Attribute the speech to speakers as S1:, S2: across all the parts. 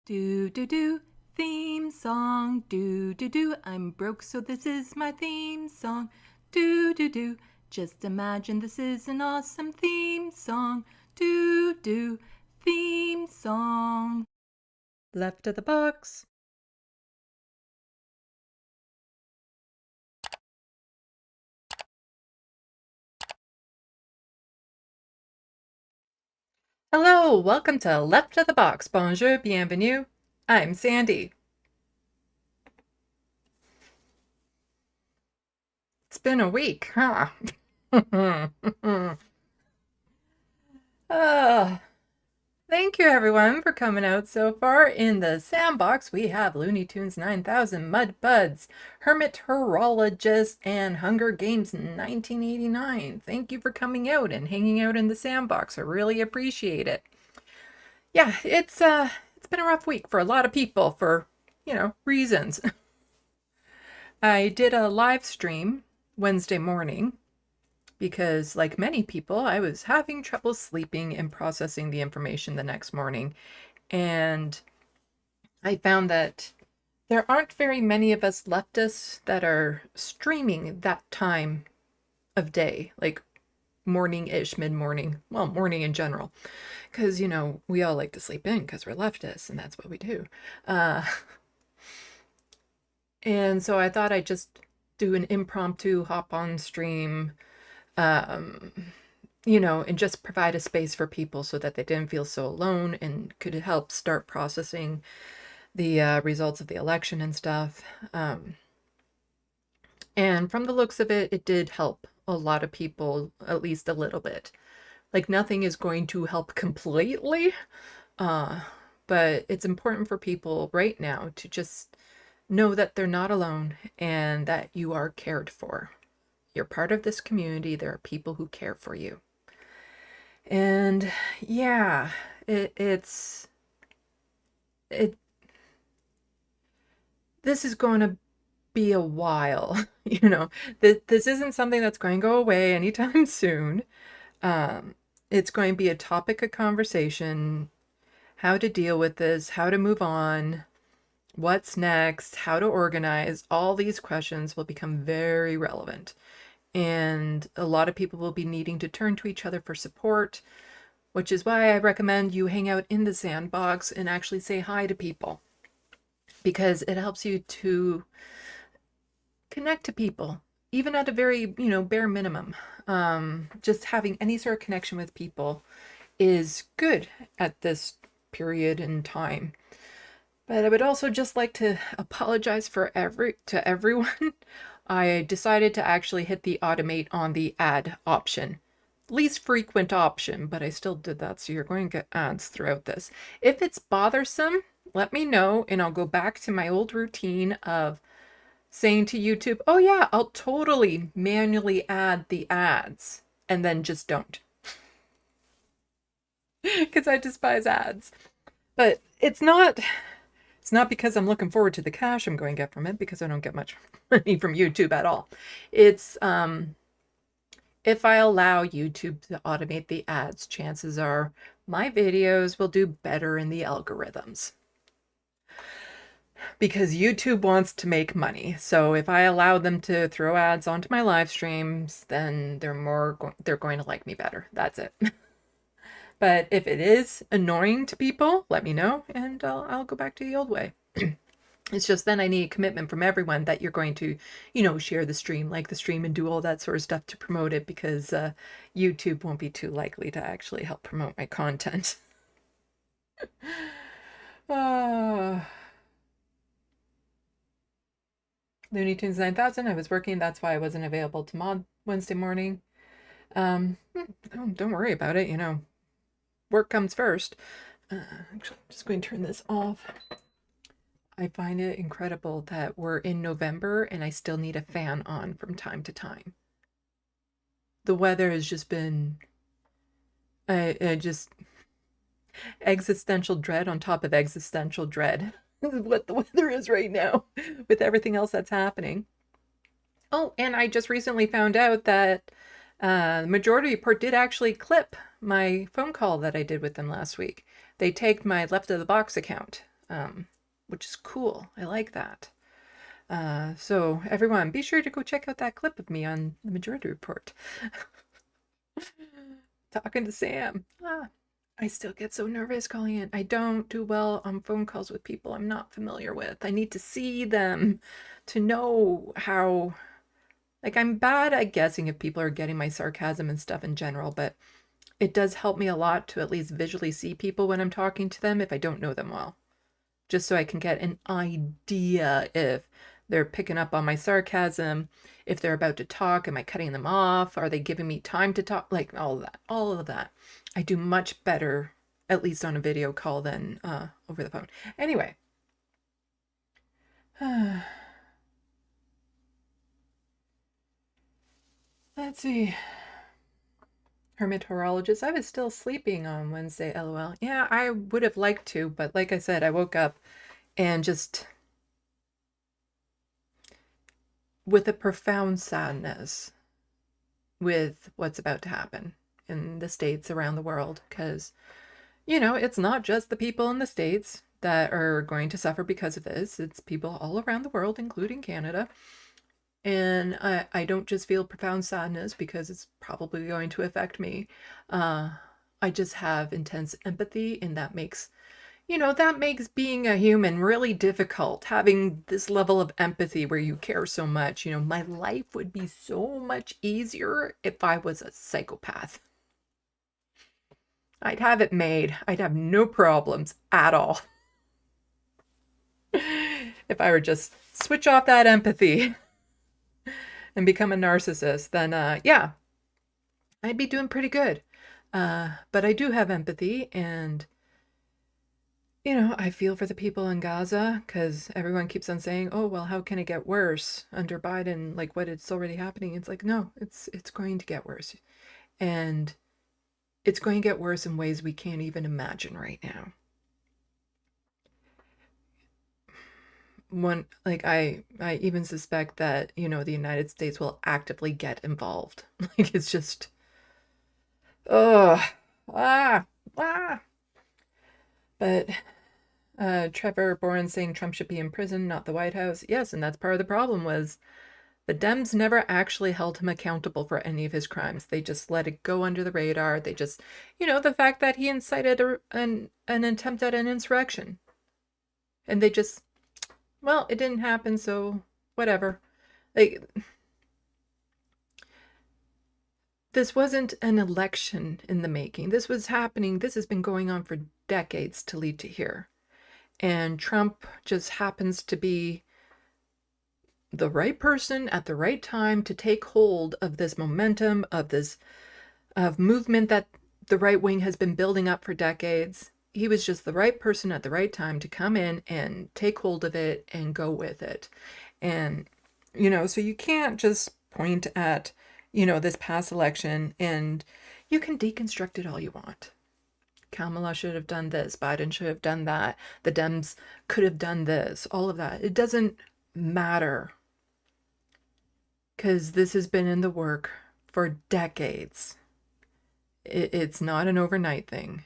S1: Do do do, theme song. Do do do, I'm broke, so this is my theme song. Do do do, just imagine this is an awesome theme song. Do do, theme song. Left of the box. Hello, welcome to Left of the Box. Bonjour, bienvenue. I'm Sandy. It's been a week, huh? Thank you everyone for coming out so far. In the sandbox, we have Looney Tunes 9000, Mud Buds, Hermit Horologist, and Hunger Games 1989. Thank you for coming out and hanging out in the sandbox. I really appreciate it. Yeah, it's been a rough week for a lot of people for, reasons. I did a live stream Wednesday morning because, like many people, I was having trouble sleeping and processing the information the next morning. And I found that there aren't very many of us leftists that are streaming that time of day, like morning-ish, mid-morning, well, morning in general. Because, we all like to sleep in because we're leftists, and that's what we do. And so I thought I'd just do an impromptu hop-on stream, and just provide a space for people so that they didn't feel so alone and could help start processing the results of the election and stuff. And from the looks of it, it did help a lot of people, at least a little bit. Like, nothing is going to help completely, but it's important for people right now to just know that they're not alone and that you are cared for. You're part of this community. There are people who care for you. And yeah, this is going to be a while, this isn't something that's going to go away anytime soon. It's going to be a topic of conversation, how to deal with this, how to move on, what's next, how to organize. All these questions will become very relevant. And a lot of people will be needing to turn to each other for support, which is why I recommend you hang out in the sandbox and actually say hi to people, because it helps you to connect to people, even at a very, bare minimum. Just having any sort of connection with people is good at this period in time. But I would also just like to apologize to everyone. I decided to actually hit the automate on the ad option. Least frequent option, but I still did that, so you're going to get ads throughout this. If it's bothersome, let me know, and I'll go back to my old routine of saying to YouTube, oh yeah, I'll totally manually add the ads, and then just don't. Because I despise ads. But it's not because I'm looking forward to the cash I'm going to get from it, because I don't get much money from YouTube at all. It's if I allow YouTube to automate the ads, chances are my videos will do better in the algorithms. Because YouTube wants to make money. So if I allow them to throw ads onto my live streams, then they're going to like me better. That's it. But if it is annoying to people, let me know, and I'll go back to the old way. It's just then I need commitment from everyone that you're going to, share the stream, like the stream, and do all that sort of stuff to promote it, because YouTube won't be too likely to actually help promote my content. Looney Tunes 9000, I was working, that's why I wasn't available to mod Wednesday morning. Don't worry about it, work comes first. Actually, I'm just going to turn this off. I find it incredible that we're in November and I still need a fan on from time to time. The weather has just been, just existential dread on top of existential dread. This is what the weather is right now with everything else that's happening. Oh, and I just recently found out that the Majority Report did actually clip my phone call that I did with them last week. They tagged my Left of the Box account which is cool. I like that. So everyone, be sure to go check out that clip of me on the Majority Report. Talking to Sam. I still get so nervous calling in. I don't do well on phone calls with people I'm not familiar with. I need to see them to know how, like, I'm bad at guessing if people are getting my sarcasm and stuff in general, but it does help me a lot to at least visually see people when I'm talking to them if I don't know them well. Just so I can get an idea if they're picking up on my sarcasm, if they're about to talk, am I cutting them off? Are they giving me time to talk? Like all of that. I do much better, at least on a video call, than over the phone. Anyway. Let's see. Hermeteorologist. I was still sleeping on Wednesday, LOL. Yeah, I would have liked to, but like I said, I woke up and just with a profound sadness with what's about to happen in the States, around the world, because, you know, it's not just the people in the States that are going to suffer because of this. It's people all around the world, including Canada. And I don't just feel profound sadness because it's probably going to affect me. I just have intense empathy, and that makes, you know, that makes being a human really difficult. Having this level of empathy where you care so much, you know, my life would be so much easier if I was a psychopath. I'd have it made. I'd have no problems at all. If I were just switch off that empathy and become a narcissist, then yeah, I'd be doing pretty good. But I do have empathy, and you know, I feel for the people in Gaza because everyone keeps on saying, "Oh, well, how can it get worse under Biden? Like what it's already happening." It's like, no, it's going to get worse, and it's going to get worse in ways we can't even imagine right now. One, like I even suspect that, you know, the United States will actively get involved. Like it's just, oh, ah. But Trevor Boren saying Trump should be in prison, not the White House. Yes, and that's part of the problem was the Dems never actually held him accountable for any of his crimes. They just let it go under the radar. They just, you know, the fact that he incited an attempt at an insurrection. And they just, well, it didn't happen, so whatever. Like, this wasn't an election in the making. This was happening. This has been going on for decades to lead to here. And Trump just happens to be the right person at the right time to take hold of this momentum, of this movement that the right wing has been building up for decades. He was just the right person at the right time to come in and take hold of it and go with it. And, you know, so you can't just point at, you know, this past election, and you can deconstruct it all you want. Kamala should have done this. Biden should have done that. The Dems could have done this. All of that. It doesn't matter. Because this has been in the work for decades. It's not an overnight thing.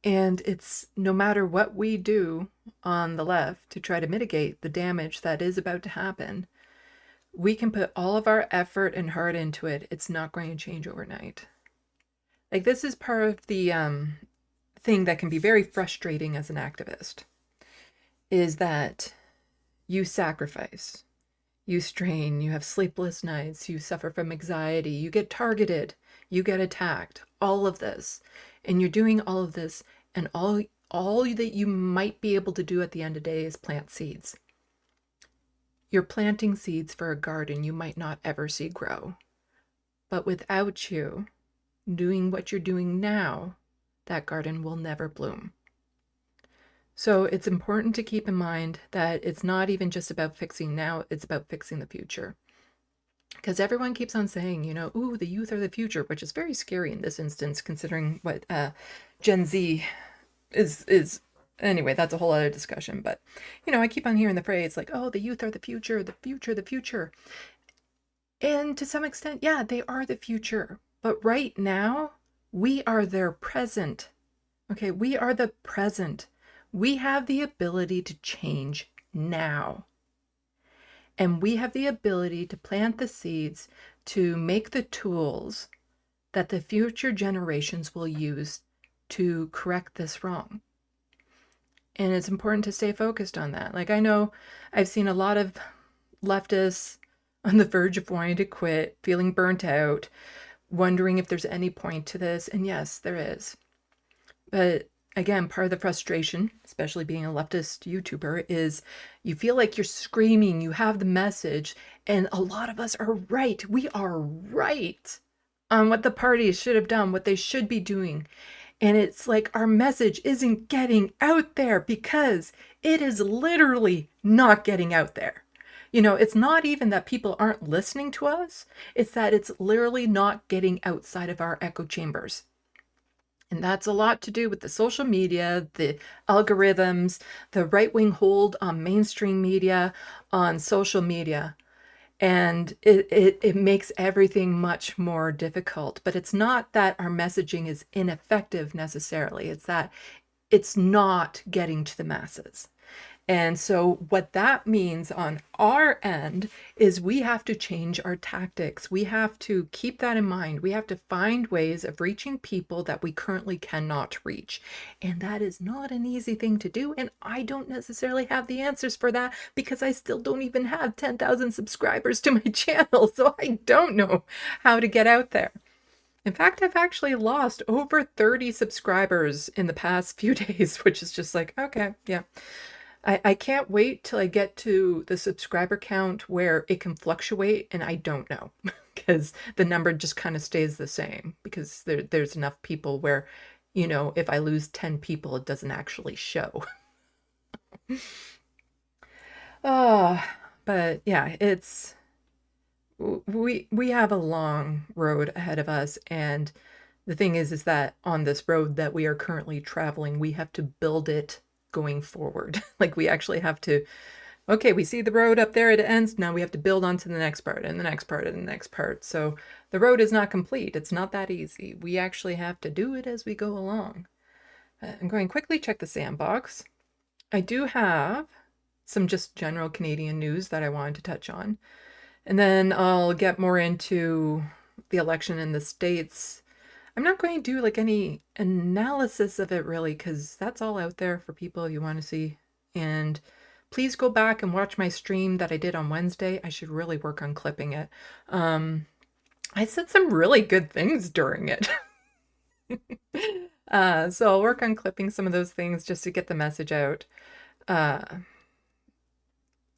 S1: And it's no matter what we do on the left to try to mitigate the damage that is about to happen, we can put all of our effort and heart into it. It's not going to change overnight. Like, this is part of the thing that can be very frustrating as an activist, is that you sacrifice, you strain, you have sleepless nights, you suffer from anxiety, you get targeted, you get attacked, all of this. And you're doing all of this, and all that you might be able to do at the end of the day is plant seeds. You're planting seeds for a garden you might not ever see grow. But without you doing what you're doing now, that garden will never bloom. So it's important to keep in mind that it's not even just about fixing now, it's about fixing the future. Because everyone keeps on saying, you know, ooh, the youth are the future, which is very scary in this instance, considering what Gen Z is. Anyway, that's a whole other discussion. But, you know, I keep on hearing the phrase like, oh, the youth are the future, the future, the future. And to some extent, yeah, they are the future. But right now, we are their present. Okay, we are the present. We have the ability to change now. And we have the ability to plant the seeds to make the tools that the future generations will use to correct this wrong. And it's important to stay focused on that. Like, I know I've seen a lot of leftists on the verge of wanting to quit, feeling burnt out, wondering if there's any point to this. And yes, there is. But again, part of the frustration, especially being a leftist YouTuber, is you feel like you're screaming, you have the message, and a lot of us are right. We are right on what the parties should have done, what they should be doing. And it's like our message isn't getting out there because it is literally not getting out there. You know, it's not even that people aren't listening to us, it's that it's literally not getting outside of our echo chambers. And that's a lot to do with the social media, the algorithms, the right-wing hold on mainstream media, on social media. And it makes everything much more difficult. But it's not that our messaging is ineffective necessarily. It's that it's not getting to the masses. And so what that means on our end is we have to change our tactics. We have to keep that in mind. We have to find ways of reaching people that we currently cannot reach. And that is not an easy thing to do. And I don't necessarily have the answers for that because I still don't even have 10,000 subscribers to my channel. So I don't know how to get out there. In fact, I've actually lost over 30 subscribers in the past few days, which is just like, okay, yeah. I can't wait till I get to the subscriber count where it can fluctuate, and I don't know because the number just kind of stays the same because there's enough people where, you know, if I lose 10 people, it doesn't actually show. But yeah, we have a long road ahead of us, and the thing is that on this road that we are currently traveling, we have to build it going forward. Like we actually have to, okay, we see the road up there, it ends, now we have to build onto the next part and the next part and the next part. So the road is not complete. It's not that easy. We actually have to do it as we go along. I'm going to quickly check the sandbox. I do have some just general Canadian news that I wanted to touch on. And then I'll get more into the election in the States. I'm not going to do like any analysis of it really, because that's all out there for people if you want to see. And please go back and watch my stream that I did on Wednesday. I should really work on clipping it. I said some really good things during it. So I'll work on clipping some of those things just to get the message out. And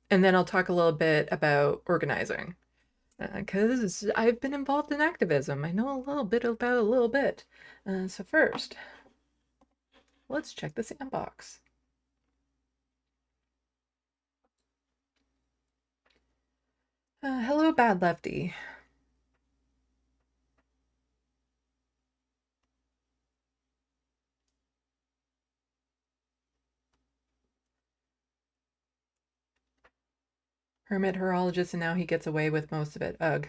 S1: then I'll talk a little bit about organizing. Because I've been involved in activism. I know a little bit about a little bit. So first, let's check the sandbox. Hello, Bad Lefty. Hermit horologist, and now he gets away with most of it. Ugh.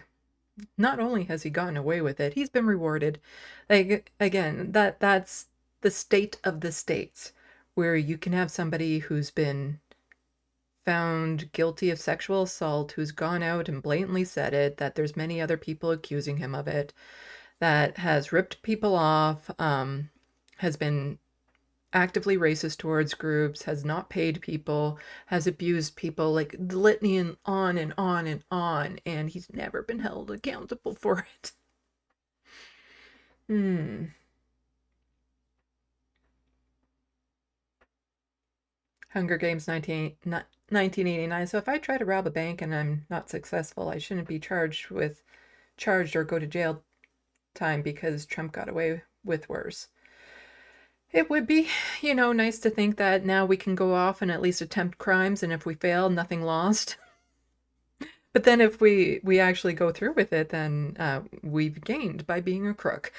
S1: Not only has he gotten away with it, he's been rewarded. Like, again, that's the state of the states, where you can have somebody who's been found guilty of sexual assault, who's gone out and blatantly said it, that there's many other people accusing him of it, that has ripped people off, has been actively racist towards groups, has not paid people, has abused people, like the litany and on and on and on, and he's never been held accountable for it. Hunger Games 1989. So if I try to rob a bank and I'm not successful, I shouldn't be charged or go to jail time because Trump got away with worse. It would be, you know, nice to think that now we can go off and at least attempt crimes, and if we fail, nothing lost. But then if we actually go through with it, then we've gained by being a crook.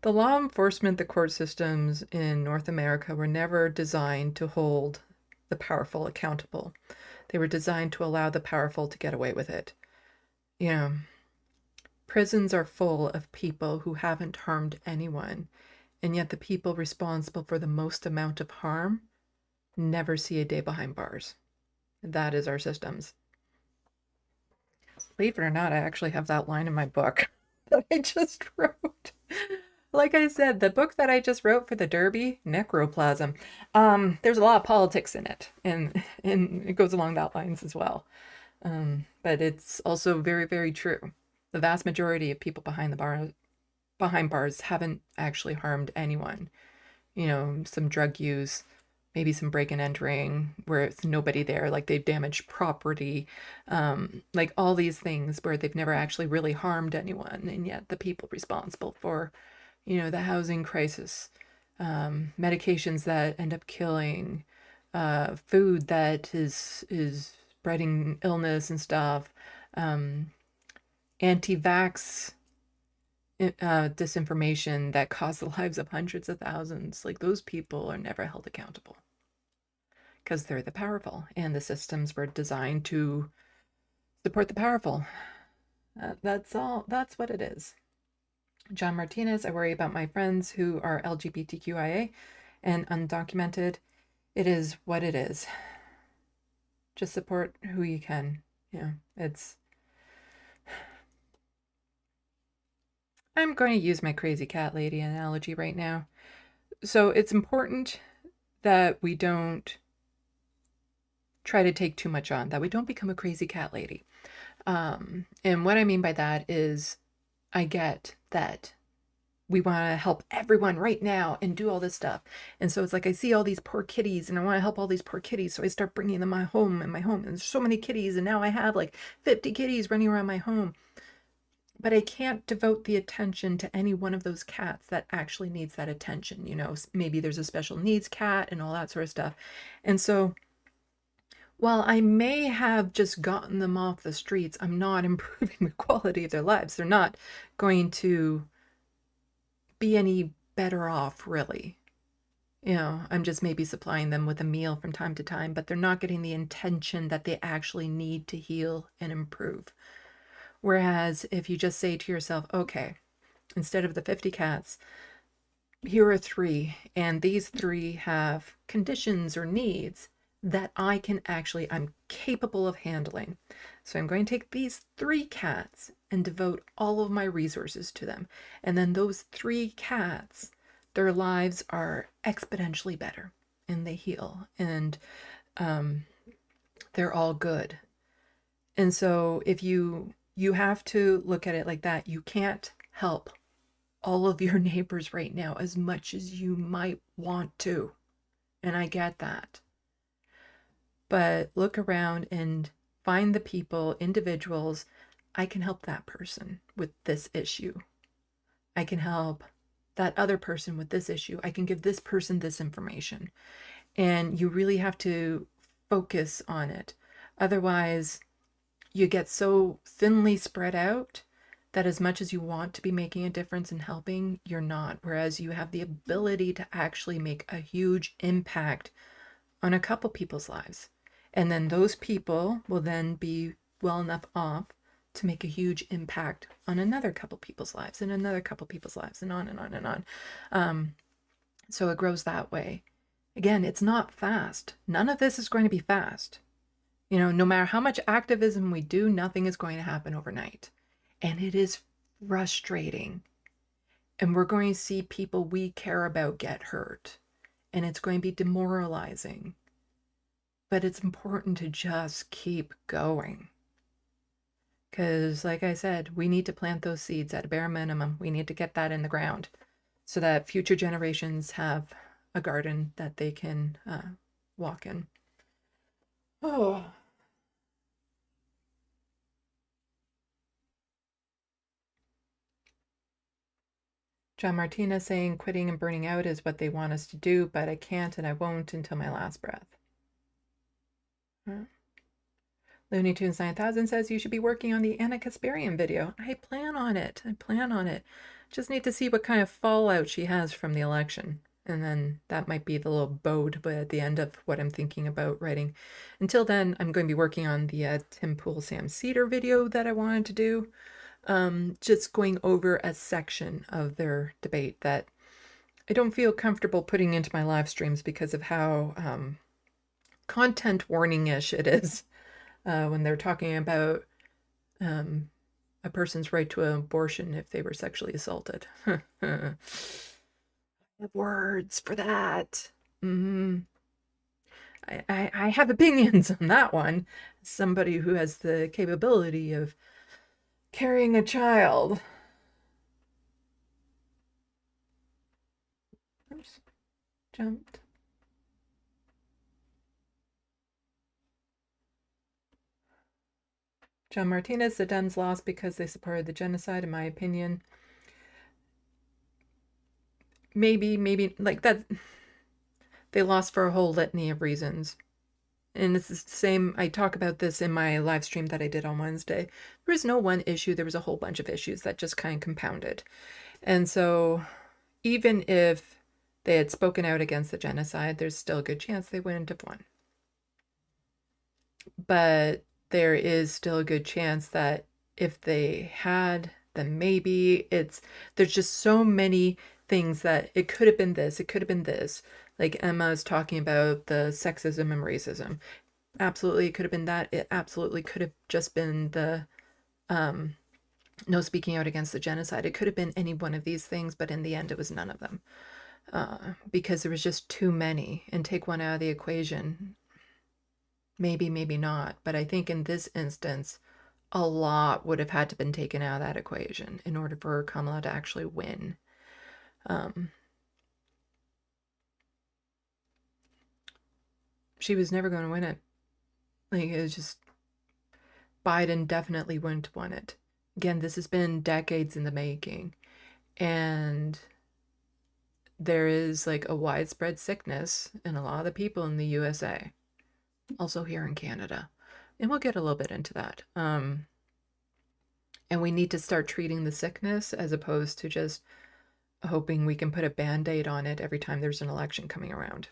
S1: The law enforcement, the court systems in North America were never designed to hold the powerful accountable. They were designed to allow the powerful to get away with it. You know, prisons are full of people who haven't harmed anyone, and yet the people responsible for the most amount of harm never see a day behind bars. That is our systems. Believe it or not, I actually have that line in my book that I just wrote. Like I said, the book that I just wrote for the Derby, Necroplasm, there's a lot of politics in it, and it goes along that lines as well. But it's also very, very true. The vast majority of people behind bars haven't actually harmed anyone. You know, some drug use, maybe some break and entering where it's nobody there, like they've damaged property, like all these things where they've never actually really harmed anyone, and yet the people responsible for, you know, the housing crisis, medications that end up killing, food that is spreading illness and stuff, anti-vax disinformation that costs the lives of hundreds of thousands. Like, those people are never held accountable because they're the powerful, and the systems were designed to support the powerful. That's all. That's what it is. John Martinez, I worry about my friends who are LGBTQIA and undocumented. It is what it is. Just support who you can. Yeah, it's... I'm going to use my crazy cat lady analogy right now. So it's important that we don't try to take too much on, that we don't become a crazy cat lady. And what I mean by that is, I get that we want to help everyone right now and do all this stuff. And so it's like, I see all these poor kitties and I want to help all these poor kitties. So I start bringing them my home. And there's so many kitties. And now I have like 50 kitties running around my home. But I can't devote the attention to any one of those cats that actually needs that attention. You know, maybe there's a special needs cat and all that sort of stuff. And so while I may have just gotten them off the streets, I'm not improving the quality of their lives. They're not going to be any better off, really. You know, I'm just maybe supplying them with a meal from time to time, but they're not getting the attention that they actually need to heal and improve. Whereas if you just say to yourself, okay, instead of the 50 cats, here are 3, and these 3 have conditions or needs that I'm capable of handling. So I'm going to take these 3 cats and devote all of my resources to them. And then those 3 cats, their lives are exponentially better, and they heal, and they're all good. And so if you have to look at it like that. You can't help all of your neighbors right now as much as you might want to. And I get that. But look around and find the people, individuals. I can help that person with this issue. I can help that other person with this issue. I can give this person this information. And you really have to focus on it. Otherwise, you get so thinly spread out that as much as you want to be making a difference and helping, you're not. Whereas you have the ability to actually make a huge impact on a couple people's lives. And then those people will then be well enough off to make a huge impact on another couple people's lives and another couple people's lives, and on and on and on. So it grows that way. Again, it's not fast. None of this is going to be fast. You know, no matter how much activism we do, nothing is going to happen overnight. And it is frustrating. And we're going to see people we care about get hurt. And it's going to be demoralizing. But it's important to just keep going. Because, like I said, we need to plant those seeds at a bare minimum. We need to get that in the ground so that future generations have a garden that they can walk in. Oh. John Martinez saying quitting and burning out is what they want us to do, but I can't and I won't until my last breath. Looney Tunes 9000 says you should be working on the Anna Kasparian video. I plan on it. Just need to see what kind of fallout she has from the election. And then that might be the little bow at the end of what I'm thinking about writing. Until then, I'm going to be working on the Tim Pool Sam Cedar video that I wanted to do. just going over a section of their debate that I don't feel comfortable putting into my live streams because of how content warning-ish it is when they're talking about a person's right to an abortion if they were sexually assaulted. I have words for that. I have opinions on that one. Somebody who has the capability of carrying a child. Oops, jumped. John Martinez, the Dems lost because they supported the genocide, in my opinion. Maybe, like that. They lost for a whole litany of reasons. And it's the same, I talk about this in my live stream that I did on Wednesday. There was no one issue, there was a whole bunch of issues that just kind of compounded. And so even if they had spoken out against the genocide, there's still a good chance they wouldn't have won. But there is still a good chance that if they had, then maybe there's just so many things that it could have been this, it could have been this. Like Emma is talking about the sexism and racism. Absolutely, it could have been that. It absolutely could have just been the no speaking out against the genocide. It could have been any one of these things, but in the end, it was none of them because there was just too many. And take one out of the equation, maybe not. But I think in this instance, a lot would have had to been taken out of that equation in order for Kamala to actually win. She was never going to win it. Like, it was just, Biden definitely wouldn't have won it. Again, this has been decades in the making. And there is like a widespread sickness in a lot of the people in the USA. Also here in Canada. And we'll get a little bit into that. And we need to start treating the sickness as opposed to just hoping we can put a Band-Aid on it every time there's an election coming around.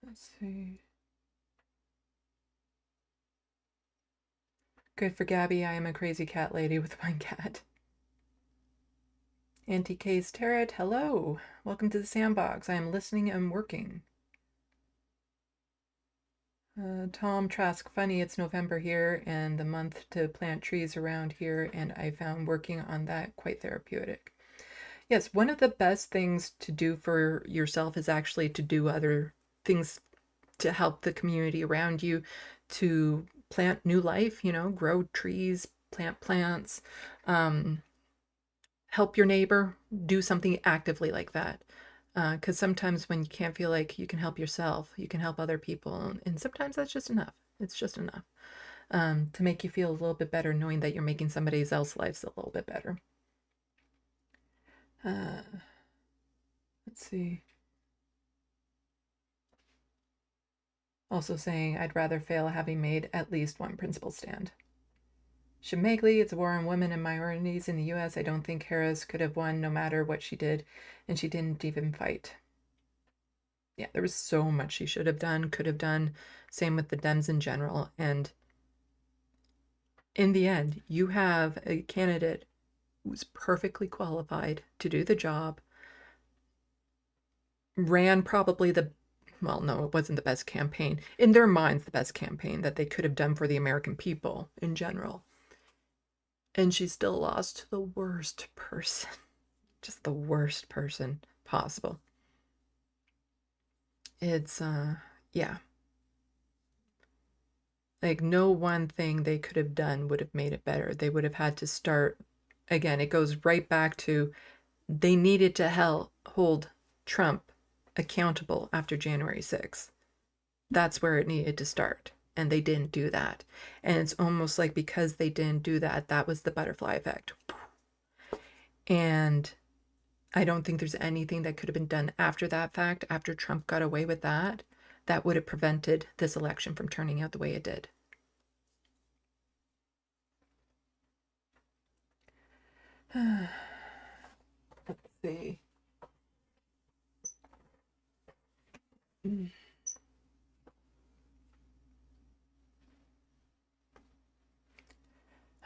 S1: Let's see. Good for Gabby. I am a crazy cat lady with one cat. Auntie K's Tarot, hello. Welcome to the sandbox. I am listening and working. Tom Trask, funny, it's November here and the month to plant trees around here, and I found working on that quite therapeutic. Yes, one of the best things to do for yourself is actually to do other things to help the community around you, to plant new life, grow trees, plant plants, help your neighbor, do something actively like that. Because sometimes when you can't feel like you can help yourself, you can help other people. And sometimes that's just enough. It's just enough to make you feel a little bit better knowing that you're making somebody else's lives a little bit better. Let's see. Also saying, I'd rather fail having made at least one principled stand. Shemagli, it's a war on women and minorities in the U.S. I don't think Harris could have won no matter what she did, and she didn't even fight. Yeah, there was so much she should have done, could have done. Same with the Dems in general. And in the end, you have a candidate who's perfectly qualified to do the job, ran probably well, no, it wasn't the best campaign. In their minds, the best campaign that they could have done for the American people in general. And she still lost to the worst person. Just the worst person possible. It's, yeah. Like, no one thing they could have done would have made it better. They would have had to start, again, it goes right back to they needed to hold Trump accountable after January 6th. That's where it needed to start. And they didn't do that. And it's almost like because they didn't do that, that was the butterfly effect. And I don't think there's anything that could have been done after that fact, after Trump got away with that, that would have prevented this election from turning out the way it did. see.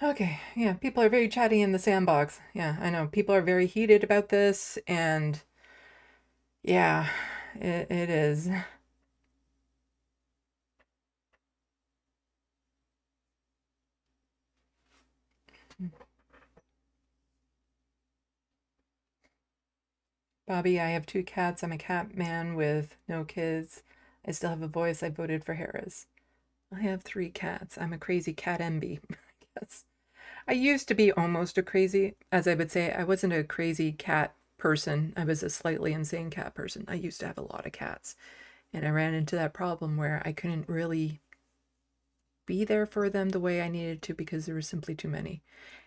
S1: Okay, yeah, people are very chatty in the sandbox. Yeah, I know. People are very heated about this, and yeah, it is. Bobby, I have 2 cats. I'm a cat man with no kids. I still have a voice. I voted for Harris. I have 3 cats. I'm a crazy cat envy, I guess. I used to be almost a crazy, as I would say, I wasn't a crazy cat person. I was a slightly insane cat person. I used to have a lot of cats. And I ran into that problem where I couldn't really be there for them the way I needed to because there were simply too many.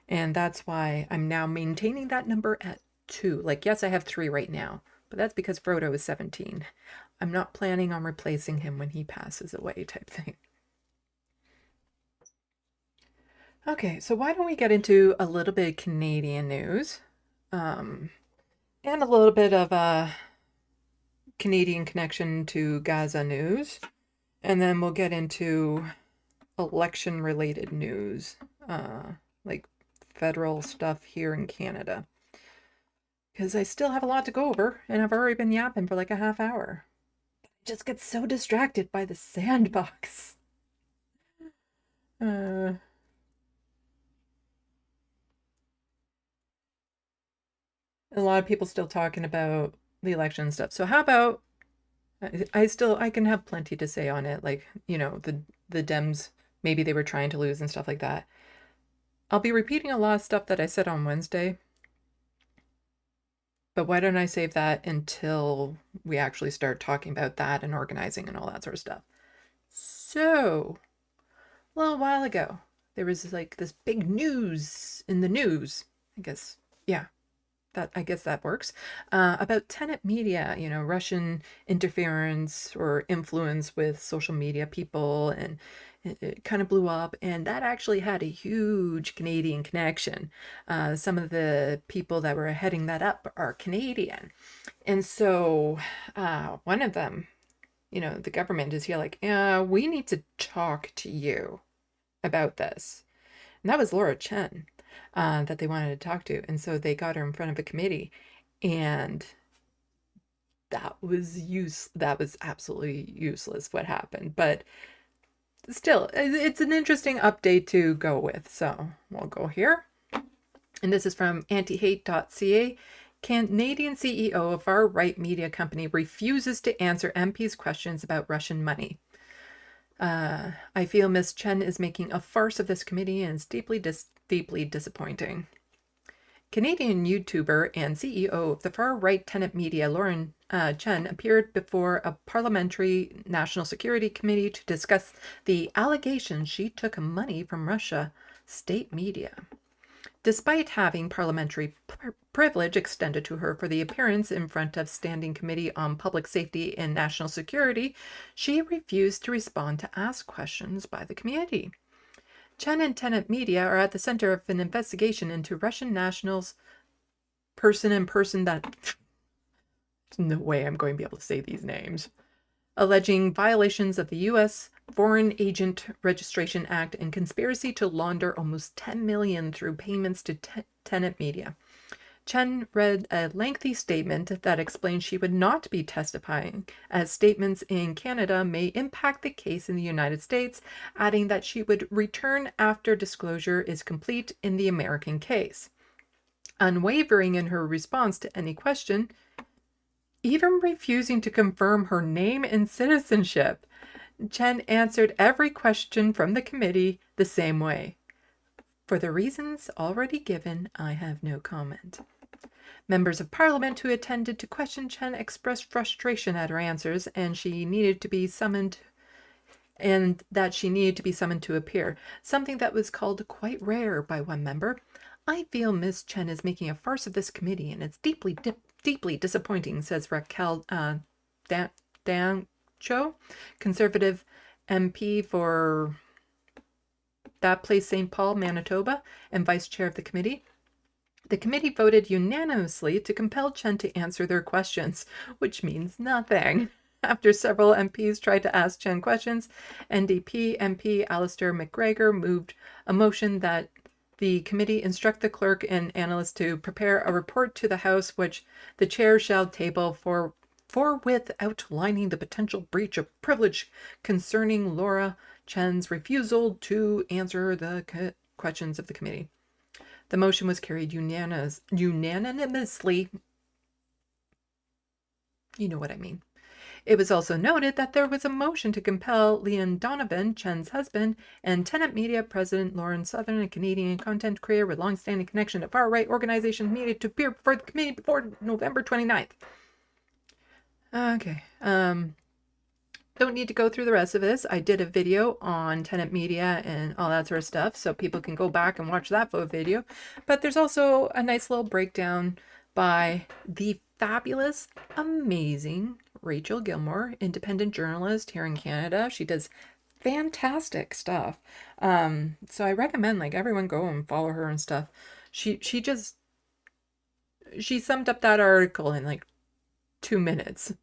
S1: And that's why I'm now maintaining that number at 2. Like, yes, I have 3 right now, but that's because Frodo is 17. I'm not planning on replacing him when he passes away type thing. Okay, so why don't we get into a little bit of Canadian news, and a little bit of a Canadian connection to Gaza news, and then we'll get into election-related news, like federal stuff here in Canada. Because I still have a lot to go over, and I've already been yapping for like a half hour. I just get so distracted by the sandbox. A lot of people still talking about the election stuff. So how about I can have plenty to say on it, like, the Dems, maybe they were trying to lose and stuff like that. I'll be repeating a lot of stuff that I said on Wednesday, but why don't I save that until we actually start talking about that and organizing and all that sort of stuff. So, a little while ago, there was like this big news in the news, I guess. Yeah, I guess that works. About Tenet Media, Russian interference or influence with social media people, and it kind of blew up, and that actually had a huge Canadian connection. Some of the people that were heading that up are Canadian, and so one of them, the government is here like, we need to talk to you about this. And that was Laura Chen that they wanted to talk to. And so they got her in front of a committee, and that was absolutely useless what happened. But still, it's an interesting update to go with. So we'll go here. And this is from antihate.ca. Canadian CEO of far-right media company refuses to answer MP's questions about Russian money. I feel Ms. Chen is making a farce of this committee, and it's deeply disappointing. Canadian YouTuber and CEO of the far-right Tenet Media, Lauren Chen, appeared before a parliamentary national security committee to discuss the allegations she took money from Russia state media. Despite having parliamentary privilege extended to her for the appearance in front of Standing Committee on Public Safety and National Security, she refused to respond to asked questions by the committee. Chen and Tenet Media are at the center of an investigation into Russian nationals that there's no way I'm going to be able to say these names, alleging violations of the U.S. Foreign Agent Registration Act and conspiracy to launder almost $10 million through payments to Tenet Media. Chen read a lengthy statement that explained she would not be testifying, as statements in Canada may impact the case in the United States, adding that she would return after disclosure is complete in the American case. Unwavering in her response to any question, even refusing to confirm her name and citizenship, Chen answered every question from the committee the same way. For the reasons already given, I have no comment. Members of Parliament who attended to question Chen expressed frustration at her answers, and that she needed to be summoned to appear, something that was called quite rare by one member. I feel Ms. Chen is making a farce of this committee, and it's deeply disappointing, says Raquel Dancho, Conservative MP for that place, St. Paul, Manitoba, and vice chair of the committee. The committee voted unanimously to compel Chen to answer their questions, which means nothing. After several MPs tried to ask Chen questions, NDP MP Alistair McGregor moved a motion that the committee instruct the clerk and analysts to prepare a report to the House, which the chair shall table forthwith, outlining the potential breach of privilege concerning Laura Chen's refusal to answer the questions of the committee. The motion was carried unanimously. You know what I mean. It was also noted that there was a motion to compel Leon Donovan, Chen's husband, and Tenet Media president Lauren Southern, a Canadian content creator with long-standing connection to far-right organizations, needed to appear before the committee before November 29th. Okay. Don't need to go through the rest of this. I did a video on Tenet Media and all that sort of stuff, so people can go back and watch that video. But there's also a nice little breakdown by the fabulous, amazing Rachel Gilmore, independent journalist here in Canada. She does fantastic stuff. So I recommend like everyone go and follow her and stuff. She summed up that article in like 2 minutes.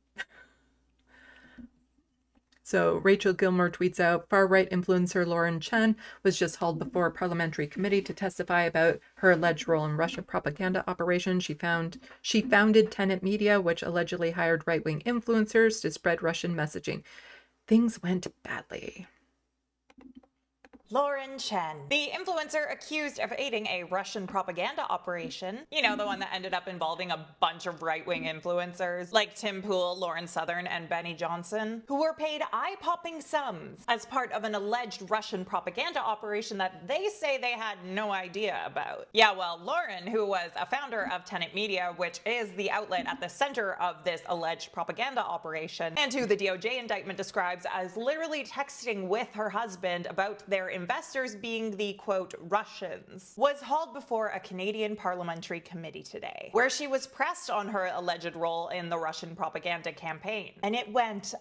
S1: So Rachel Gilmore tweets out, far-right influencer Lauren Chen was just hauled before a parliamentary committee to testify about her alleged role in Russian propaganda operations. She founded Tenet Media, which allegedly hired right-wing influencers to spread Russian messaging. Things went badly.
S2: Lauren Chen, the influencer accused of aiding a Russian propaganda operation. You know, the one that ended up involving a bunch of right-wing influencers like Tim Pool, Lauren Southern, and Benny Johnson, who were paid eye-popping sums as part of an alleged Russian propaganda operation that they say they had no idea about. Yeah, well, Lauren, who was a founder of Tenet Media, which is the outlet at the center of this alleged propaganda operation, and who the DOJ indictment describes as literally texting with her husband about their investors being the, quote, Russians, was hauled before a Canadian parliamentary committee today, where she was pressed on her alleged role in the Russian propaganda campaign. And it went,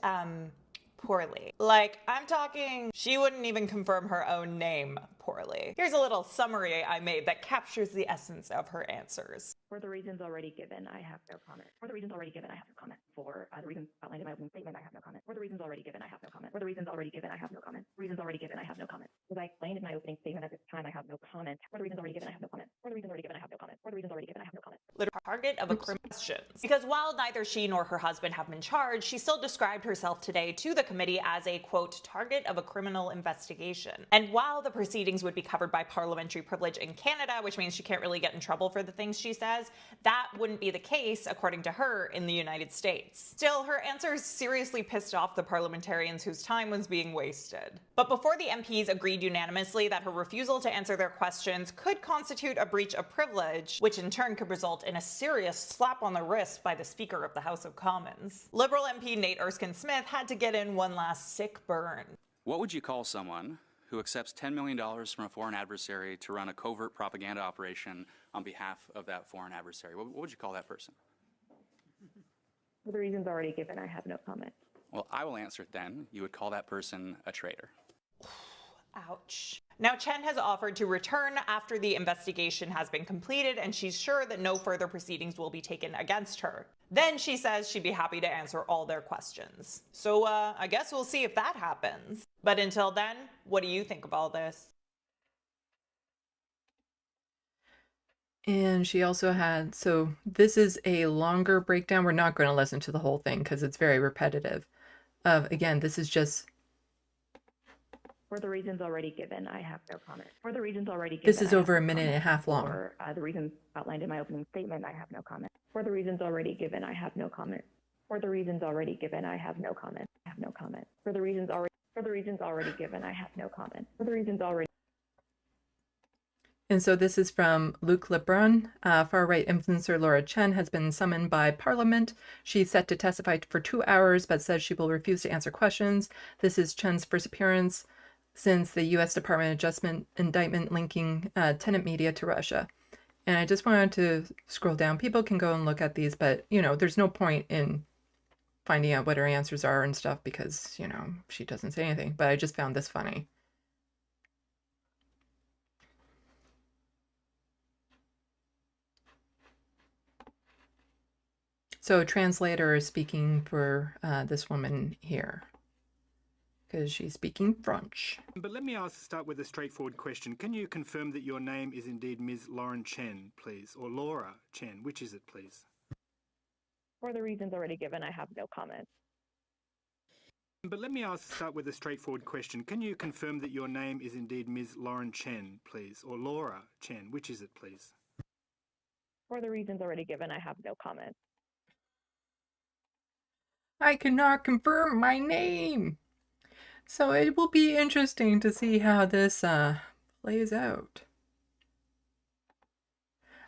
S2: poorly. Like, I'm talking, she wouldn't even confirm her own name poorly. Here's a little summary I made that captures the essence of her answers.
S3: For the reasons already given, I have no comment. For the reasons already given, I have no comment. For the reasons outlined in my opening statement, I have no comment. For the reasons already given, I have no comment. For the reasons already given, I have no comment. Reasons already given, I have no comment. As I explained in my opening statement, at this time, I have no comment. For the reasons already given, I have no comment. For the reasons already given, I have no comment. For the reasons already given, I have no comment.
S2: Literal target of a questions. Because while neither she nor her husband have been charged, she still described herself today to the committee as a, quote, target of a criminal investigation. And while the proceedings would be covered by parliamentary privilege in Canada, which means she can't really get in trouble for the things she says, that wouldn't be the case, according to her, in the United States. Still, her answers seriously pissed off the parliamentarians whose time was being wasted. But before the MPs agreed unanimously that her refusal to answer their questions could constitute a breach of privilege, which in turn could result in a serious slap on the wrist by the Speaker of the House of Commons, Liberal MP Nate Erskine-Smith had to get in one last sick burn.
S4: What would you call someone who accepts $10 million from a foreign adversary to run a covert propaganda operation on behalf of that foreign adversary? What would you call that person?
S3: For the reasons already given, I have no comment.
S4: Well, I will answer it then. You would call that person a traitor.
S2: Ouch. Now, Chen has offered to return after the investigation has been completed, and she's sure that no further proceedings will be taken against her. Then she says she'd be happy to answer all their questions. So, I guess we'll see if that happens. But until then, what do you think of all this?
S1: And she also had, so this is a longer breakdown. We're not going to listen to the whole thing because it's very repetitive. Again, this is just...
S3: For the reasons already given, I have no comment. For the reasons already given,
S1: This is over a minute and a half long.
S3: For the reasons outlined in my opening statement, I have no comment. For the reasons already given, I have no comment. For the reasons already given, I have no comment. I have no comment. For the reasons already given, I have no comment. For the reasons already.
S1: And so this is from Luc Lebrun. Far-right influencer Laura Chen has been summoned by Parliament. She's set to testify for 2 hours, but says she will refuse to answer questions. This is Chen's first appearance since the U.S. Department of Justice indictment linking Tenet Media to Russia. And I just wanted to scroll down. People can go and look at these, but, you know, there's no point in finding out what her answers are and stuff because, you know, she doesn't say anything. But I just found this funny. So a translator is speaking for this woman here because she's speaking French.
S5: But let me start with a straightforward question. Can you confirm that your name is indeed Ms. Lauren Chen, please? Or Laura Chen? Which is it, please?
S3: For the reasons already given, I have no comment.
S5: But let me start with a straightforward question. Can you confirm that your name is indeed Ms. Lauren Chen, please? Or Laura Chen? Which is it, please?
S3: For the reasons already given, I have no comment.
S1: I cannot confirm my name. So it will be interesting to see how this plays out.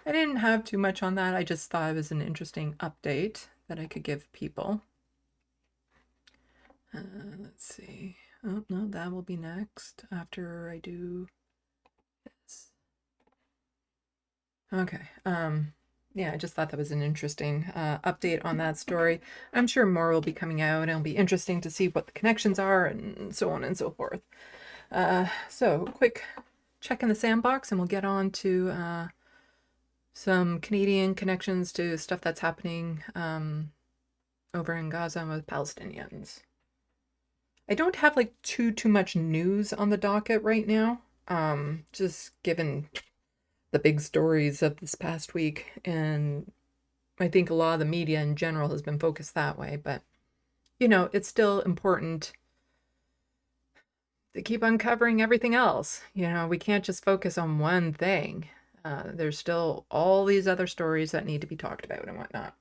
S1: I didn't have too much on that. I just thought it was an interesting update that I could give people. Let's see. Oh, no, that will be next after I do this. Okay. Yeah, I just thought that was an interesting update on that story. I'm sure more will be coming out, and it'll be interesting to see what the connections are and so on and so forth. So, quick check in the sandbox, and we'll get on to some Canadian connections to stuff that's happening over in Gaza with Palestinians. I don't have like too much news on the docket right now, just given the big stories of this past week, and I think a lot of the media in general has been focused that way, but you know, it's still important to keep uncovering everything else. You know, we can't just focus on one thing. There's still all these other stories that need to be talked about and whatnot.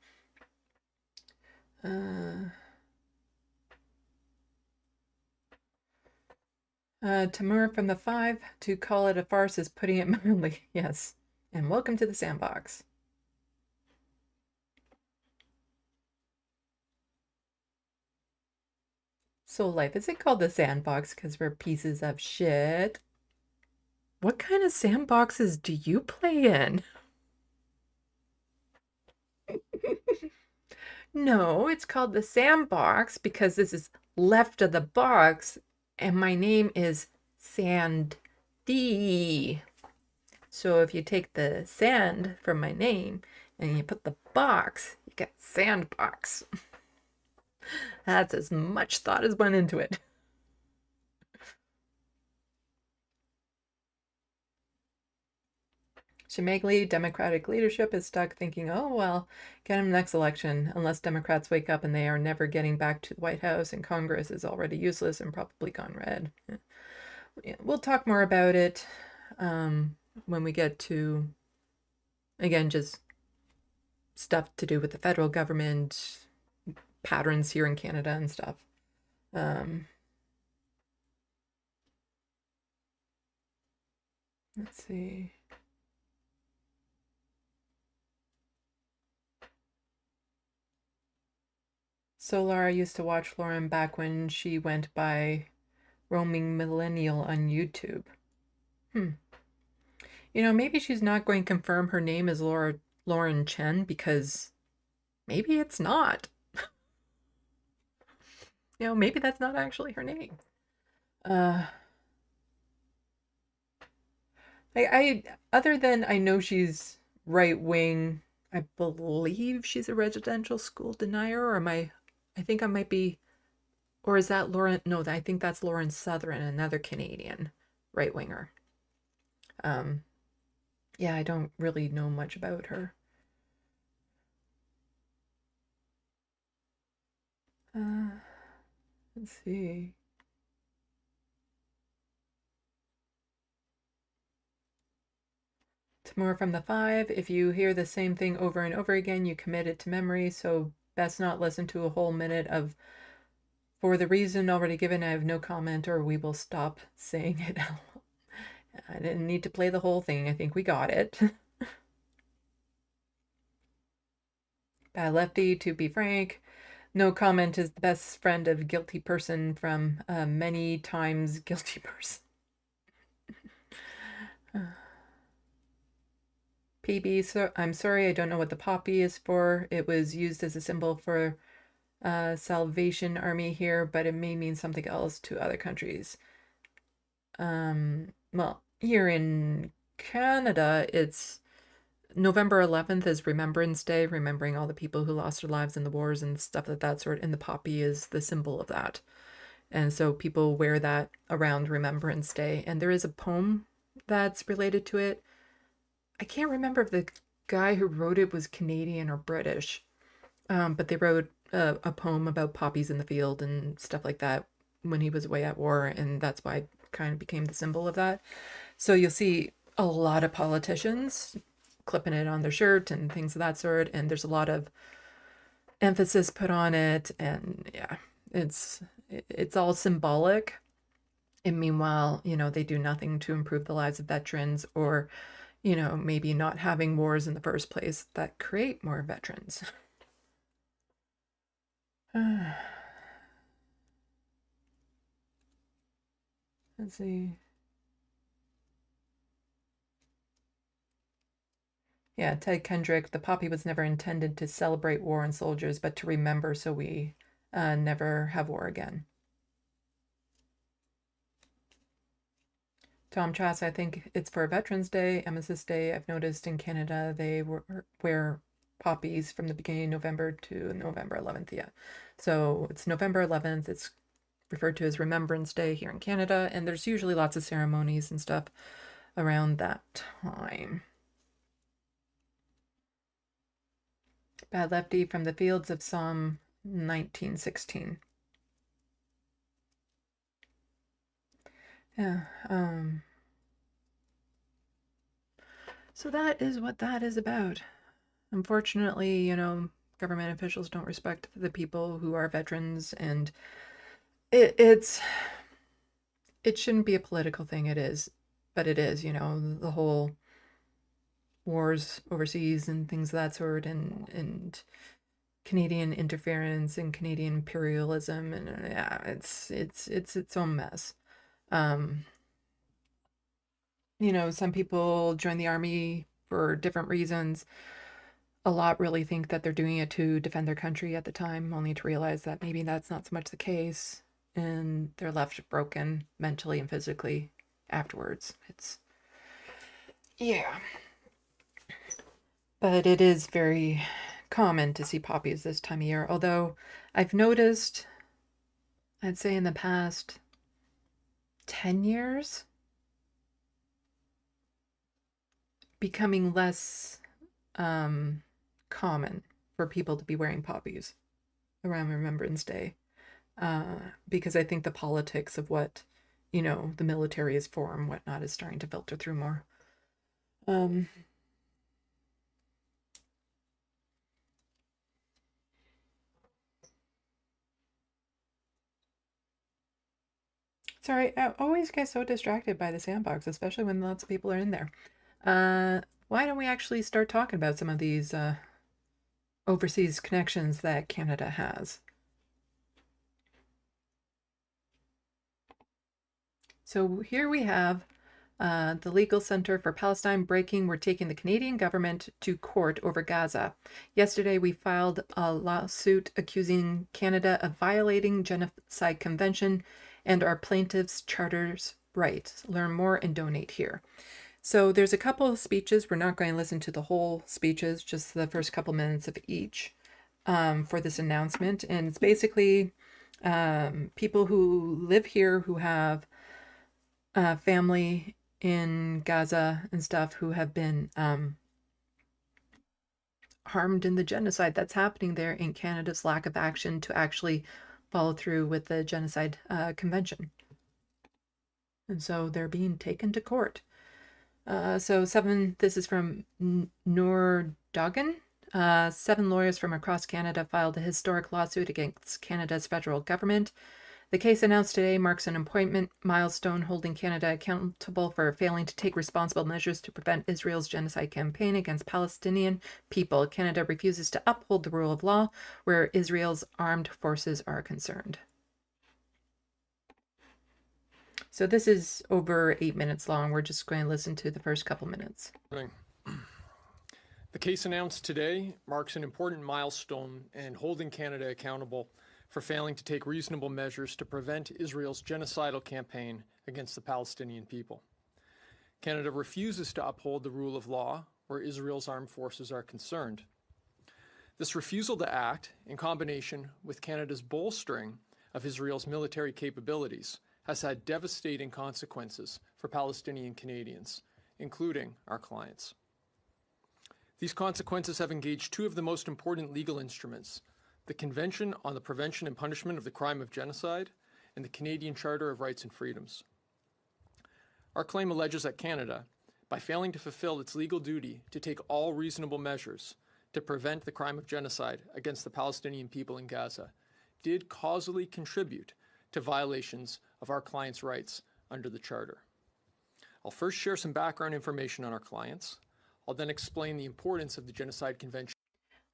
S1: Tamur from the 5, to call it a farce is putting it mildly. Yes. And welcome to the sandbox. Soul Life, is it called the sandbox because we're pieces of shit? What kind of sandboxes do you play in? No, it's called the sandbox because this is left of the box and my name is Sandee. So if you take the sand from my name and you put the box, you get sandbox. That's as much thought as went into it. Shemagli, Democratic leadership is stuck thinking, oh, well, get him next election, unless Democrats wake up and they are never getting back to the White House and Congress is already useless and probably gone red. Yeah, we'll talk more about it when we get to, again, just stuff to do with the federal government, patterns here in Canada and stuff. Let's see. Solar used to watch Lauren back when she went by Roaming Millennial on YouTube. You know, maybe she's not going to confirm her name as Lauren Chen because maybe it's not. You know, maybe that's not actually her name. I other than I know she's right wing, I believe she's a residential school denier, or I think I might be, or is that Lauren? No, I think that's Lauren Southern, another Canadian right winger. Yeah, I don't really know much about her. Let's see. More from the 5. If you hear the same thing over and over again, you commit it to memory, so best not listen to a whole minute of, for the reason already given, I have no comment, or we will stop saying it. I didn't need to play the whole thing. I think we got it. Bad Lefty, to be frank, no comment is the best friend of guilty person from many times guilty person. PB, so I'm sorry, I don't know what the poppy is for. It was used as a symbol for Salvation Army here, but it may mean something else to other countries. Well, here in Canada, it's November 11th is Remembrance Day, remembering all the people who lost their lives in the wars and stuff of that sort. And the poppy is the symbol of that. And so people wear that around Remembrance Day. And there is a poem that's related to it. I can't remember if the guy who wrote it was Canadian or British, but they wrote a poem about poppies in the field and stuff like that when he was away at war. And that's why it kind of became the symbol of that. So you'll see a lot of politicians clipping it on their shirt and things of that sort. And there's a lot of emphasis put on it. And yeah, it's all symbolic. And meanwhile, they do nothing to improve the lives of veterans or, maybe not having wars in the first place that create more veterans. Let's see. Yeah, Ted Kendrick, the poppy was never intended to celebrate war and soldiers, but to remember so we never have war again. Tom Chass, I think it's for Veterans Day, Armistice Day. I've noticed in Canada they wear poppies from the beginning of November to November 11th. Yeah. So it's November 11th. It's referred to as Remembrance Day here in Canada. And there's usually lots of ceremonies and stuff around that time. Bad Lefty from the Fields of Psalm 1916. Yeah. So that is what that is about. Unfortunately, government officials don't respect the people who are veterans, and it shouldn't be a political thing. It is, but it is, the whole wars overseas and things of that sort, and Canadian interference and Canadian imperialism, and yeah, it's its own mess. Some people join the army for different reasons. A lot really think that they're doing it to defend their country at the time, only to realize that maybe that's not so much the case, and they're left broken mentally and physically afterwards. Yeah. But it is very common to see poppies this time of year, although I've noticed, I'd say in the past 10 years, becoming less common for people to be wearing poppies around Remembrance Day, because I think the politics of what the military is for and whatnot is starting to filter through more. Sorry, I always get so distracted by the sandbox, especially when lots of people are in there. Why don't we actually start talking about some of these overseas connections that Canada has? So here we have the Legal Center for Palestine breaking. We're taking the Canadian government to court over Gaza. Yesterday, we filed a lawsuit accusing Canada of violating Genocide Convention and our plaintiffs' charter's rights. Learn more and donate here. So there's a couple of speeches. We're not going to listen to the whole speeches, just the first couple minutes of each for this announcement. And it's basically people who live here who have family in Gaza and stuff who have been harmed in the genocide that's happening there, in Canada's lack of action to actually follow through with the Genocide Convention. And so they're being taken to court. This is from Noor Duggan. 7 lawyers from across Canada filed a historic lawsuit against Canada's federal government. The case announced today marks an important milestone, holding Canada accountable for failing to take responsible measures to prevent Israel's genocide campaign against Palestinian people. Canada refuses to uphold the rule of law where Israel's armed forces are concerned. So this is over 8 minutes long. We're just going to listen to the first couple minutes.
S6: The case announced today marks an important milestone in holding Canada accountable for failing to take reasonable measures to prevent Israel's genocidal campaign against the Palestinian people. Canada refuses to uphold the rule of law where Israel's armed forces are concerned. This refusal to act, in combination with Canada's bolstering of Israel's military capabilities, has had devastating consequences for Palestinian Canadians, including our clients. These consequences have engaged two of the most important legal instruments, the Convention on the Prevention and Punishment of the Crime of Genocide and the Canadian Charter of Rights and Freedoms. Our claim alleges that Canada, by failing to fulfill its legal duty to take all reasonable measures to prevent the crime of genocide against the Palestinian people in Gaza, did causally contribute to violations of our clients' rights under the Charter. I'll first share some background information on our clients. I'll then explain the importance of the Genocide Convention.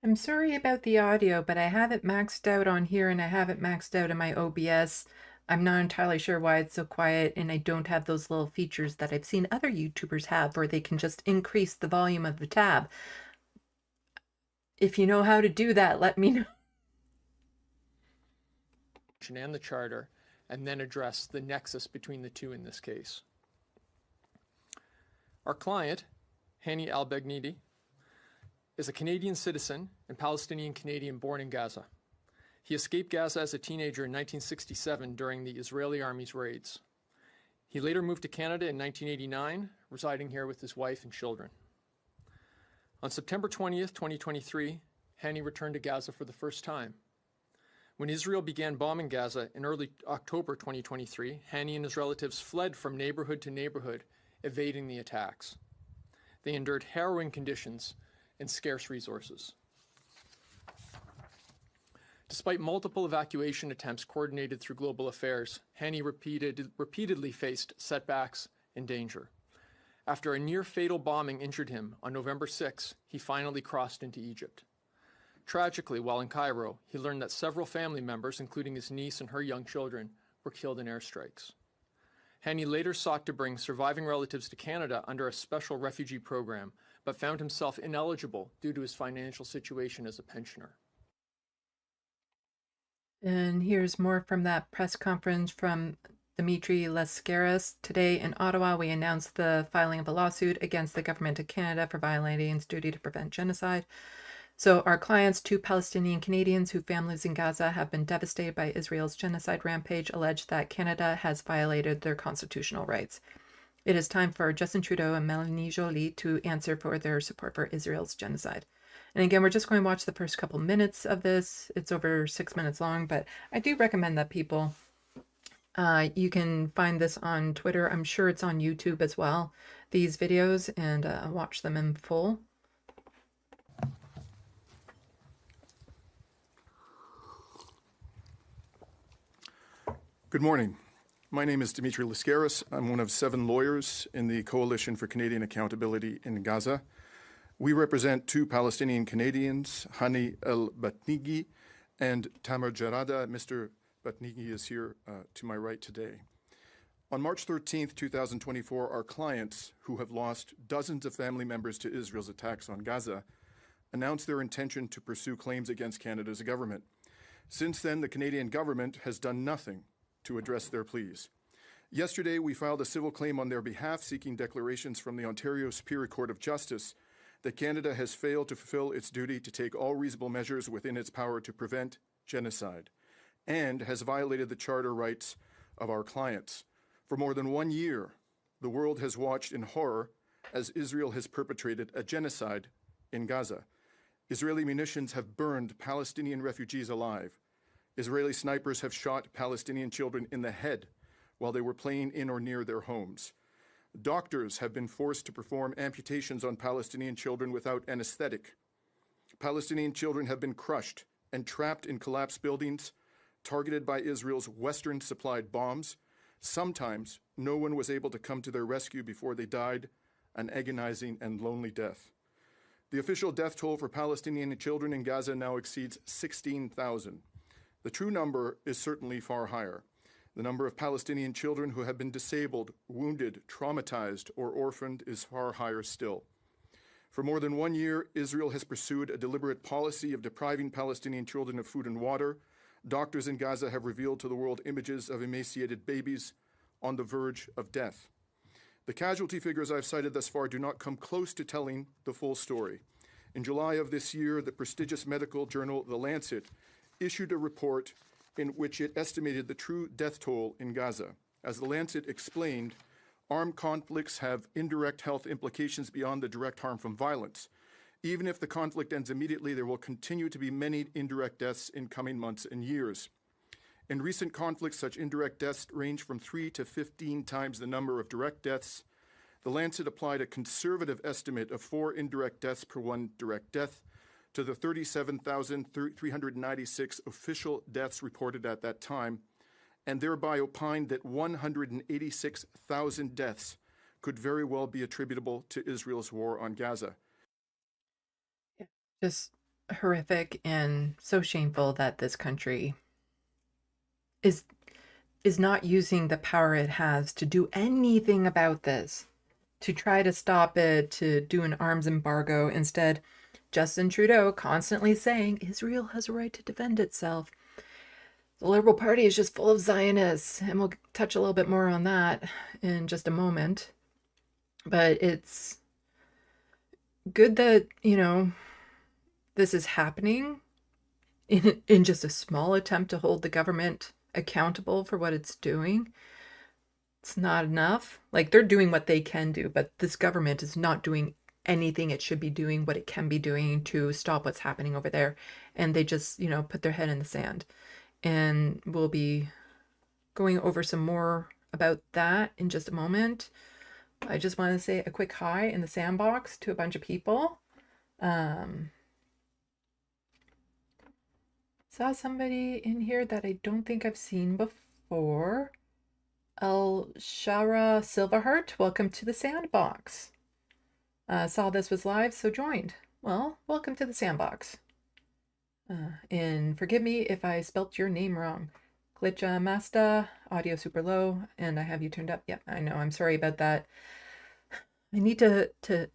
S1: I'm sorry about the audio, but I have it maxed out on here and I have it maxed out in my OBS. I'm not entirely sure why it's so quiet, and I don't have those little features that I've seen other YouTubers have where they can just increase the volume of the tab. If you know how to do that, let me know.
S6: And the Charter, and then address the nexus between the two in this case. Our client, Hani al-Baghdadi, is a Canadian citizen and Palestinian Canadian born in Gaza. He escaped Gaza as a teenager in 1967 during the Israeli Army's raids. He later moved to Canada in 1989, residing here with his wife and children. On September 20th, 2023, Hani returned to Gaza for the first time. When Israel began bombing Gaza in early October 2023, Hani and his relatives fled from neighborhood to neighborhood, evading the attacks. They endured harrowing conditions and scarce resources. Despite multiple evacuation attempts coordinated through Global Affairs, Hani repeatedly faced setbacks and danger. After a near-fatal bombing injured him on November 6, he finally crossed into Egypt. Tragically, while in Cairo, he learned that several family members, including his niece and her young children, were killed in airstrikes. Hani later sought to bring surviving relatives to Canada under a special refugee program, but found himself ineligible due to his financial situation as a pensioner.
S1: And here's more from that press conference from Dimitri Lascaris. Today in Ottawa, we announced the filing of a lawsuit against the government of Canada for violating its duty to prevent genocide. So our clients, two Palestinian Canadians whose families in Gaza have been devastated by Israel's genocide rampage, allege that Canada has violated their constitutional rights. It is time for Justin Trudeau and Melanie Joly to answer for their support for Israel's genocide. And again, we're just going to watch the first couple minutes of this. It's over 6 minutes long, but I do recommend that people, you can find this on Twitter. I'm sure it's on YouTube as well, these videos, and watch them in full.
S7: Good morning. My name is Dimitri Lascaris. I'm one of 7 lawyers in the Coalition for Canadian Accountability in Gaza. We represent 2 Palestinian Canadians, Hani al-Batnigi and Tamer Jarada. Mr. Batnigi is here to my right today. On March 13th, 2024, our clients, who have lost dozens of family members to Israel's attacks on Gaza, announced their intention to pursue claims against Canada's government. Since then, the Canadian government has done nothing to address their pleas. Yesterday, we filed a civil claim on their behalf, seeking declarations from the Ontario Superior Court of Justice that Canada has failed to fulfill its duty to take all reasonable measures within its power to prevent genocide, and has violated the charter rights of our clients. For more than 1 year, the world has watched in horror as Israel has perpetrated a genocide in Gaza. Israeli munitions have burned Palestinian refugees alive. Israeli snipers have shot Palestinian children in the head while they were playing in or near their homes. Doctors have been forced to perform amputations on Palestinian children without anesthetic. Palestinian children have been crushed and trapped in collapsed buildings, targeted by Israel's Western-supplied bombs. Sometimes no one was able to come to their rescue before they died an agonizing and lonely death. The official death toll for Palestinian children in Gaza now exceeds 16,000. The true number is certainly far higher. The number of Palestinian children who have been disabled, wounded, traumatized, or orphaned is far higher still. For more than 1 year, Israel has pursued a deliberate policy of depriving Palestinian children of food and water. Doctors in Gaza have revealed to the world images of emaciated babies on the verge of death. The casualty figures I've cited thus far do not come close to telling the full story. In July of this year, the prestigious medical journal The Lancet issued a report in which it estimated the true death toll in Gaza. As The Lancet explained, armed conflicts have indirect health implications beyond the direct harm from violence. Even if the conflict ends immediately, there will continue to be many indirect deaths in coming months and years. In recent conflicts, such indirect deaths range from 3 to 15 times the number of direct deaths. The Lancet applied a conservative estimate of 4 indirect deaths per 1 direct death to the 37,396 official deaths reported at that time, and thereby opined that 186,000 deaths could very well be attributable to Israel's war on Gaza.
S1: Just horrific and so shameful that this country is not using the power it has to do anything about this, to try to stop it, to do an arms embargo. Instead, Justin Trudeau constantly saying Israel has a right to defend itself. The Liberal Party is just full of Zionists, and we'll touch a little bit more on that in just a moment. But it's good that, this is happening in just a small attempt to hold the government accountable for what it's doing. It's not enough. Like, they're doing what they can do, but this government is not doing anything it should be doing, what it can be doing to stop what's happening over there. And they just, put their head in the sand. And we'll be going over some more about that in just a moment. I just want to say a quick hi in the sandbox to a bunch of people. Saw somebody in here that I don't think I've seen before. El Shara Silverheart, welcome to the sandbox. Saw this was live, so joined. Well, welcome to the sandbox. And forgive me if I spelt your name wrong. Glitcha Masta, audio super low, and I have you turned up. Yep, I know, I'm sorry about that. I need to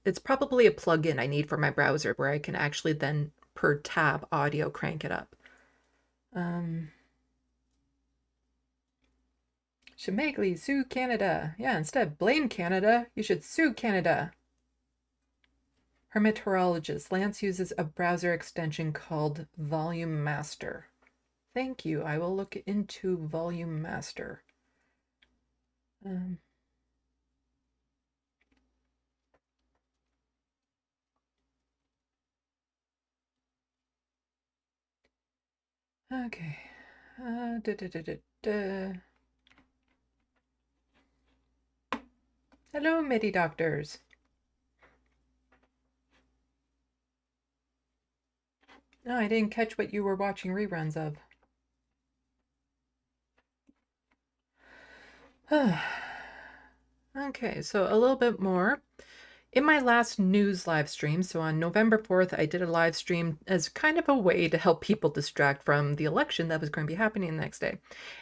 S1: it's probably a plugin I need for my browser where I can actually then per tab audio crank it up. Shemagli, sue Canada. Yeah, instead blame Canada, you should sue Canada. Hermeteorologist, Lance uses a browser extension called Volume Master. Thank you, I will look into Volume Master. Okay. Hello, Midi Doctors. No, I didn't catch what you were watching reruns of. Okay, so a little bit more. In my last news live stream, so on November 4th, I did a live stream as kind of a way to help people distract from the election that was going to be happening the next day.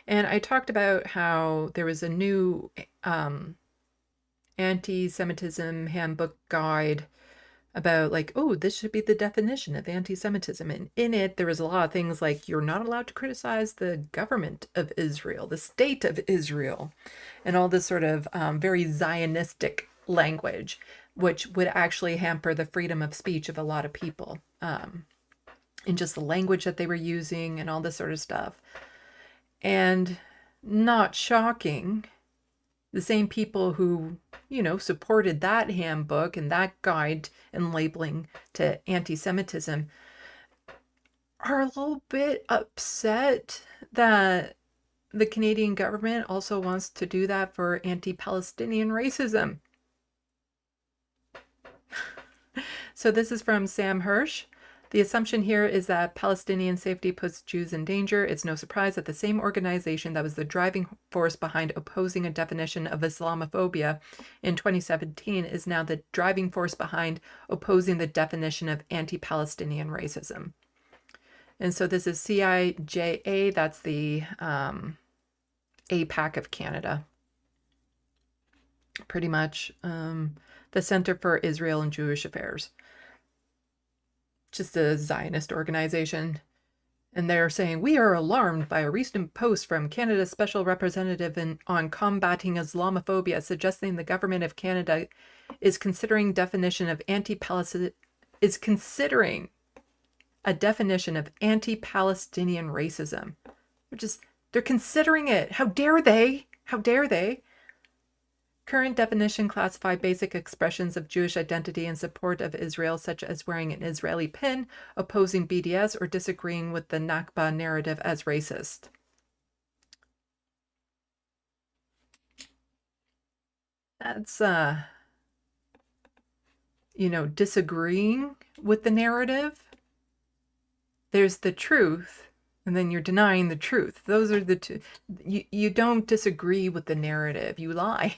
S1: And I talked about how there was a new anti-Semitism handbook guide about like, oh, this should be the definition of anti-Semitism. And in it, there was a lot of things like you're not allowed to criticize the government of Israel, the state of Israel, and all this sort of very Zionistic language, which would actually hamper the freedom of speech of a lot of people in just the language that they were using and all this sort of stuff. And not shocking, the same people who, supported that handbook and that guide and labeling to anti-Semitism are a little bit upset that the Canadian government also wants to do that for anti-Palestinian racism. So this is from Sam Hirsch. The assumption here is that Palestinian safety puts Jews in danger. It's no surprise that the same organization that was the driving force behind opposing a definition of Islamophobia in 2017 is now the driving force behind opposing the definition of anti-Palestinian racism. And so this is CIJA, that's the APAC of Canada. Pretty much the Center for Israel and Jewish Affairs. Just a Zionist organization. And they're saying, we are alarmed by a recent post from Canada's Special Representative on combating Islamophobia, suggesting the government of Canada is considering definition of is considering a definition of anti-Palestinian racism. They're considering it. How dare they? How dare they? Current definition classify basic expressions of Jewish identity in support of Israel, such as wearing an Israeli pin, opposing BDS, or disagreeing with the Nakba narrative as racist. That's, disagreeing with the narrative. There's the truth, and then you're denying the truth. Those are the two. You don't disagree with the narrative. You lie.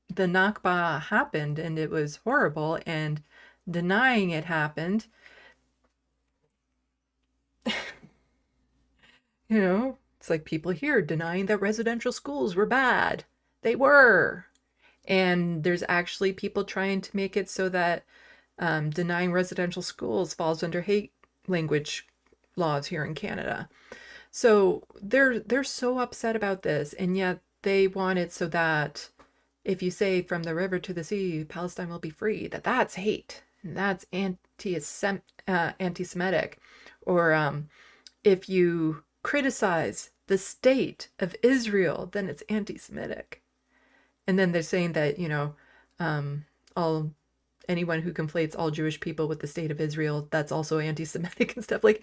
S1: The Nakba happened and it was horrible, and denying it happened, it's like people here denying that residential schools were bad. They were. And there's actually people trying to make it so that denying residential schools falls under hate language laws here in Canada. So they're so upset about this, and yet they want it so that if you say from the river to the sea, Palestine will be free, that's hate, and that's anti-Semitic. Or if you criticize the state of Israel, then it's anti-Semitic. And then they're saying that, anyone who conflates all Jewish people with the state of Israel, that's also anti-Semitic and stuff. Like,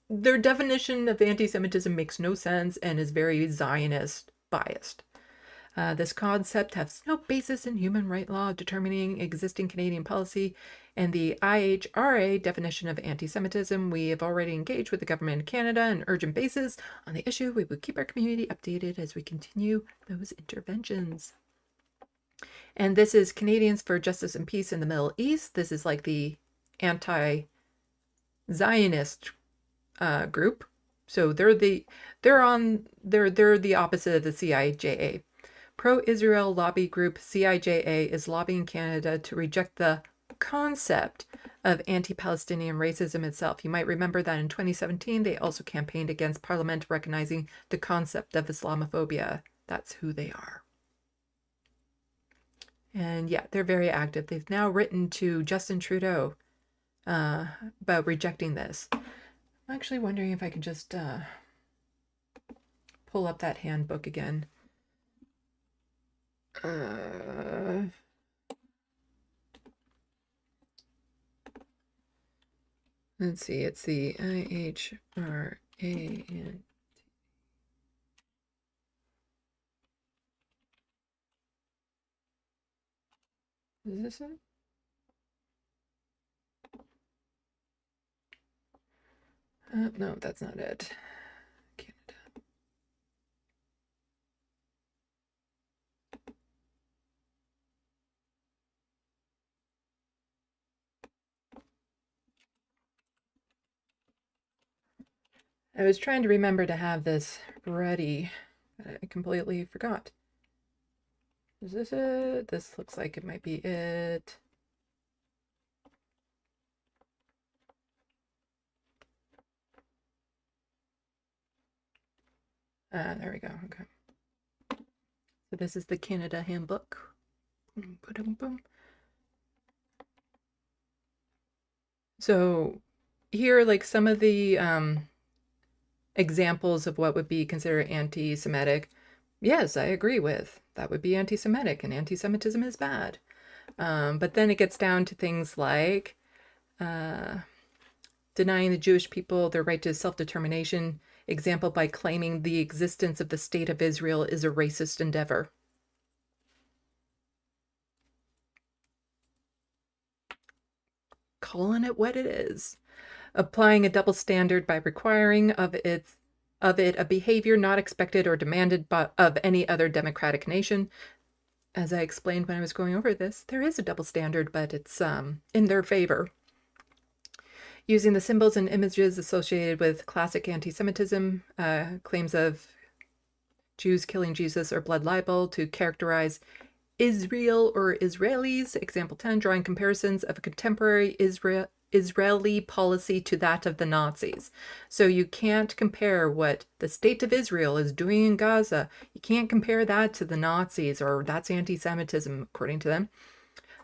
S1: their definition of anti-Semitism makes no sense and is very Zionist biased. This concept has no basis in human right law determining existing Canadian policy and the IHRA definition of anti-Semitism. We have already engaged with the government of Canada on an urgent basis on the issue. We will keep our community updated as we continue those interventions. And this is Canadians for Justice and Peace in the Middle East. This is like the anti-Zionist group. So they're the opposite of the CIJA. Pro-Israel lobby group CIJA is lobbying Canada to reject the concept of anti-Palestinian racism itself. You might remember that in 2017, they also campaigned against Parliament recognizing the concept of Islamophobia. That's who they are. And yeah, they're very active. They've now written to Justin Trudeau about rejecting this. I'm actually wondering if I could just pull up that handbook again. Let's see, it's the IHRA and is this it? No, that's not it. Canada. I was trying to remember to have this ready, but I completely forgot. Is this it? This looks like it might be it. There we go. Okay. So this is the Canada handbook. Boom. So here, like some of the examples of what would be considered anti-Semitic, yes, I agree with. That would be anti-Semitic, and anti-Semitism is bad. But then it gets down to things like denying the Jewish people their right to self-determination, example by claiming the existence of the state of Israel is a racist endeavor. Calling it what it is. Applying a double standard by requiring of it a behavior not expected or demanded of any other democratic nation. As I explained when I was going over this, there is a double standard, but it's in their favor. Using the symbols and images associated with classic anti-Semitism, claims of Jews killing Jesus or blood libel to characterize Israel or Israelis. Example 10, drawing comparisons of a contemporary Israeli policy to that of the Nazis. So you can't compare what the state of Israel is doing in Gaza. You can't compare that to the Nazis, or that's anti-Semitism, according to them.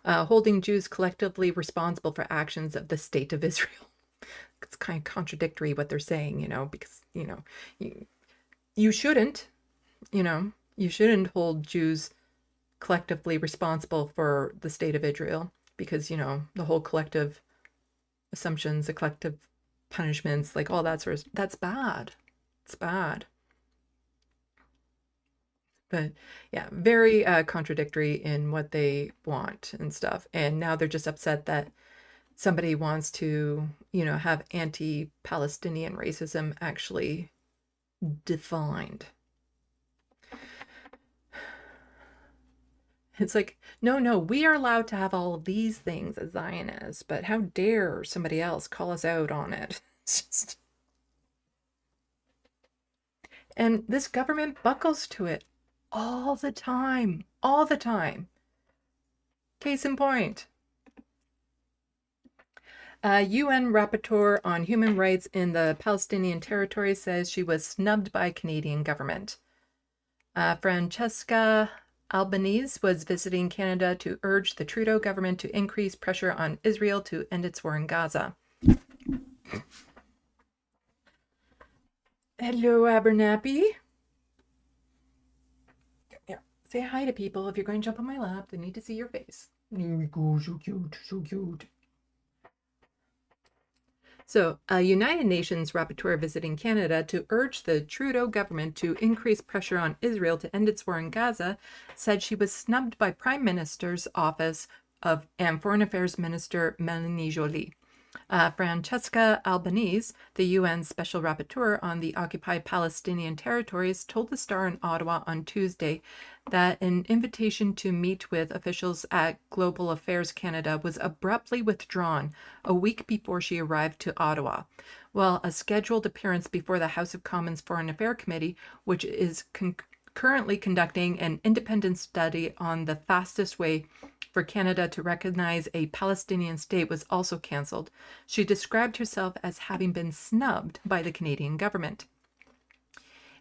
S1: Holding Jews collectively responsible for actions of the state of Israel. It's kind of contradictory what they're saying, because, you shouldn't, you shouldn't hold Jews collectively responsible for the state of Israel, because, the whole collective assumptions, the collective punishments, like all that sort of, that's bad. It's bad. But yeah, very contradictory in what they want and stuff. And now they're just upset that somebody wants to, have anti-Palestinian racism actually defined. It's like, no, we are allowed to have all of these things as Zionists, but how dare somebody else call us out on it? It's just... And this government buckles to it all the time. All the time. Case in point. A UN rapporteur on human rights in the Palestinian territory says she was snubbed by Canadian government. Francesca Albanese was visiting Canada to urge the Trudeau government to increase pressure on Israel to end its war in Gaza. Hello, Abernathy. Yeah, say hi to people. If you're going to jump on my lap, they need to see your face. There we go. So cute. So cute. So, a United Nations rapporteur visiting Canada to urge the Trudeau government to increase pressure on Israel to end its war in Gaza said she was snubbed by Prime Minister's office and Foreign Affairs Minister Melanie Joly. Francesca Albanese, the UN Special Rapporteur on the occupied Palestinian territories, told the Star in Ottawa on Tuesday that an invitation to meet with officials at Global Affairs Canada was abruptly withdrawn a week before she arrived to Ottawa, while a scheduled appearance before the House of Commons Foreign Affairs Committee, which is currently conducting an independent study on the fastest way for Canada to recognize a Palestinian state, was also cancelled. She described herself as having been snubbed by the Canadian government.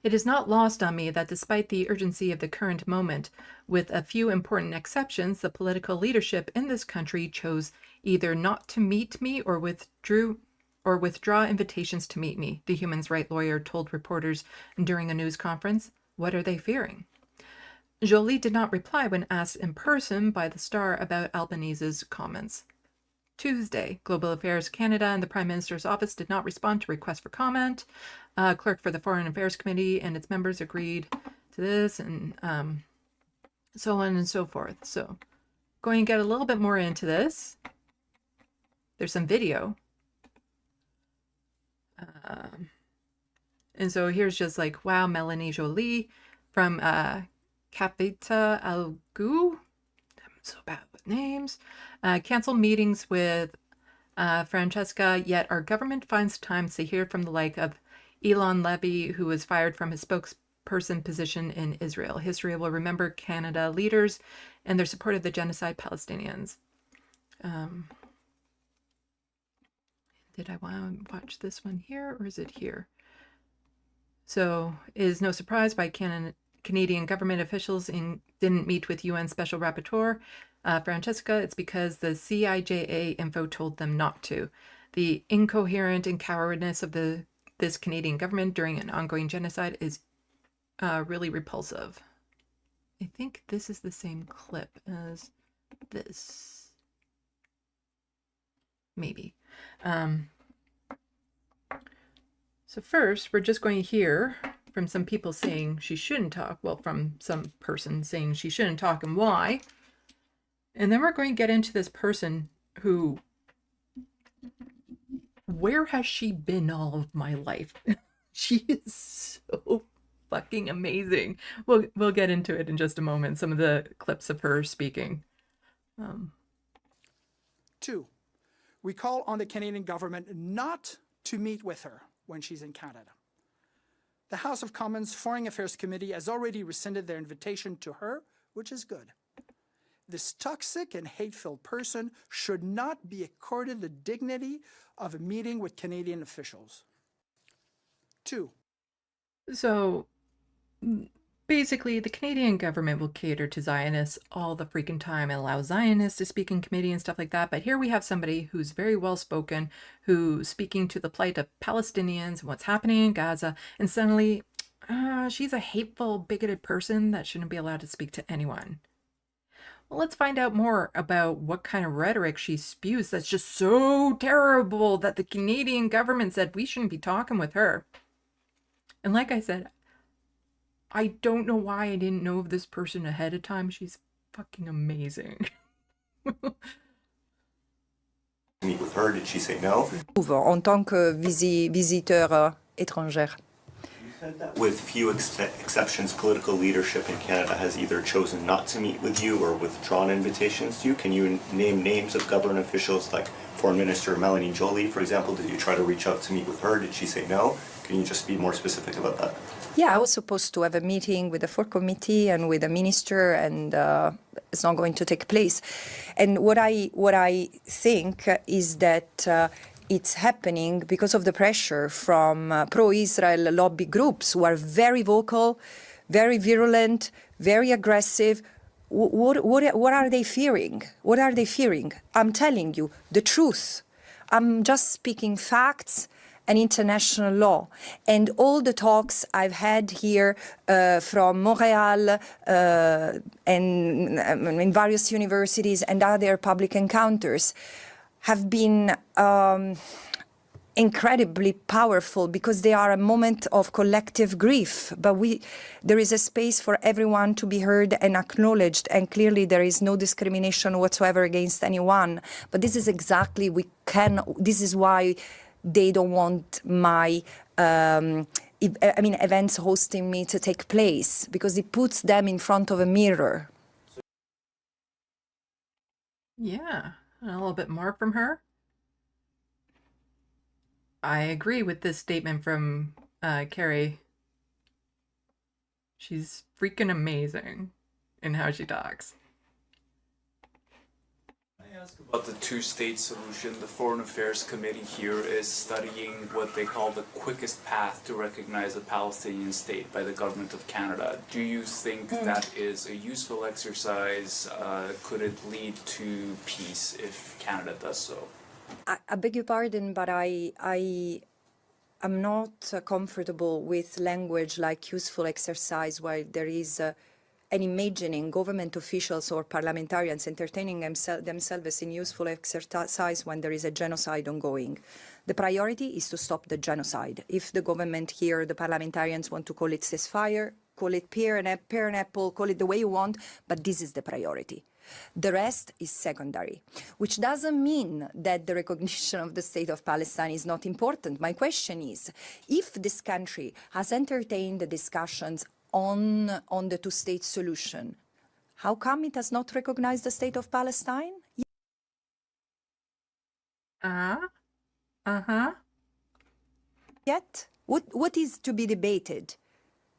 S1: It is not lost on me that despite the urgency of the current moment, with a few important exceptions, the political leadership in this country chose either not to meet me or withdraw invitations to meet me, the human rights lawyer told reporters during a news conference. What are they fearing? Joly did not reply when asked in person by the Star about Albanese's comments. Tuesday, Global Affairs Canada and the Prime Minister's office did not respond to requests for comment. Clerk for the Foreign Affairs Committee and its members agreed to this, and so on and so forth. So, going to get a little bit more into this. There's some video. And so here's just like, wow, Melanie Joly from Capita Algu. I'm so bad with names. Cancel meetings with Francesca, yet our government finds time to hear from the like of Elon Levy, who was fired from his spokesperson position in Israel. History will remember Canada leaders and their support of the genocide Palestinians. Did I want to watch this one here, or is it here? So, it is no surprise why Canadian government officials didn't meet with UN Special Rapporteur Francesca. It's because the CIJA info told them not to. The incoherent and cowardness of this Canadian government during an ongoing genocide is really repulsive. I think this is the same clip as this. Maybe. So first, we're just going to hear from some people saying she shouldn't talk. Well, from some person saying she shouldn't talk and why. And then we're going to get into this person who, where has she been all of my life? She is so fucking amazing. We'll get into it in just a moment. Some of the clips of her speaking.
S8: Two, we call on the Canadian government not to meet with her when she's in Canada. The House of Commons Foreign Affairs Committee has already rescinded their invitation to her, which is good. This toxic and hate-filled person should not be accorded the dignity of a meeting with Canadian officials. 2.
S1: So basically, the Canadian government will cater to Zionists all the freaking time and allow Zionists to speak in committee and stuff like that. But here we have somebody who's very well spoken, who's speaking to the plight of Palestinians and what's happening in Gaza. And suddenly, she's a hateful, bigoted person that shouldn't be allowed to speak to anyone. Well, let's find out more about what kind of rhetoric she spews that's just so terrible that the Canadian government said we shouldn't be talking with her. And like I said, I don't know why I didn't know of this person ahead of time. She's fucking amazing.
S9: Meet with her, did she say no?
S10: En tant que visiteur étranger.
S9: With few exceptions, political leadership in Canada has either chosen not to meet with you or withdrawn invitations to you. Can you name names of government officials like Foreign Minister Melanie Joly, for example? Did you try to reach out to meet with her? Did she say no? Can you just be more specific about that?
S10: Yeah, I was supposed to have a meeting with the full committee and with the minister, and it's not going to take place. And what I think is that it's happening because of the pressure from pro-Israel lobby groups who are very vocal, very virulent, very aggressive. What are they fearing? What are they fearing? I'm telling you the truth. I'm just speaking facts and international law. And all the talks I've had here from Montreal and in various universities and other public encounters have been incredibly powerful because they are a moment of collective grief. But there is a space for everyone to be heard and acknowledged, and clearly there is no discrimination whatsoever against anyone. But this is exactly, this is why they don't want my events hosting me to take place, because it puts them in front of a mirror.
S1: Yeah, a little bit more from her. I agree with this statement from Carrie. She's freaking amazing in how she talks.
S11: I ask about the two-state solution. The Foreign Affairs Committee here is studying what they call the quickest path to recognize a Palestinian state by the government of Canada. Do you think that is a useful exercise? Could it lead to peace if Canada does so?
S10: I beg your pardon, but I am not comfortable with language like useful exercise, while there is and imagining government officials or parliamentarians entertaining themselves in useful exercise when there is a genocide ongoing. The priority is to stop the genocide. If the government here, the parliamentarians want to call it ceasefire, call it pear and apple, call it the way you want, but this is the priority. The rest is secondary, which doesn't mean that the recognition of the state of Palestine is not important. My question is, if this country has entertained the discussions on the two-state solution, how come it has not recognized the state of Palestine? Yet? What is to be debated?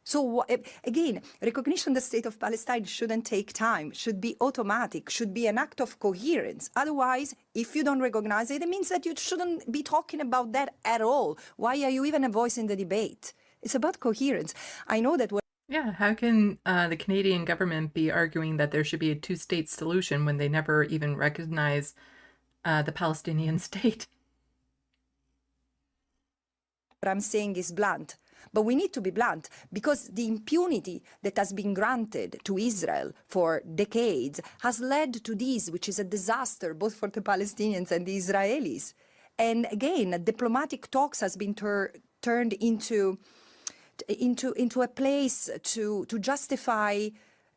S10: So again, recognition of the state of Palestine shouldn't take time, should be automatic, should be an act of coherence. Otherwise, if you don't recognize it, it means that you shouldn't be talking about that at all. Why are you even a voice in the debate? It's about coherence. I know that
S1: Yeah, how can the Canadian government be arguing that there should be a two-state solution when they never even recognize the Palestinian state?
S10: What I'm saying is blunt. But we need to be blunt, because the impunity that has been granted to Israel for decades has led to this, which is a disaster both for the Palestinians and the Israelis. And again, diplomatic talks has been turned into a place to justify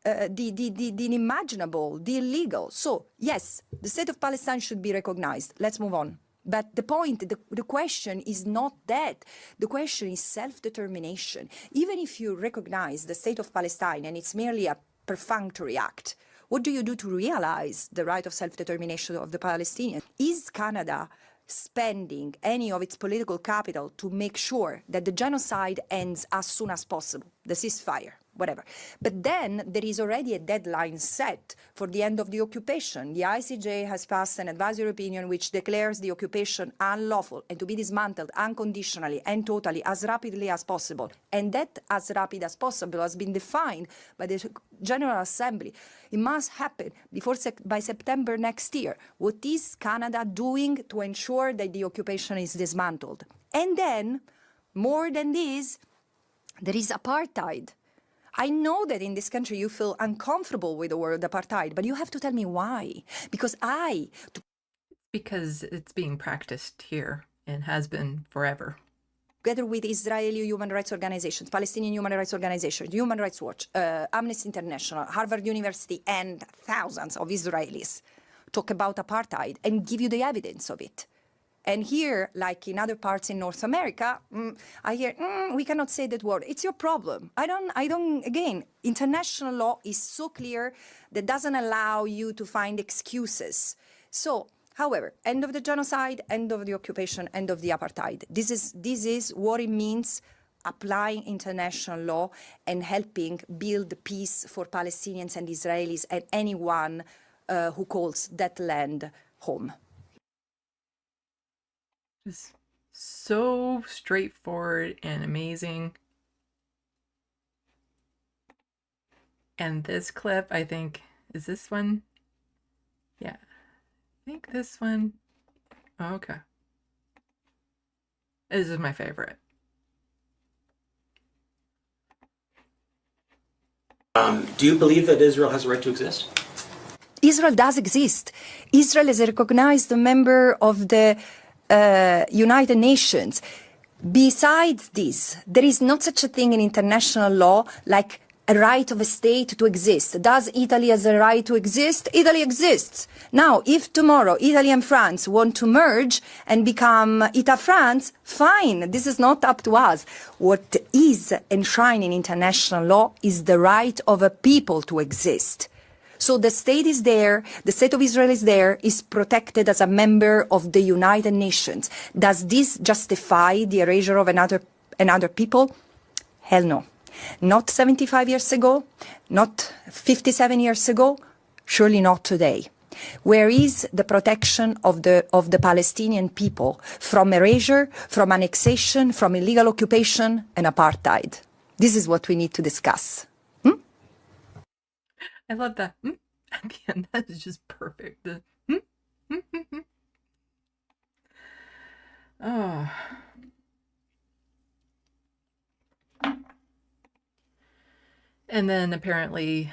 S10: the unimaginable, the illegal. So, yes, the state of Palestine should be recognized. Let's move on. But the point, the question is not that. The question is self-determination. Even if you recognize the state of Palestine and it's merely a perfunctory act, what do you do to realize the right of self-determination of the Palestinians? Is Canada spending any of its political capital to make sure that the genocide ends as soon as possible, the ceasefire? whatever. But then there is already a deadline set for the end of the occupation. The ICJ has passed an advisory opinion which declares the occupation unlawful and to be dismantled unconditionally and totally as rapidly as possible. And that as rapid as possible has been defined by the General Assembly. It must happen by September next year. What is Canada doing to ensure that the occupation is dismantled? And then, more than this, there is apartheid. I know that in this country you feel uncomfortable with the word apartheid, but you have to tell me why. Because
S1: Because it's being practiced here and has been forever.
S10: Together with Israeli human rights organizations, Palestinian human rights organizations, Human Rights Watch, Amnesty International, Harvard University, and thousands of Israelis talk about apartheid and give you the evidence of it. And here, like in other parts in North America, I hear, we cannot say that word. It's your problem. Again, international law is so clear that doesn't allow you to find excuses. So, however, end of the genocide, end of the occupation, end of the apartheid. This is what it means applying international law and helping build peace for Palestinians and Israelis and anyone who calls that land home.
S1: Just so straightforward and amazing. And this clip, I think, is this one? Yeah, I think this one. Okay. This is my favorite.
S12: Do you believe that Israel has a right to exist?
S10: Israel does exist. Israel is a recognized member of the United Nations. Besides this, there is not such a thing in international law like a right of a state to exist. Does Italy has a right to exist? Italy exists. Now, if tomorrow Italy and France want to merge and become Ita France, fine. This is not up to us. What is enshrined in international law is the right of a people to exist. So the state is there, the state of Israel is there, is protected as a member of the United Nations. Does this justify the erasure of another people? Hell no. Not 75 years ago, not 57 years ago, surely not today. Where is the protection of the Palestinian people from erasure, from annexation, from illegal occupation and apartheid? This is what we need to discuss.
S1: I love that. At the end, that is just perfect. Oh. And then apparently,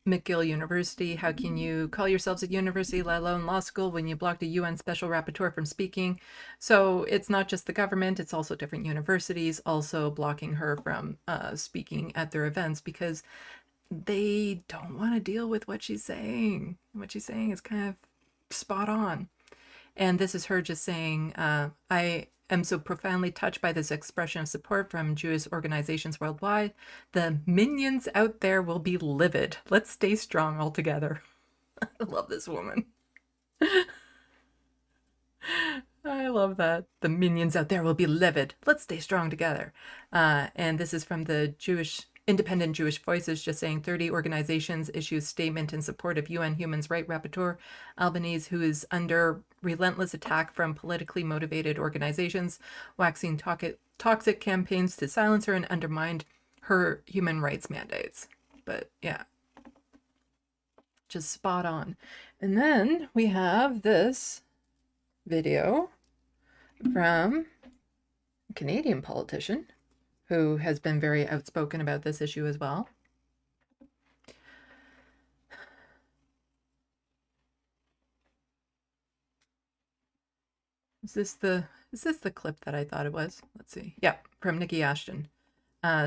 S1: McGill University, how can you call yourselves a university, let alone law school, when you blocked a UN special rapporteur from speaking? So it's not just the government, it's also different universities also blocking her from speaking at their events because they don't want to deal with what she's saying. What she's saying is kind of spot on. And this is her just saying, I am so profoundly touched by this expression of support from Jewish organizations worldwide. The minions out there will be livid. Let's stay strong all together. I love this woman. I love that. The minions out there will be livid. Let's stay strong together. And this is from the Independent Jewish Voices, just saying 30 organizations issue statement in support of UN Human Rights Rapporteur Albanese, who is under relentless attack from politically motivated organizations, waxing toxic campaigns to silence her and undermine her human rights mandates. But yeah, just spot on. And then we have this video from a Canadian politician who has been very outspoken about this issue as well. Is this the clip that I thought it was? Let's see. Yeah, from Nikki Ashton.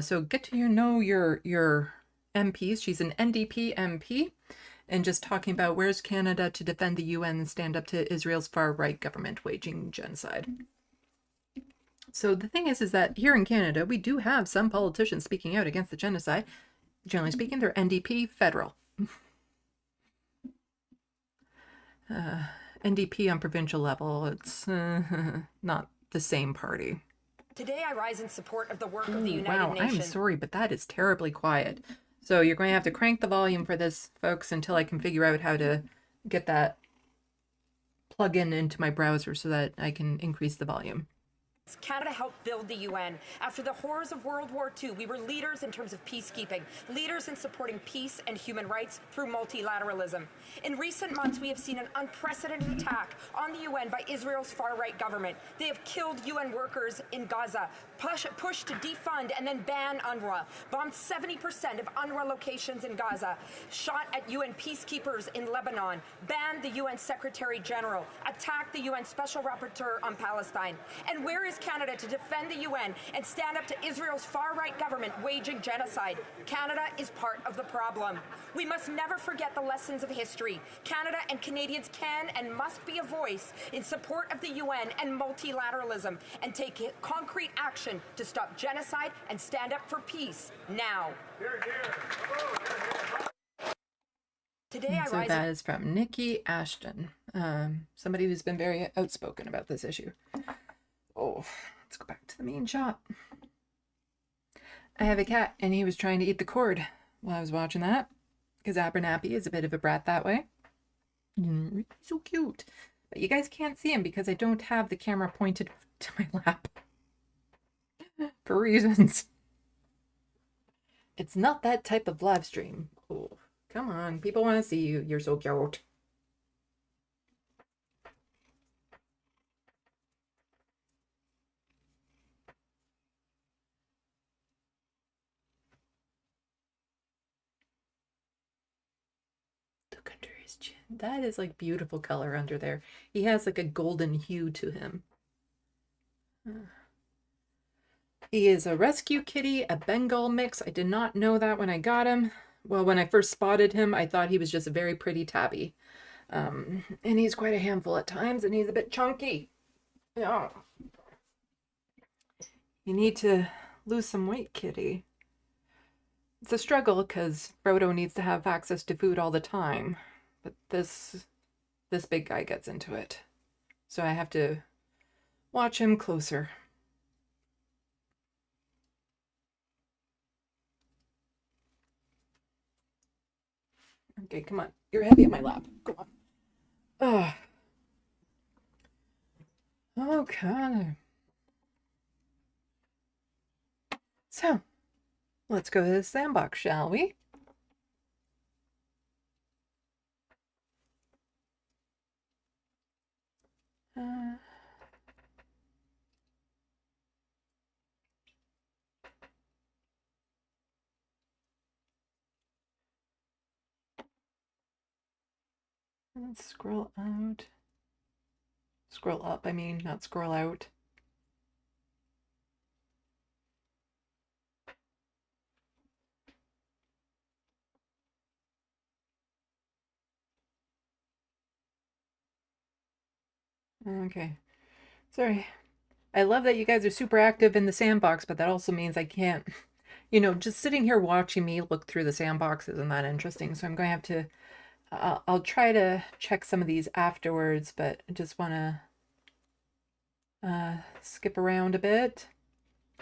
S1: So get to know your MPs. She's an NDP MP, and just talking about where's Canada to defend the UN and stand up to Israel's far-right government waging genocide. So the thing is that here in Canada, we do have some politicians speaking out against the genocide. Generally speaking, they're NDP federal. NDP on provincial level, it's not the same party.
S10: Today I rise in support of the work of the
S1: Ooh,
S10: United
S1: wow, I'm
S10: Nations.
S1: sorry, but that is terribly quiet. So you're going to have to crank the volume for this, folks, until I can figure out how to get that plug-in into my browser so that I can increase the volume.
S10: Canada helped build the UN. After the horrors of World War II, we were leaders in terms of peacekeeping, leaders in supporting peace and human rights through multilateralism. In recent months, we have seen an unprecedented attack on the UN by Israel's far-right government. They have killed UN workers in Gaza, pushed to defund and then ban UNRWA, bombed 70% of UNRWA locations in Gaza, shot at UN peacekeepers in Lebanon, banned the UN Secretary General, attacked the UN Special Rapporteur on Palestine. And where is Canada to defend the UN and stand up to Israel's far-right government waging genocide? Canada is part of the problem. We must never forget the lessons of history. Canada and Canadians can and must be a voice in support of the UN and multilateralism and take concrete action to stop genocide and stand up for peace now. Today I
S1: So
S10: rise.
S1: that is from Nikki Ashton, somebody who's been very outspoken about this issue. Oh, let's go back to the main shot. I have a cat, and he was trying to eat the cord while I was watching that, because Abernathy is a bit of a brat that way. So cute. But you guys can't see him because I don't have the camera pointed to my lap. For reasons. It's not that type of live stream. Oh, come on. People want to see you. You're so cute. Look under his chin. That is like beautiful color under there. He has like a golden hue to him. He is a rescue kitty, a Bengal mix. I did not know that when I got him. Well, when I first spotted him, I thought he was just a very pretty tabby. And he's quite a handful at times, and he's a bit chunky. Yeah. You need to lose some weight, kitty. It's a struggle because Frodo needs to have access to food all the time. But this big guy gets into it. So I have to watch him closer. Okay, come on. You're heavy at my lap. Go on. Ugh. Okay. So, let's go to the sandbox, shall we? Let's scroll out. Scroll up, I mean, not scroll out. Okay. Sorry. I love that you guys are super active in the sandbox, but that also means I can't, just sitting here watching me look through the sandbox isn't that interesting. So I'm going to have to, I'll try to check some of these afterwards, but I just want to skip around a bit.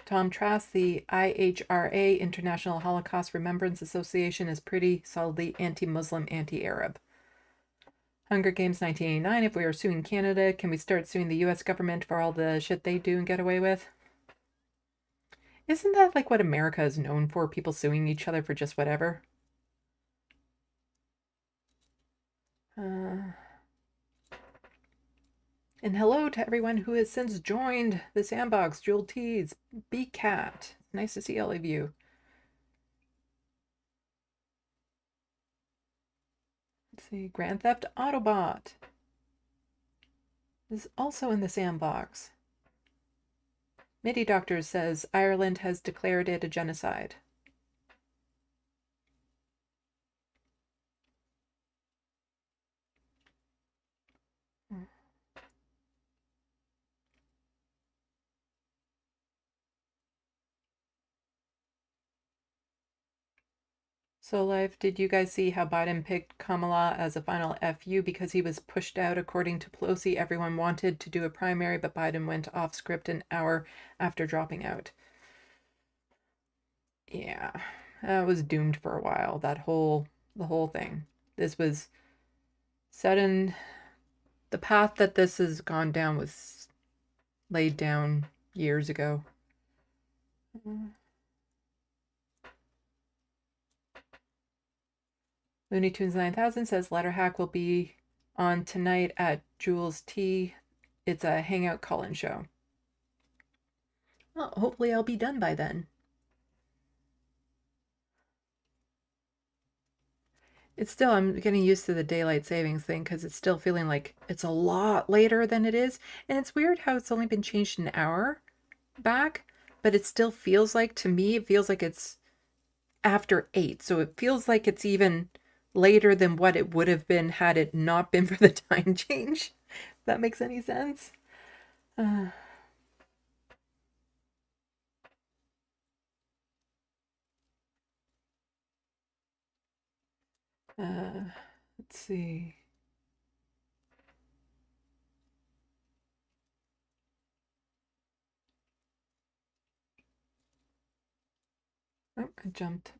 S1: Tom Trask, the IHRA, International Holocaust Remembrance Association, is pretty solidly anti-Muslim, anti-Arab. Hunger Games 1989, if we are suing Canada, can we start suing the US government for all the shit they do and get away with? Isn't that like what America is known for? People suing each other for just whatever? And hello to everyone who has since joined the sandbox. Jewel Tees, B Cat. Nice to see all of you. Let's see, Grand Theft Autobot is also in the sandbox. MIDI Doctor says Ireland has declared it a genocide. So, Life, did you guys see how Biden picked Kamala as a final FU because he was pushed out? According to Pelosi, everyone wanted to do a primary, but Biden went off script an hour after dropping out. Yeah, that was doomed for a while. The whole thing. This was set in the path that this has gone down was laid down years ago. Looney Tunes 9000 says Letterhack will be on tonight at Jules T. It's a hangout call-in show. Well, hopefully I'll be done by then. It's still, I'm getting used to the daylight savings thing because it's still feeling like it's a lot later than it is. And it's weird how it's only been changed an hour back, but it still feels like, to me, it feels like it's after 8. So it feels like it's even later than what it would have been had it not been for the time change. If that makes any sense. Let's see. Oh, I jumped.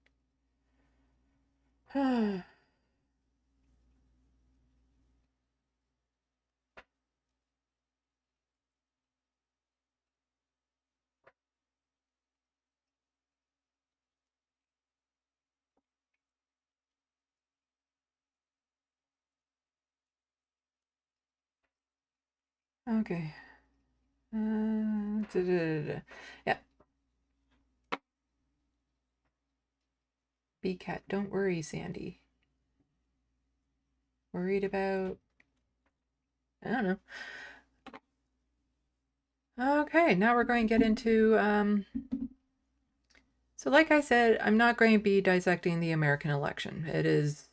S1: Okay. Yeah. B-Cat, don't worry, Sandy. Worried about... I don't know. Okay, now we're going to get into... So like I said, I'm not going to be dissecting the American election. It is...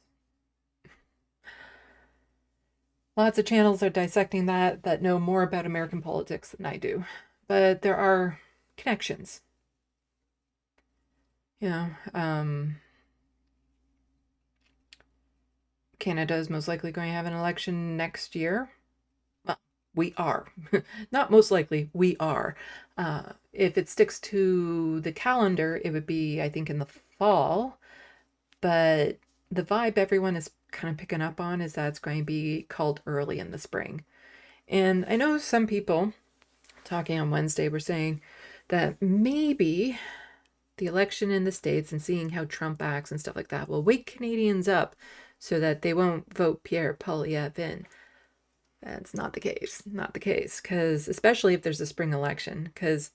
S1: Lots of channels are dissecting that know more about American politics than I do. But there are connections. You know, Canada is most likely going to have an election next year. Well, we are. Not most likely, we are. If it sticks to the calendar, it would be, I think, in the fall. But the vibe everyone is kind of picking up on is that it's going to be called early in the spring. And I know some people talking on Wednesday were saying that maybe the election in the States and seeing how Trump acts and stuff like that will wake Canadians up so that they won't vote Pierre Poilievre in. That's not the case. Not the case. Because especially if there's a spring election. Because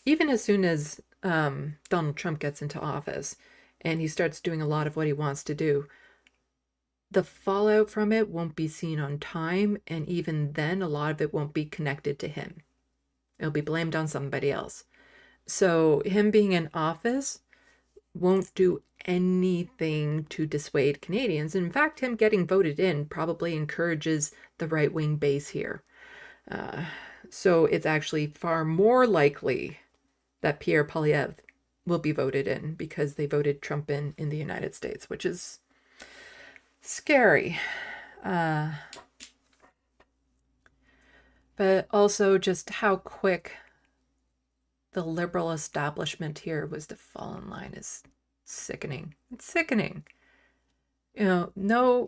S1: even as soon as Donald Trump gets into office and he starts doing a lot of what he wants to do, the fallout from it won't be seen on time. And even then, a lot of it won't be connected to him. It'll be blamed on somebody else. So him being in office won't do anything to dissuade Canadians. In fact, him getting voted in probably encourages the right-wing base here. So it's actually far more likely that Pierre Poilievre will be voted in because they voted Trump in the United States, which is scary. But also just how quick the liberal establishment here was to fall in line is sickening. It's sickening. You know,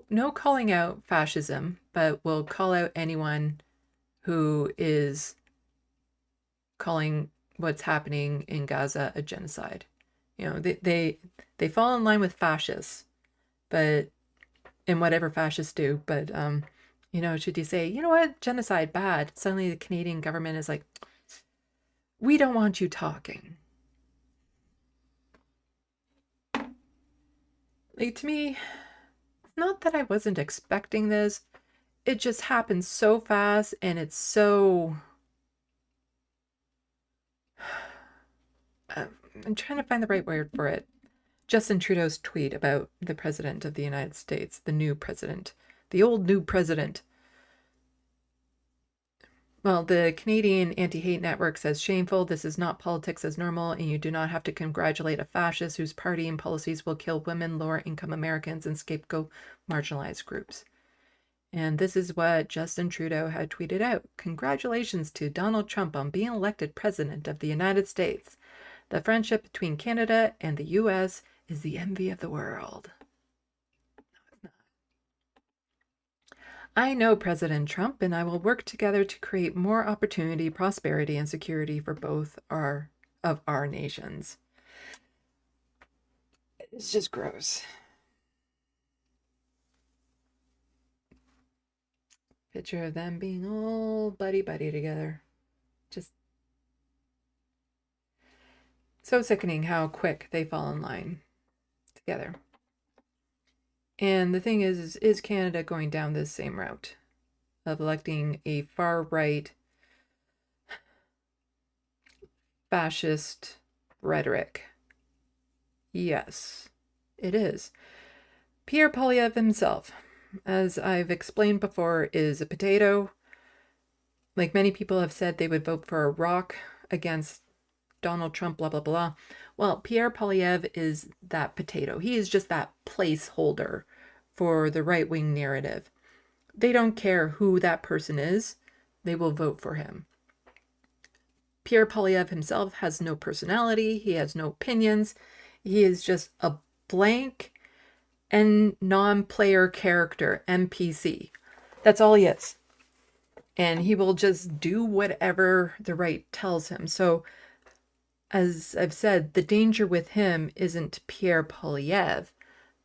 S1: no calling out fascism, but we'll call out anyone who is calling what's happening in Gaza a genocide. You know, they fall in line with fascists, but in whatever fascists do. But you know, should you say, you know what, genocide bad? Suddenly the Canadian government is like, we don't want you talking. Like, to me, it's not that I wasn't expecting this. It just happened so fast, and it's so... I'm trying to find the right word for it. Justin Trudeau's tweet about the president of the United States, the new president, the old new president. Well, the Canadian Anti-Hate Network says shameful. This is not politics as normal, and you do not have to congratulate a fascist whose party and policies will kill women, lower-income Americans, and scapegoat marginalized groups. And this is what Justin Trudeau had tweeted out. Congratulations to Donald Trump on being elected president of the United States. The friendship between Canada and the U.S. is the envy of the world. I know President Trump, and I will work together to create more opportunity, prosperity, and security for both of our nations. It's just gross. Picture of them being all buddy-buddy together. Just so sickening how quick they fall in line together. And the thing is Canada going down this same route of electing a far-right fascist rhetoric? Yes, it is. Pierre Poilievre himself, as I've explained before, is a potato. Like many people have said, they would vote for a rock against Donald Trump, blah, blah, blah. Well, Pierre Poilievre is that potato. He is just that placeholder for the right-wing narrative. They don't care who that person is. They will vote for him. Pierre Poilievre himself has no personality. He has no opinions. He is just a blank and non-player character, NPC. That's all he is. And he will just do whatever the right tells him. So, as I've said, the danger with him isn't Pierre Poilievre.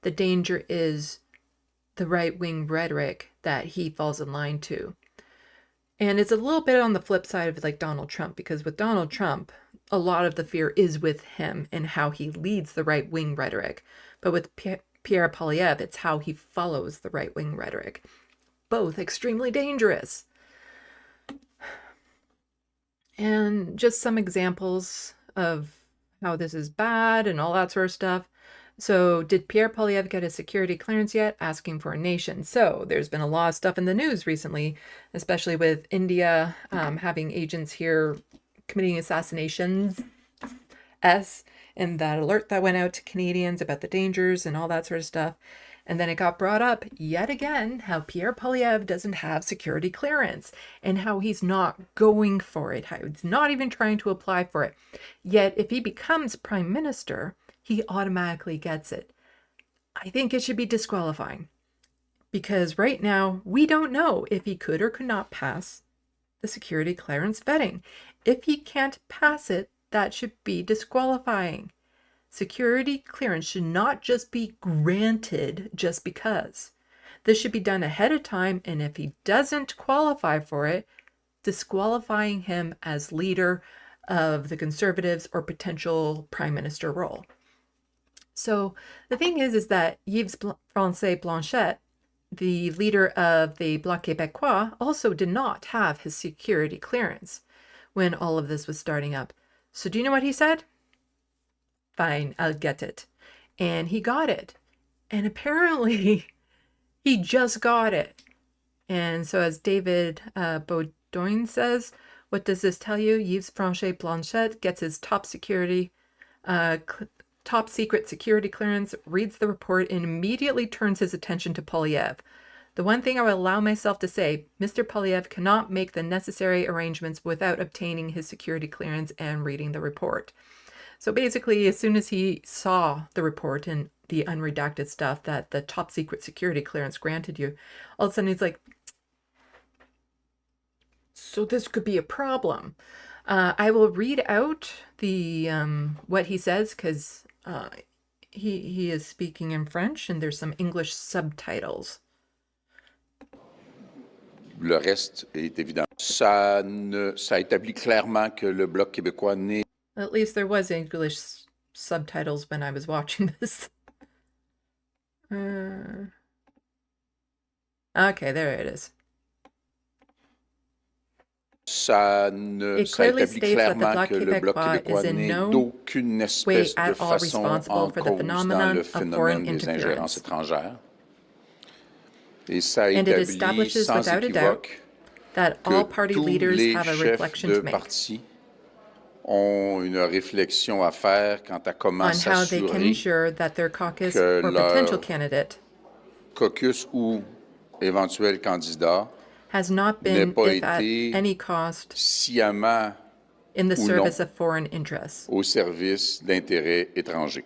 S1: The danger is the right-wing rhetoric that he falls in line to. And it's a little bit on the flip side of like Donald Trump, because with Donald Trump, a lot of the fear is with him and how he leads the right-wing rhetoric. But with Pierre Poilievre, it's how he follows the right-wing rhetoric. Both extremely dangerous. And just some examples of how this is bad and all that sort of stuff. So did Pierre Poilievre get a security clearance yet? Asking for a nation. So there's been a lot of stuff in the news recently, especially with India having agents here committing assassinations. And that alert that went out to Canadians about the dangers and all that sort of stuff. And then it got brought up yet again how Pierre Poilievre doesn't have security clearance and how he's not going for it, how he's not even trying to apply for it. Yet if he becomes prime minister, he automatically gets it. I think it should be disqualifying because right now we don't know if he could or could not pass the security clearance vetting. If he can't pass it, that should be disqualifying. Security clearance should not just be granted just because. This should be done ahead of time, and if he doesn't qualify for it, disqualifying him as leader of the Conservatives or potential prime minister role. So the thing is that Yves François Blanchet, the leader of the Bloc Québécois, also did not have his security clearance when all of this was starting up. So do you know what he said? Fine, I'll get it. And he got it. And apparently he just got it. And so as David Beaudoin says, what does this tell you? Yves François Blanchet gets his top secret security clearance, reads the report, and immediately turns his attention to Poilievre. The one thing I will allow myself to say, Mr. Poilievre cannot make the necessary arrangements without obtaining his security clearance and reading the report. So basically, as soon as he saw the report and the unredacted stuff that the top secret security clearance granted you, all of a sudden he's like, so this could be a problem. I will read out the what he says because he is speaking in French and there's some English subtitles.
S13: Le reste est évident. Ça établit clairement que le Bloc québécois n'est.
S1: At least there was English subtitles when I was watching this. Okay, there it is.
S13: Ça établit clairement que le Bloc québécois n'est d'aucune espèce de façon en cause dans le phénomène des ingérences étrangères. Et ça établit sans équivoque
S1: that all party
S13: tous
S1: leaders
S13: les
S1: have a
S13: chefs
S1: reflection
S13: de
S1: to make
S13: parti ont une réflexion à faire quant à comment
S1: on how they can
S13: s'assurer
S1: ensure that their caucus
S13: que
S1: or potential
S13: leur
S1: candidate
S13: caucus ou éventuel candidat
S1: has not
S13: n'ait
S1: been,
S13: pas
S1: if at
S13: été
S1: any cost,
S13: sciemment
S1: in the
S13: ou non
S1: service of foreign interests.
S13: au service d'intérêts étrangers.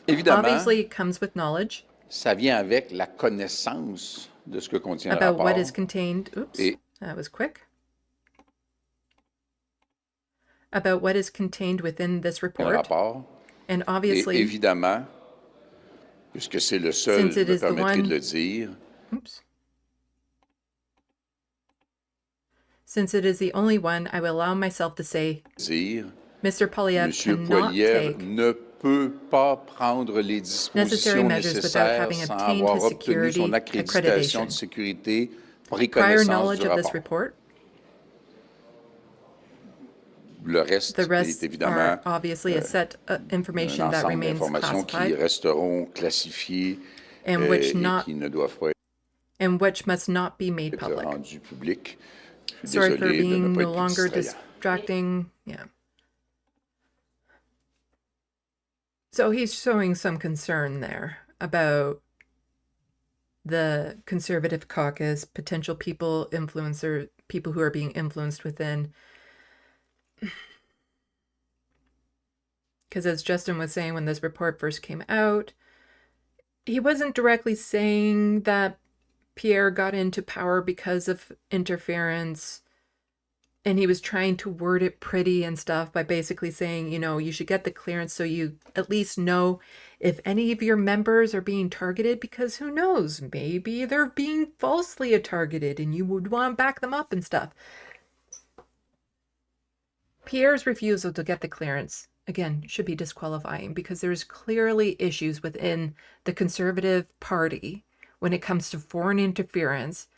S13: Évidemment,
S1: Obviously, it comes with knowledge
S13: ça vient avec la connaissance de ce que contient le
S1: about what
S13: rapport
S1: is contained. Oops,
S13: et
S1: that was quick. About what is contained within this
S13: le
S1: report.
S13: rapport.
S1: And
S13: Et
S1: obviously,
S13: évidemment, puisque c'est le seul,
S1: since it
S13: me
S1: is the
S13: permettrai
S1: one,
S13: de le dire,
S1: oops. Since it is the only one, I will allow myself to say, Mr. Polyev
S13: Monsieur
S1: cannot
S13: Poilievre
S1: take
S13: ne peut pas prendre les
S1: necessary
S13: dispositions
S1: measures without
S13: nécessaires
S1: having
S13: sans
S1: obtained
S13: avoir
S1: his
S13: obtenu son
S1: security
S13: accréditation
S1: accreditation.
S13: de sécurité pour
S1: Prior
S13: reconnaissance
S1: knowledge
S13: du
S1: of this
S13: rapport.
S1: report.
S13: Le reste
S1: The rest
S13: est évidemment
S1: are obviously a set of
S13: un
S1: information that
S13: ensemble
S1: remains
S13: d'informations qui
S1: classified
S13: resteront classifiées
S1: and which
S13: et qui ne doivent pas
S1: and which must not be made
S13: être
S1: public.
S13: rendues publiques. Je suis
S1: Sorry for
S13: désolé de ne
S1: being
S13: pas
S1: no
S13: être plus
S1: longer
S13: distrayant.
S1: distracting. Yeah. So he's showing some concern there about the conservative caucus, potential people who are being influenced within. Because as Justin was saying when this report first came out, he wasn't directly saying that Pierre got into power because of interference, and he was trying to word it pretty and stuff by basically saying, you know, you should get the clearance so you at least know if any of your members are being targeted, because who knows, maybe they're being falsely targeted and you would want to back them up and stuff. Pierre's refusal to get the clearance, again, should be disqualifying because there's clearly issues within the Conservative Party when it comes to foreign interference,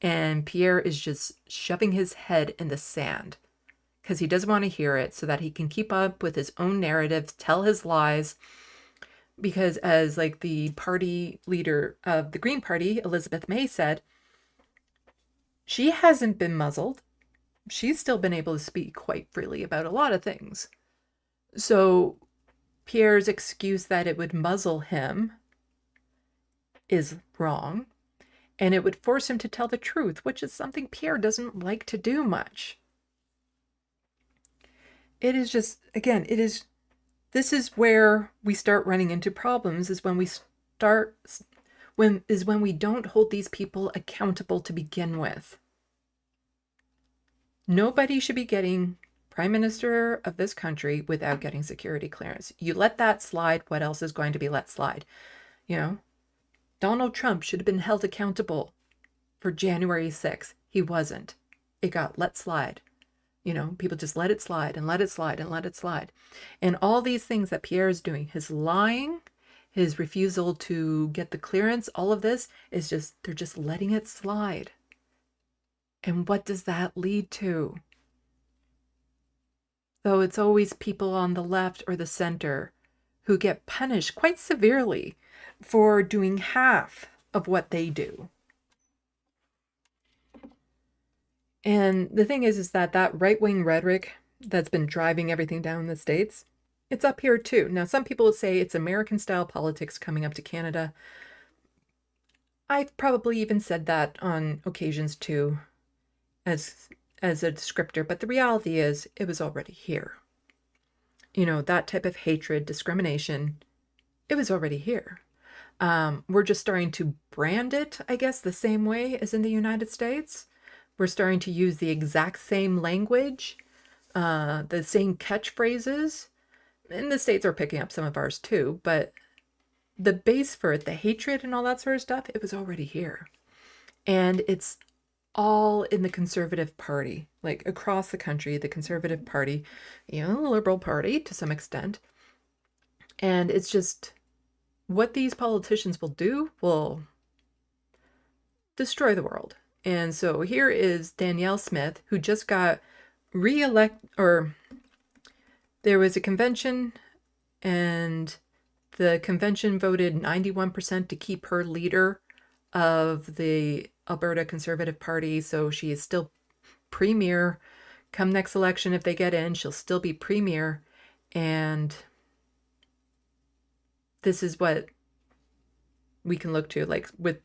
S1: and Pierre is just shoving his head in the sand because he doesn't want to hear it so that he can keep up with his own narrative, tell his lies, because as like the party leader of the Green Party, Elizabeth May, said, she hasn't been muzzled. She's still been able to speak quite freely about a lot of things. So Pierre's excuse that it would muzzle him is wrong, and it would force him to tell the truth, which is something Pierre doesn't like to do much. It is just, again, this is where we start running into problems, is when we don't hold these people accountable to begin with. Nobody should be getting prime minister of this country without getting security clearance. You let that slide, what else is going to be let slide? You know, Donald Trump should have been held accountable for January 6th. He wasn't. It got let slide. You know, people just let it slide and let it slide and let it slide. And all these things that Pierre is doing, his lying, his refusal to get the clearance, all of this is just, they're just letting it slide. And what does that lead to? Though it's always people on the left or the center who get punished quite severely for doing half of what they do. And the thing is that right-wing rhetoric that's been driving everything down in the States, it's up here too. Now, some people say it's American-style politics coming up to Canada. I've probably even said that on occasions too, as a descriptor, but the reality is it was already here. You know, that type of hatred, discrimination, it was already here. We're just starting to brand it, I guess, the same way as in the United States. We're starting to use the exact same language, the same catchphrases. And the States are picking up some of ours too, but the base for it, the hatred and all that sort of stuff, it was already here. And it's all in the Conservative Party, like across the country, the Conservative Party, you know, the Liberal Party to some extent. And it's just what these politicians will do will destroy the world. And so here is Danielle Smith, who just got there was a convention and the convention voted 91% to keep her leader of the Alberta Conservative Party, so she is still premier. Come next election, if they get in, she'll still be premier. And this is what we can look to, like with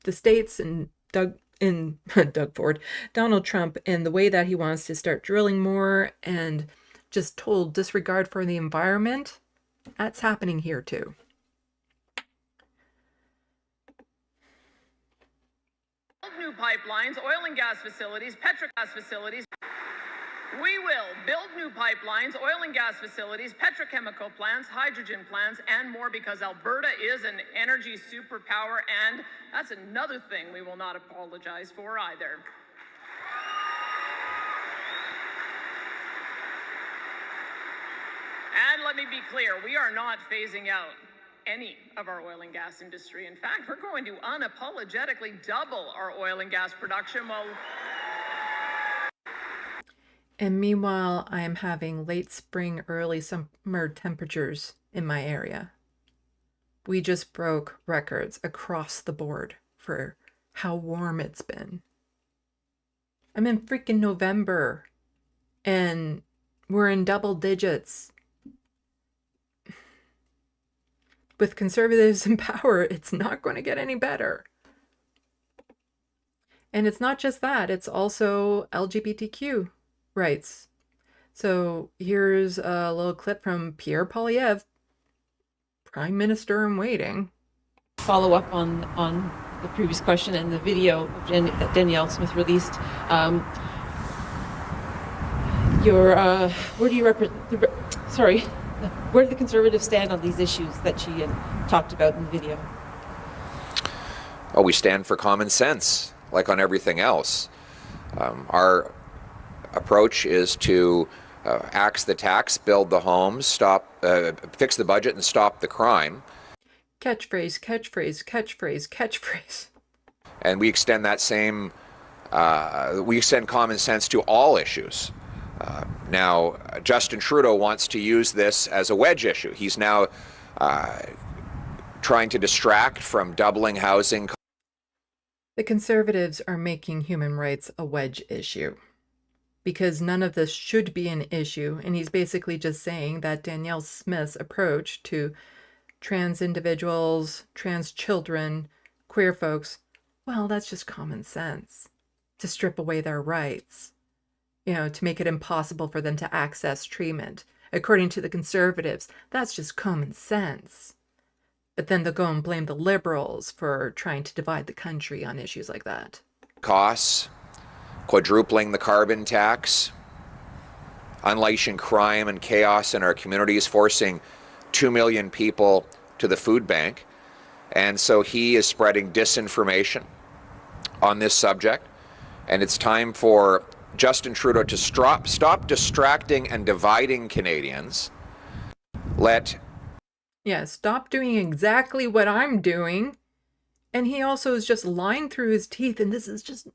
S1: the states and Doug Ford, Donald Trump, and the way that he wants to start drilling more and just total disregard for the environment. That's happening here too.
S14: New pipelines, oil and gas facilities, petrogas facilities. We will build new pipelines, oil and gas facilities, petrochemical plants, hydrogen plants, and more, because Alberta is an energy superpower, and that's another thing we will not apologize for either. And let me be clear, we are not phasing out any of our oil and gas industry. In fact, we're going to unapologetically double our oil and gas production while...
S1: And meanwhile, I am having late spring, early summer temperatures in my area. We just broke records across the board for how warm it's been. I'm in freaking November and we're in double digits. With conservatives in power, it's not going to get any better. And it's not just that, it's also LGBTQ rights. So here's a little clip from Pierre Poilievre, Prime Minister in waiting.
S15: Follow up on the previous question and the video that Danielle Smith released. Where do you represent? Sorry, where do the Conservatives stand on these issues that she talked about in the video?
S16: Oh, we stand for common sense, like on everything else. Our approach is to axe the tax, build the homes, fix the budget, and stop the crime.
S1: Catchphrase, catchphrase, catchphrase, catchphrase.
S16: And we extend that same, we extend common sense to all issues. Now, Justin Trudeau wants to use this as a wedge issue. He's now trying to distract from doubling housing.
S1: The Conservatives are making human rights a wedge issue because none of this should be an issue. And he's basically just saying that Danielle Smith's approach to trans individuals, trans children, queer folks, well, that's just common sense to strip away their rights, to make it impossible for them to access treatment. According to the Conservatives, that's just common sense. But then they'll go and blame the Liberals for trying to divide the country on issues like that.
S16: Costs, quadrupling the carbon tax, unleashing crime and chaos in our communities, forcing 2 million people to the food bank. And so he is spreading disinformation on this subject. And it's time for Justin Trudeau to stop distracting and dividing Canadians.
S1: Stop doing exactly what I'm doing. And he also is just lying through his teeth. And this is just,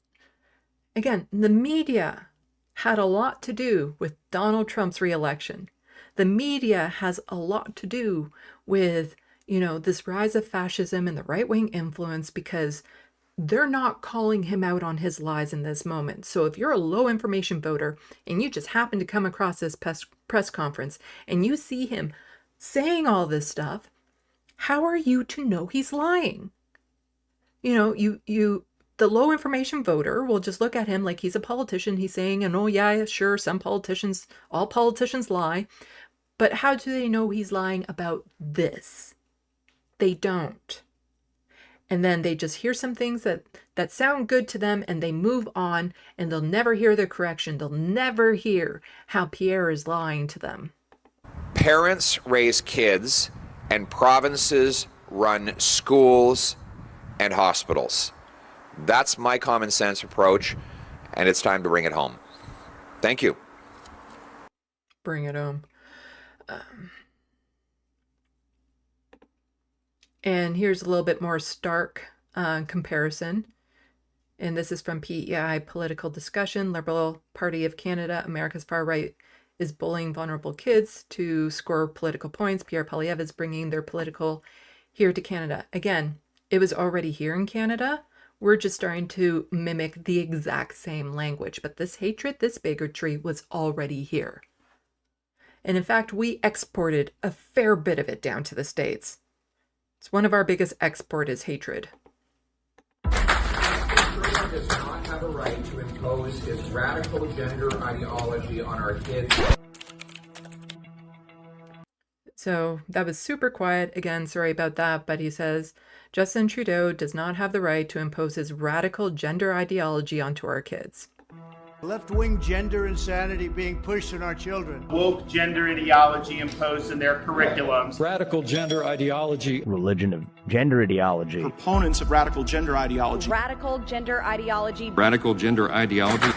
S1: again, the media had a lot to do with Donald Trump's reelection. The media has a lot to do with, this rise of fascism and the right-wing influence, because they're not calling him out on his lies in this moment. So if you're a low information voter and you just happen to come across this press conference and you see him saying all this stuff, how are you to know he's lying? The low information voter will just look at him like he's a politician. He's saying, and oh yeah, sure, all politicians lie. But how do they know he's lying about this? They don't. And then they just hear some things that sound good to them and they move on, and they'll never hear the correction. They'll never hear how Pierre is lying to them.
S16: Parents raise kids and provinces run schools and hospitals. That's my common sense approach, and it's time to bring it home. Thank you.
S1: Bring it home. And here's a little bit more stark comparison. And this is from PEI Political Discussion. Liberal Party of Canada, America's far right, is bullying vulnerable kids to score political points. Pierre Poilievre is bringing their political here to Canada. Again, it was already here in Canada We're just starting to mimic the exact same language. But this hatred, this bigotry was already here. And in fact, we exported a fair bit of it down to the States. It's one of our biggest export is hatred.
S16: Does not have a right to impose his radical gender ideology on our kids.
S1: So that was super quiet. Again, sorry about that. But he says, Justin Trudeau does not have the right to impose his radical gender ideology onto our kids.
S17: Left-wing gender insanity being pushed on our children.
S18: Woke gender ideology imposed in their curriculums.
S19: Radical gender ideology.
S20: Religion of gender ideology.
S21: Proponents of radical gender ideology.
S22: Radical gender ideology.
S19: Radical gender ideology.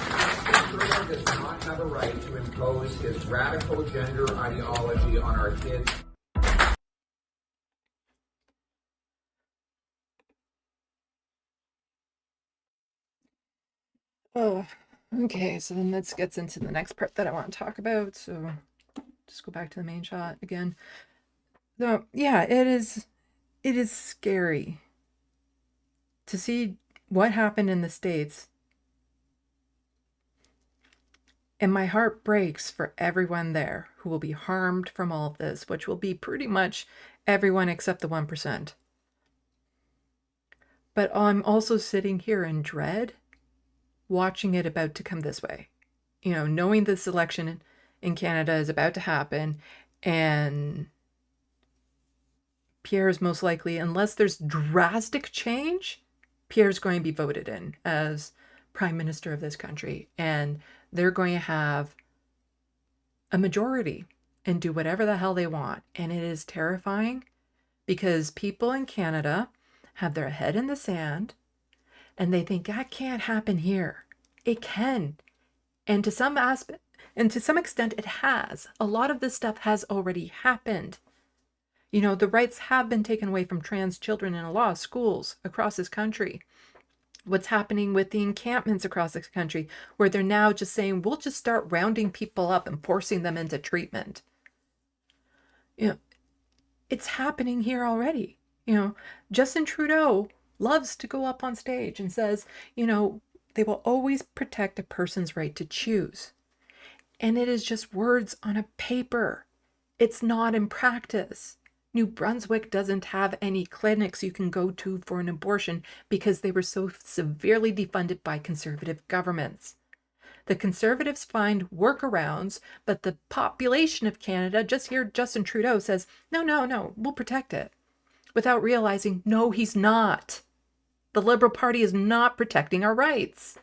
S16: Trudeau does not have a right to impose his radical gender ideology on our kids.
S1: Oh. Okay, so then this gets into the next part that I want to talk about. So just go back to the main shot again. So yeah, it is scary to see what happened in the States. And my heart breaks for everyone there who will be harmed from all of this, which will be pretty much everyone except the 1%. But I'm also sitting here in dread, watching it about to come this way, knowing this election in Canada is about to happen, and Pierre's most likely, unless there's drastic change, Pierre's going to be voted in as Prime Minister of this country, and they're going to have a majority and do whatever the hell they want. And it is terrifying because people in Canada have their head in the sand and they think that can't happen here. It can. And to some extent it has. A lot of this stuff has already happened. The rights have been taken away from trans children in a lot of schools across this country. What's happening with the encampments across this country, where they're now just saying, we'll just start rounding people up and forcing them into treatment. It's happening here already. Justin Trudeau loves to go up on stage and says, they will always protect a person's right to choose. And it is just words on a paper. It's not in practice. New Brunswick doesn't have any clinics you can go to for an abortion because they were so severely defunded by conservative governments. The Conservatives find workarounds, but the population of Canada, just hear Justin Trudeau says, no, we'll protect it. Without realizing, no, he's not. The Liberal Party is not protecting our rights.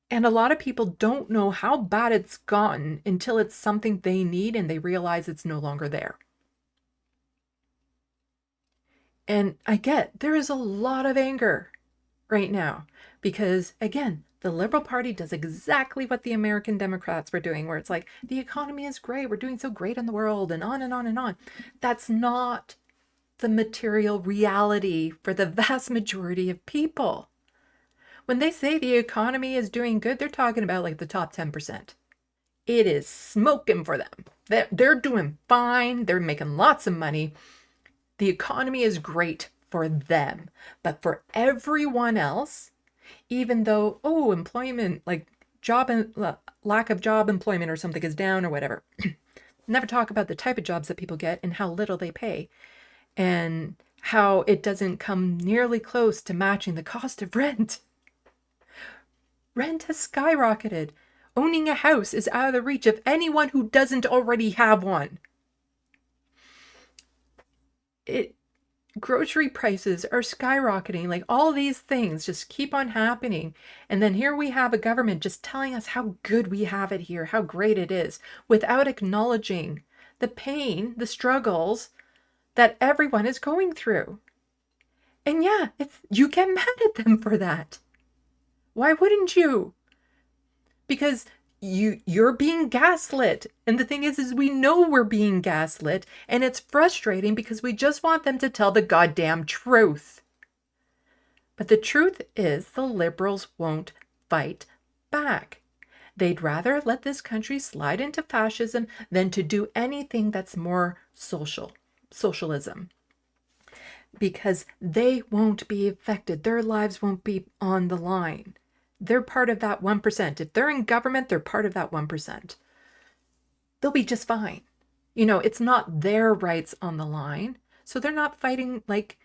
S1: And a lot of people don't know how bad it's gotten until it's something they need and they realize it's no longer there. And I get there is a lot of anger right now because, again, the Liberal Party does exactly what the American Democrats were doing, where it's like, the economy is great, we're doing so great in the world, and on and on and on. That's not the material reality for the vast majority of people. When they say the economy is doing good, they're talking about like the top 10%. It is smoking for them. They're doing fine. They're making lots of money. The economy is great for them. But for everyone else, even though, employment, like lack of job employment or something is down or whatever, never talk about the type of jobs that people get and how little they pay and how it doesn't come nearly close to matching the cost of rent. Rent has skyrocketed. Owning a house is out of the reach of anyone who doesn't already have one. Grocery prices are skyrocketing. Like, all these things just keep on happening. And then here we have a government just telling us how good we have it here, how great it is, without acknowledging the pain, the struggles that everyone is going through. And yeah, you get mad at them for that. Why wouldn't you? Because you're being gaslit. And the thing is we know we're being gaslit, and it's frustrating because we just want them to tell the goddamn truth. But the truth is the Liberals won't fight back. They'd rather let this country slide into fascism than to do anything that's more socialism. because they won't be affected. Their lives won't be on the line. They're part of that 1%. If they're in government, they're part of that 1%. They'll be just fine. You know, it's not their rights on the line. So they're not fighting like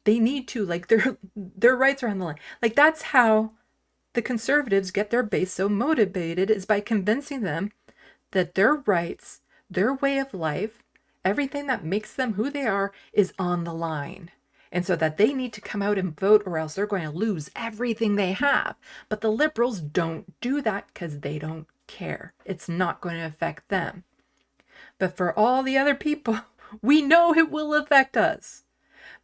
S1: they need to, like their rights are on the line. Like that's how the conservatives get their base so motivated, is by convincing them that their rights, their way of life, everything that makes them who they are is on the line. And so that they need to come out and vote, or else they're going to lose everything they have. But the liberals don't do that because they don't care. It's not going to affect them. But for all the other people, we know it will affect us.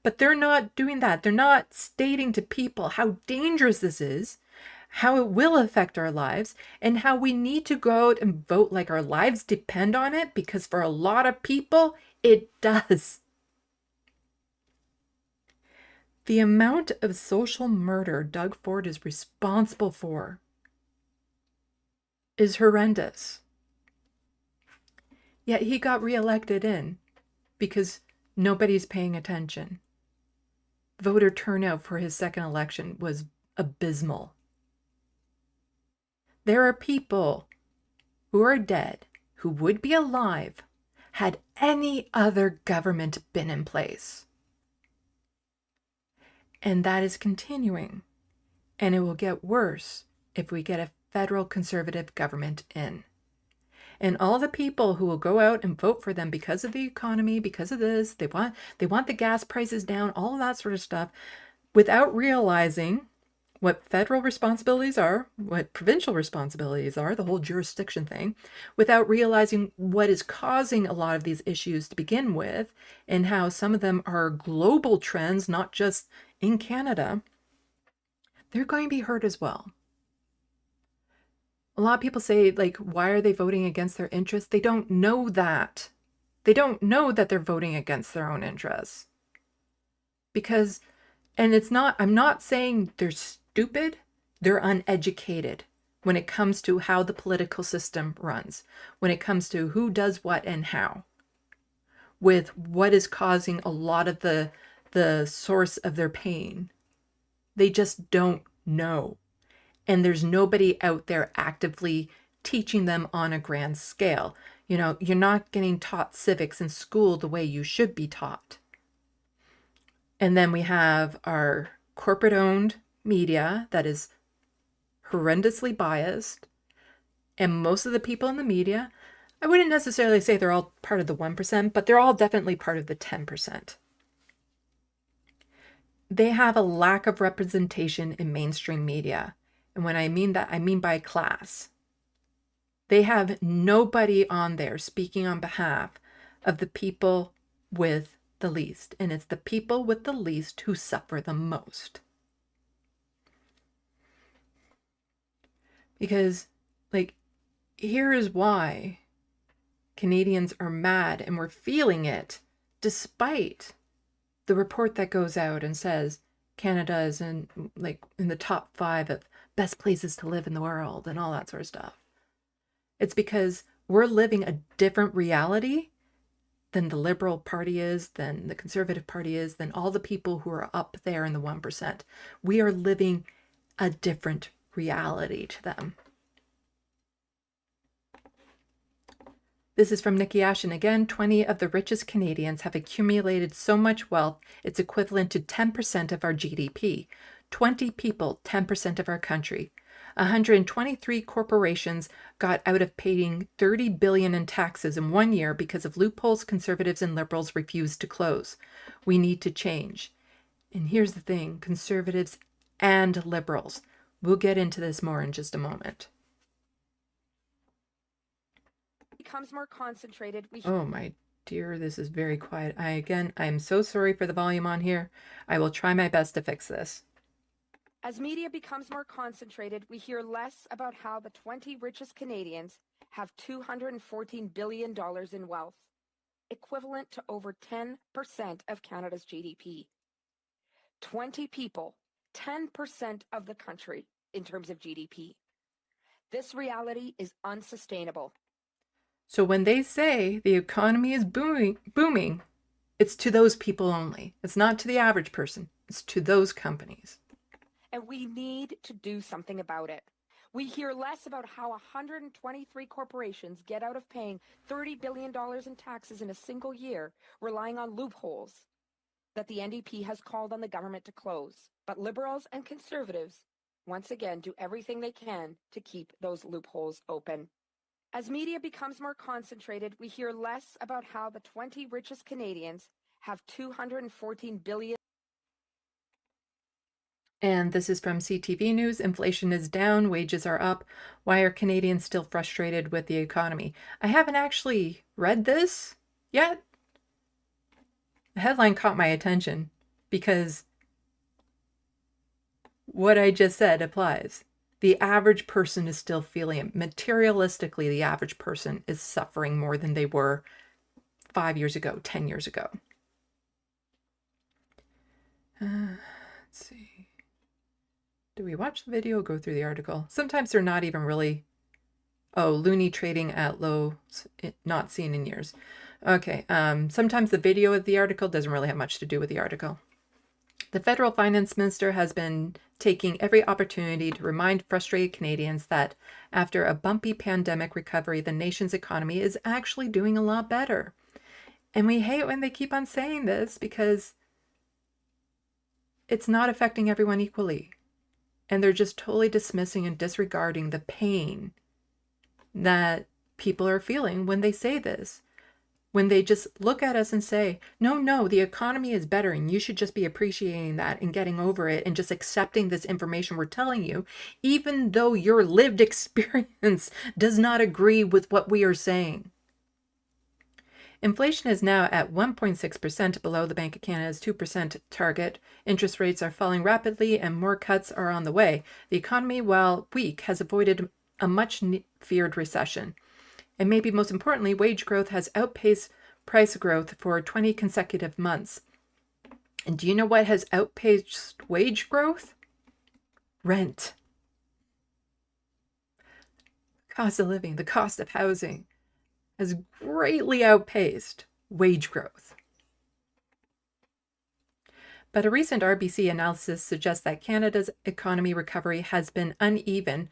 S1: But they're not doing that. They're not stating to people how dangerous this is, how it will affect our lives, and how we need to go out and vote like our lives depend on it, because for a lot of people, it does. The amount of social murder Doug Ford is responsible for is horrendous. Yet he got reelected in because nobody's paying attention. Voter turnout for his second election was abysmal. There are people who are dead who would be alive had any other government been in place. And that is continuing. And it will get worse if we get a federal conservative government in. And all the people who will go out and vote for them because of the economy, because of this, they want the gas prices down, all of that sort of stuff, without realizing what federal responsibilities are, what provincial responsibilities are, the whole jurisdiction thing, without realizing what is causing a lot of these issues to begin with, and how some of them are global trends, not just in Canada, they're going to be hurt as well. A lot of people say, like, why are they voting against their interests? They don't know that. They don't know that they're voting against their own interests. Because, and it's not, I'm not saying they're stupid, they're uneducated when it comes to how the political system runs, when it comes to who does what and how, with what is causing a lot of the source of their pain. They just don't know. And there's nobody out there actively teaching them on a grand scale. You know, you're not getting taught civics in school the way you should be taught. And then we have our corporate-owned media that is horrendously biased. And most of the people in the media, I wouldn't necessarily say they're all part of the 1%, but they're all definitely part of the 10%. They have a lack of representation in mainstream media. And when I mean that, I mean by class. They have nobody on there speaking on behalf of the people with the least. And it's the people with the least who suffer the most. Because, like, here is why Canadians are mad, and we're feeling it, despite the report that goes out and says Canada is in the top 5 of best places to live in the world and all that sort of stuff. It's because we're living a different reality than the Liberal Party is, than the Conservative Party is, than all the people who are up there in the 1%. We are living a different reality to them. This is from Nikki Ashton again. 20 of the richest Canadians have accumulated so much wealth, it's equivalent to 10% of our GDP. 20 people, 10% of our country. 123 corporations got out of paying $30 billion in taxes in 1 year because of loopholes Conservatives and Liberals refused to close. We need to change. And here's the thing, Conservatives and Liberals. We'll get into this more in just a moment.
S22: Becomes more concentrated.
S1: Oh my dear, this is very quiet. I'm so sorry for the volume on here. I will try my best to fix this.
S22: As media becomes more concentrated, we hear less about how the 20 richest Canadians have $214 billion in wealth, equivalent to over 10% of Canada's GDP. 20 people, 10% of the country in terms of GDP. This reality is unsustainable.
S1: So when they say the economy is booming, It's to those people only. It's not to the average person. It's to those companies.
S22: And we need to do something about it. We hear less about how 123 corporations get out of paying $30 billion in taxes in a single year, relying on loopholes that the NDP has called on the government to close. But Liberals and Conservatives, once again, do everything they can to keep those loopholes open. As media becomes more concentrated, we hear less about how the 20 richest Canadians have $214 billion.
S1: And this is from CTV News. Inflation is down, wages are up. Why are Canadians still frustrated with the economy? I haven't actually read this yet. The headline caught my attention because what I just said applies. The average person is still feeling it. Materialistically, the average person is suffering more than they were 5 years ago, 10 years ago. Let's see. Do we watch the video or go through the article? Sometimes they're not even really... Oh, loony trading at lows not seen in years. Okay, sometimes the video of the article doesn't really have much to do with the article. The federal finance minister has been taking every opportunity to remind frustrated Canadians that after a bumpy pandemic recovery, the nation's economy is actually doing a lot better. And we hate when they keep on saying this because it's not affecting everyone equally. And they're just totally dismissing and disregarding the pain that people are feeling when they say this. When they just look at us and say, no, the economy is better and you should just be appreciating that and getting over it and just accepting this information we're telling you, even though your lived experience does not agree with what we are saying. Inflation is now at 1.6% below the Bank of Canada's 2% target. Interest rates are falling rapidly and more cuts are on the way. The economy, while weak, has avoided a much-feared recession. And maybe most importantly, wage growth has outpaced price growth for 20 consecutive months. And do you know what has outpaced wage growth? Rent. Cost of living, the cost of housing has greatly outpaced wage growth. But a recent RBC analysis suggests that Canada's economy recovery has been uneven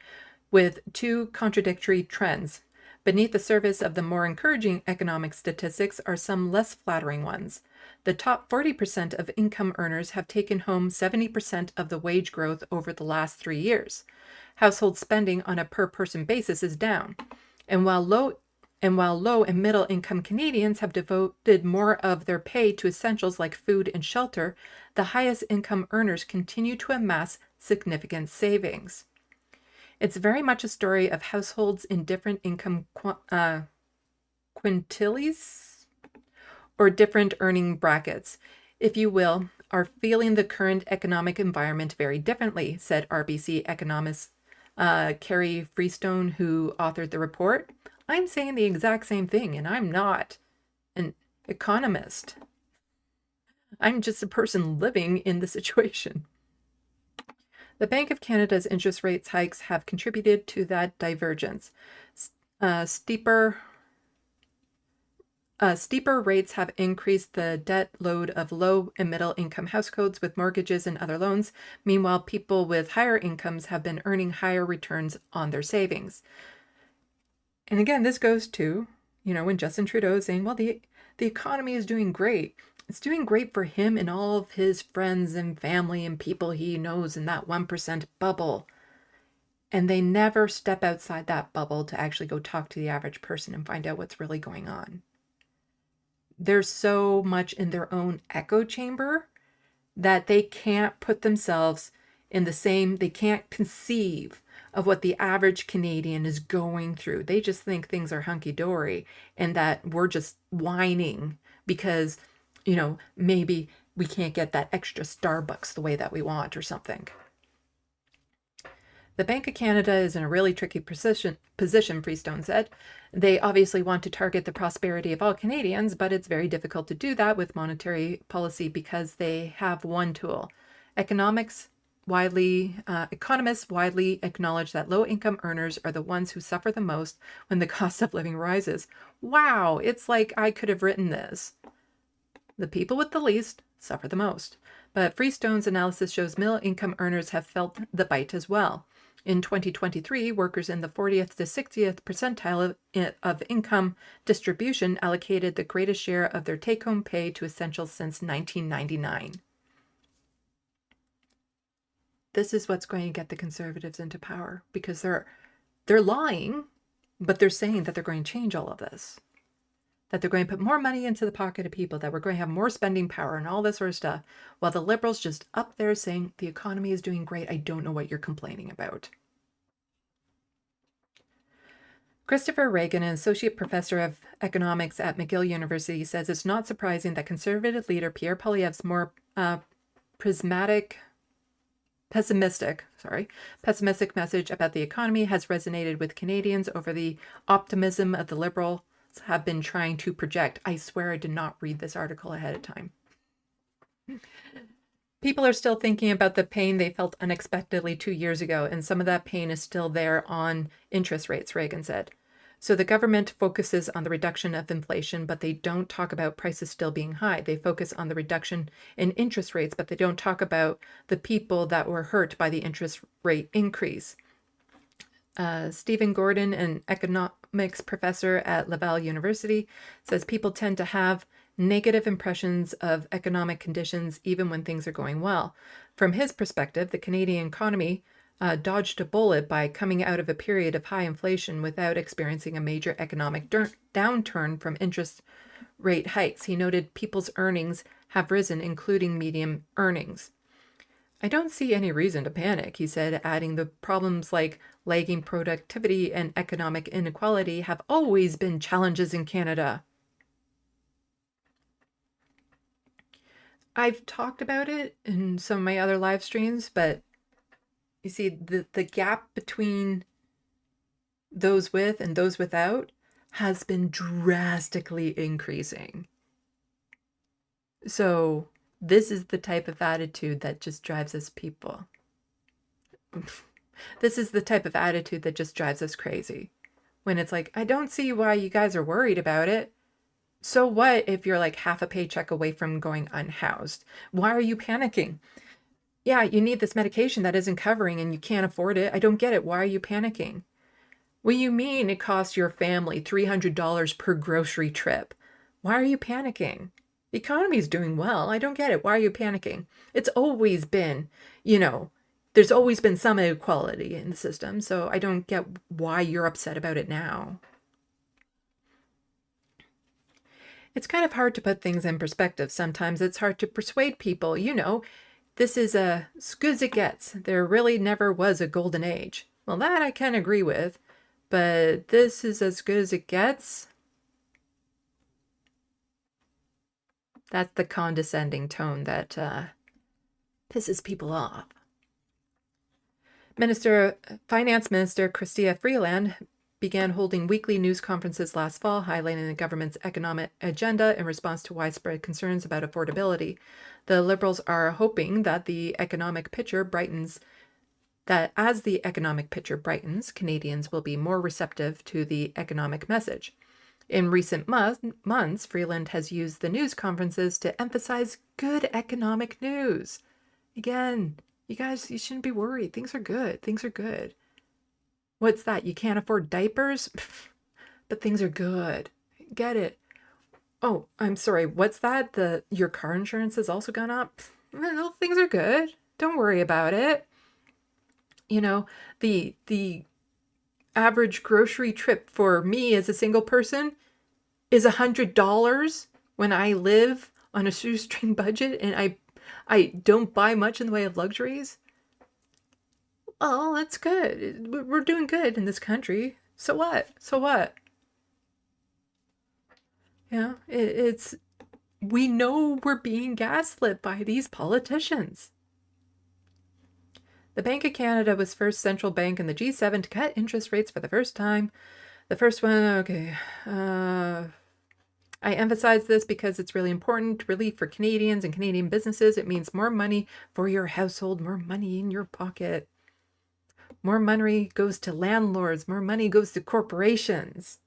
S1: with two contradictory trends. Beneath the surface of the more encouraging economic statistics are some less flattering ones. The top 40% of income earners have taken home 70% of the wage growth over the last 3 years. Household spending on a per-person basis is down. And while low and middle income Canadians have devoted more of their pay to essentials like food and shelter, the highest income earners continue to amass significant savings. It's very much a story of households in different income quintiles or different earning brackets, if you will, are feeling the current economic environment very differently, said RBC economist Carrie Freestone, who authored the report. I'm saying the exact same thing, and I'm not an economist. I'm just a person living in the situation. The Bank of Canada's interest rate hikes have contributed to that divergence. Steeper rates have increased the debt load of low and middle income households with mortgages and other loans. Meanwhile, people with higher incomes have been earning higher returns on their savings. And again, this goes to, when Justin Trudeau is saying, well, the economy is doing great. It's doing great for him and all of his friends and family and people he knows in that 1% bubble. And they never step outside that bubble to actually go talk to the average person and find out what's really going on. They're so much in their own echo chamber that they can't put themselves in they can't conceive of what the average Canadian is going through. They just think things are hunky-dory and that we're just whining because, maybe we can't get that extra Starbucks the way that we want or something. The Bank of Canada is in a really tricky position, Freestone said. They obviously want to target the prosperity of all Canadians, but it's very difficult to do that with monetary policy because they have one tool. Economists widely acknowledge that low-income earners are the ones who suffer the most when the cost of living rises. Wow, it's like I could have written this. The people with the least suffer the most. But Freestone's analysis shows middle-income earners have felt the bite as well. In 2023, workers in the 40th to 60th percentile of income distribution allocated the greatest share of their take-home pay to essentials since 1999. This is what's going to get the conservatives into power, because they're lying, but they're saying that they're going to change all of this. That they're going to put more money into the pocket of people, that we're going to have more spending power and all this sort of stuff, while the liberals just up there saying the economy is doing great. I don't know what you're complaining about. Christopher Reagan, an associate professor of economics at McGill University, says it's not surprising that conservative leader Pierre Poilievre's more pessimistic message about the economy has resonated with Canadians over the optimism of the liberal have been trying to project. I swear I did not read this article ahead of time. People are still thinking about the pain they felt unexpectedly 2 years ago, and some of that pain is still there on interest rates, Reagan said. So the government focuses on the reduction of inflation, but they don't talk about prices still being high. They focus on the reduction in interest rates, but they don't talk about the people that were hurt by the interest rate increase. Stephen Gordon, an economics professor at Laval University, says people tend to have negative impressions of economic conditions even when things are going well. From his perspective, the Canadian economy dodged a bullet by coming out of a period of high inflation without experiencing a major economic downturn from interest rate hikes. He noted people's earnings have risen, including median earnings. I don't see any reason to panic, he said, adding the problems like lagging productivity and economic inequality have always been challenges in Canada. I've talked about it in some of my other live streams, but you see the gap between those with and those without has been drastically increasing. So this is the type of attitude that just drives us people. This is the type of attitude that just drives us crazy. When it's like, I don't see why you guys are worried about it. So what if you're like half a paycheck away from going unhoused? Why are you panicking? Yeah, you need this medication that isn't covering and you can't afford it. I don't get it. Why are you panicking? What do you mean it costs your family $300 per grocery trip? Why are you panicking? The economy is doing well. I don't get it. Why are you panicking? It's always been, there's always been some inequality in the system. So I don't get why you're upset about it now. It's kind of hard to put things in perspective. Sometimes it's hard to persuade people, this is as good as it gets. There really never was a golden age. Well, that I can agree with, but this is as good as it gets. That's the condescending tone that pisses people off. Finance Minister Chrystia Freeland began holding weekly news conferences last fall, highlighting the government's economic agenda in response to widespread concerns about affordability. The Liberals are hoping that as the economic picture brightens, Canadians will be more receptive to the economic message. In recent months, Freeland has used the news conferences to emphasize good economic news. Again, you guys, you shouldn't be worried. Things are good. Things are good. What's that? You can't afford diapers? But things are good. Get it. Oh, I'm sorry. What's that? Your car insurance has also gone up? No, things are good. Don't worry about it. The average grocery trip for me as a single person is $100 when I live on a shoestring budget and I don't buy much in the way of luxuries. Oh, that's good. We're doing good in this country. So what? So what? We know we're being gaslit by these politicians. The Bank of Canada was first central bank in the G7 to cut interest rates for the first time. The first one, okay. I emphasize this because it's really important. Relief for Canadians and Canadian businesses. It means more money for your household, more money in your pocket. More money goes to landlords. More money goes to corporations.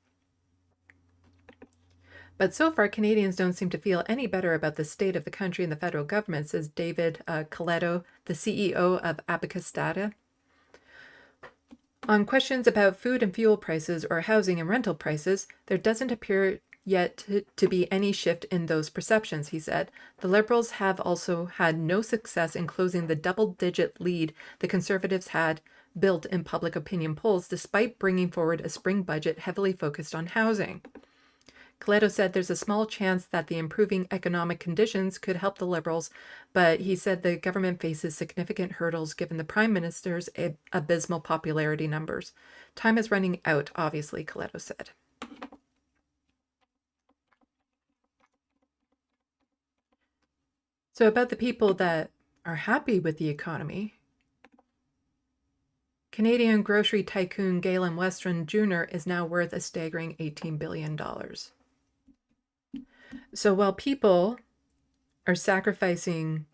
S1: But so far, Canadians don't seem to feel any better about the state of the country and the federal government, says David Coletto, the CEO of Abacus Data. On questions about food and fuel prices or housing and rental prices, there doesn't appear yet to be any shift in those perceptions, he said. The Liberals have also had no success in closing the double-digit lead the Conservatives had built in public opinion polls, despite bringing forward a spring budget heavily focused on housing. Coletto said there's a small chance that the improving economic conditions could help the Liberals, but he said the government faces significant hurdles given the Prime Minister's abysmal popularity numbers. Time is running out, obviously, Coletto said. So about the people that are happy with the economy, Canadian grocery tycoon Galen Weston Jr. is now worth a staggering $18 billion. So while people are sacrificing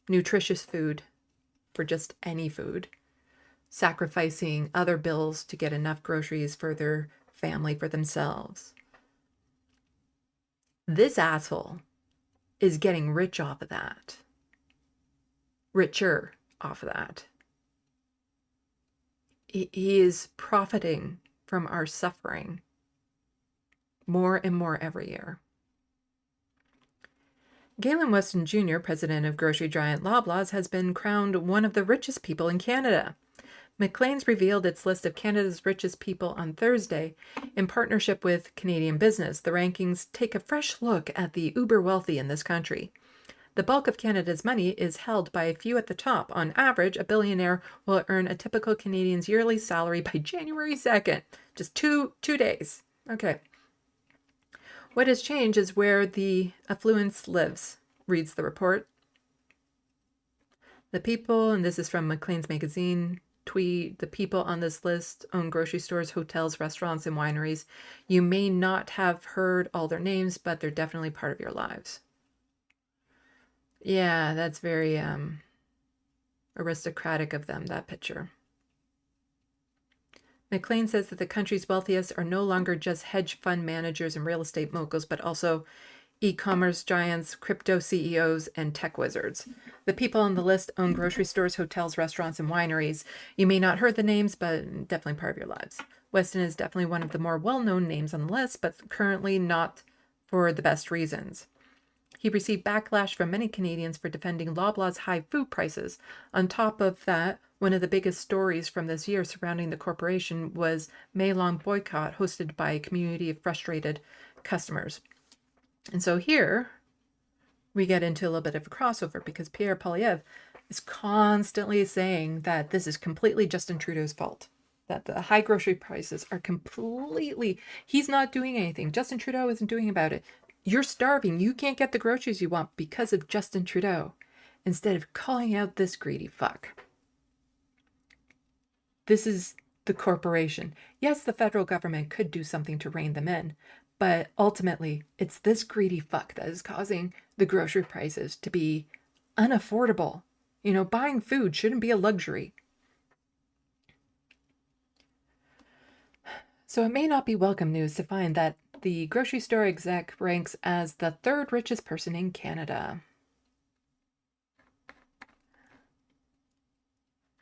S1: nutritious food for just any food, sacrificing other bills to get enough groceries for their family, for themselves, this asshole is getting rich off of that. Richer off of that. He is profiting from our suffering more and more every year. Galen Weston Jr., president of grocery giant Loblaws, has been crowned one of the richest people in Canada. Maclean's revealed its list of Canada's richest people on Thursday in partnership with Canadian Business. The rankings take a fresh look at the uber wealthy in this country. The bulk of Canada's money is held by a few at the top. On average, a billionaire will earn a typical Canadian's yearly salary by January 2nd. Just two days. Okay. What has changed is where the affluence lives, reads the report. The people, and this is from Maclean's magazine, tweet, the people on this list own grocery stores, hotels, restaurants, and wineries. You may not have heard all their names, but they're definitely part of your lives. Yeah, that's very aristocratic of them, that picture. Maclean says that the country's wealthiest are no longer just hedge fund managers and real estate moguls, but also e-commerce giants, crypto CEOs, and tech wizards. The people on the list own grocery stores, hotels, restaurants, and wineries. You may not heard the names, but definitely part of your lives. Weston is definitely one of the more well-known names on the list, but currently not for the best reasons. He received backlash from many Canadians for defending Loblaws' high food prices. On top of that, one of the biggest stories from this year surrounding the corporation was May-long boycott hosted by a community of frustrated customers. And so here we get into a little bit of a crossover because Pierre Poilievre is constantly saying that this is completely Justin Trudeau's fault, that the high grocery prices are completely, he's not doing anything. Justin Trudeau isn't doing about it. You're starving. You can't get the groceries you want because of Justin Trudeau, instead of calling out this greedy fuck. This is the corporation. Yes, the federal government could do something to rein them in, but ultimately, it's this greedy fuck that is causing the grocery prices to be unaffordable. You know, buying food shouldn't be a luxury. So it may not be welcome news to find that the grocery store exec ranks as the third richest person in Canada.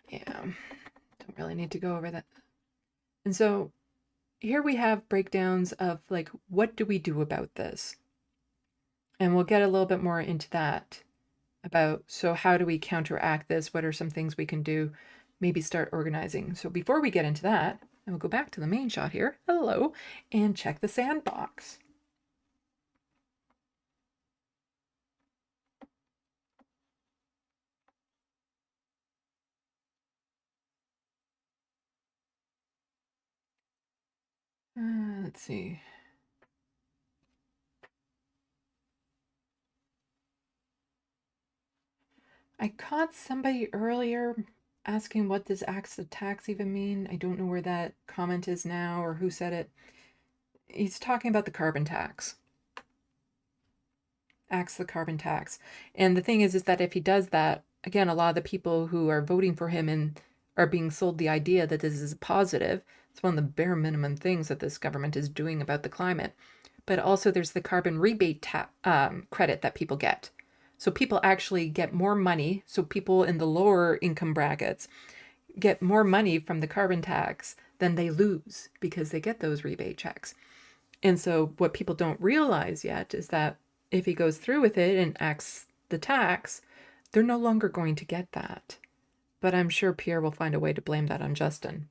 S1: Yeah, don't really need to go over that. And so here we have breakdowns of like, what do we do about this? And we'll get a little bit more into that about, so how do we counteract this? What are some things we can do? Maybe start organizing. So before we get into that, and we'll go back to the main shot here. Hello, and check the sandbox. Let's see. I caught somebody earlier asking what does axe of tax even mean. I don't know where that comment is now or who said it. He's talking about the carbon tax. Axe the carbon tax. And the thing is that if he does that, again, a lot of the people who are voting for him and are being sold the idea that this is positive. It's one of the bare minimum things that this government is doing about the climate. but also there's the carbon rebate credit that people get. So people actually get more money. So people in the lower income brackets get more money from the carbon tax than they lose because they get those rebate checks. And so what people don't realize yet is that if he goes through with it and acts the tax, they're no longer going to get that. But I'm sure Pierre will find a way to blame that on Justin.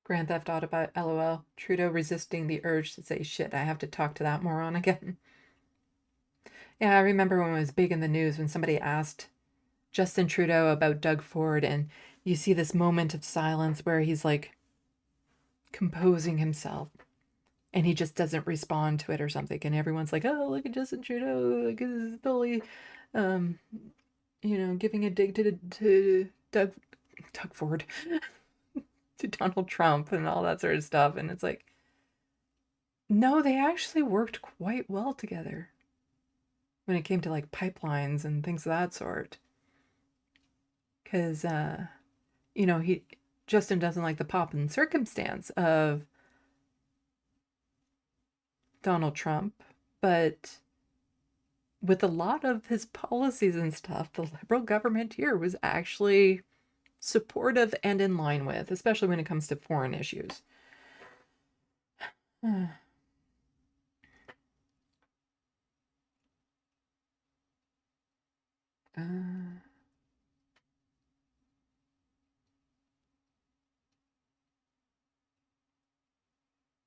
S1: Grand Theft Autobot, LOL. Trudeau resisting the urge to say shit. I have to talk to that moron again. Yeah, I remember when it was big in the news when somebody asked Justin Trudeau about Doug Ford, and you see this moment of silence where he's like composing himself and he just doesn't respond to it or something. And everyone's like, oh, look at Justin Trudeau. Like, this is totally, giving a dig to Doug Ford. To Donald Trump and all that sort of stuff. And it's like, no, they actually worked quite well together when it came to like pipelines and things of that sort. Because, Justin doesn't like the pomp and circumstance of Donald Trump, but with a lot of his policies and stuff, the Liberal government here was actually supportive and in line with, especially when it comes to foreign issues.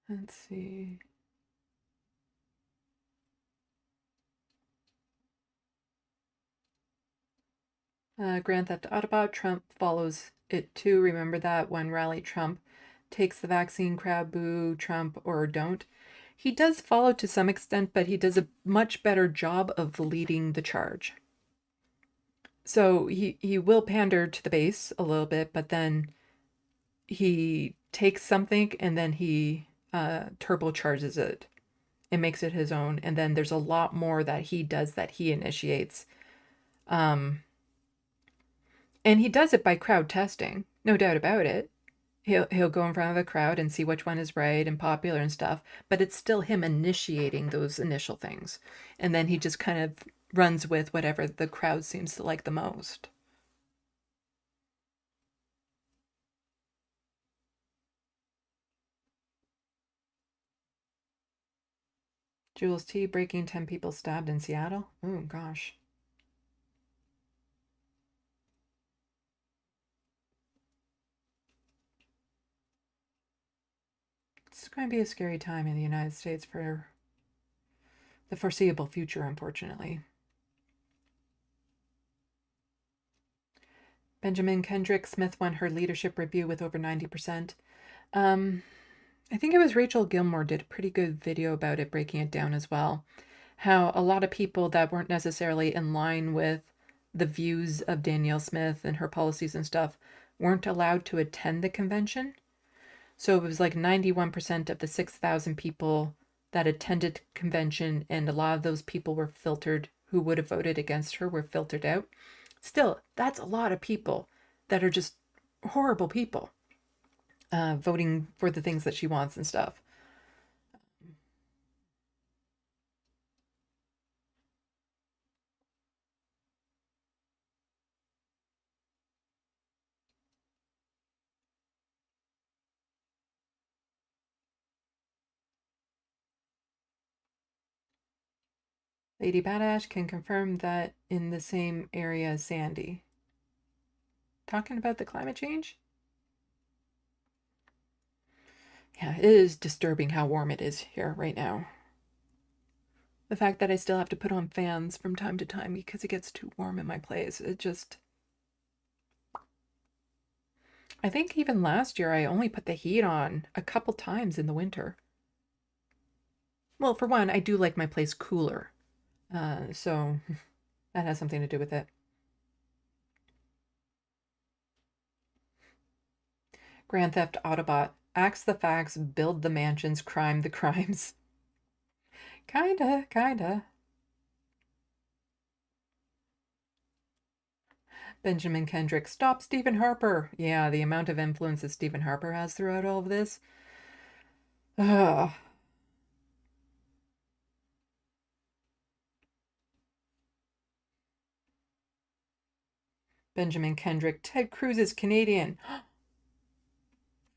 S1: Let's see. Grand Theft Autobot, Trump follows it too. Remember that one rally, Trump takes the vaccine crowd, boo Trump or don't. He does follow to some extent, but he does a much better job of leading the charge. So he will pander to the base a little bit, but then he takes something and then he turbocharges it and makes it his own. And then there's a lot more that he does that he initiates. And he does it by crowd testing, no doubt about it. He'll go in front of the crowd and see which one is right and popular and stuff, but it's still him initiating those initial things. And then he just kind of runs with whatever the crowd seems to like the most. Jules T. breaking 10 people stabbed in Seattle. Oh, gosh. It's going to be a scary time in the United States for the foreseeable future, unfortunately. Benjamin Kendrick Smith won her leadership review with over 90%. I think it was Rachel Gilmore did a pretty good video about it, breaking it down as well. How a lot of people that weren't necessarily in line with the views of Danielle Smith and her policies and stuff weren't allowed to attend the convention. So it was like 91% of the 6,000 people that attended convention, and a lot of those people were filtered who would have voted against her were filtered out. Still, that's a lot of people that are just horrible people voting for the things that she wants and stuff. Lady Badash can confirm that in the same area as Sandy. Talking about the climate change? Yeah, it is disturbing how warm it is here right now. The fact that I still have to put on fans from time to time because it gets too warm in my place, it just... I think even last year I only put the heat on a couple times in the winter. Well, for one, I do like my place cooler. So that has something to do with it. Grand Theft Autobot. Axe the facts, build the mansions, crime the crimes. Kinda. Benjamin Kendrick, stop Stephen Harper. Yeah, the amount of influence that Stephen Harper has throughout all of this. Ugh. Benjamin Kendrick, Ted Cruz is Canadian.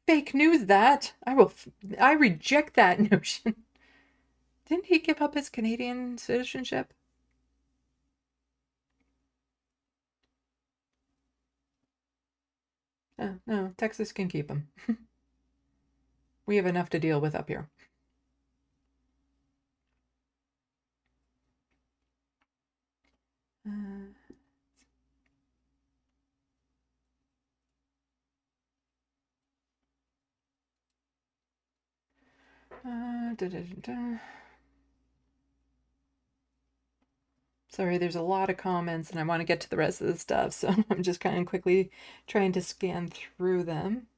S1: Fake news that. I reject that notion. Didn't he give up his Canadian citizenship? Oh, no, Texas can keep him. We have enough to deal with up here. Sorry, there's a lot of comments and I want to get to the rest of the stuff, so I'm just kind of quickly trying to scan through them.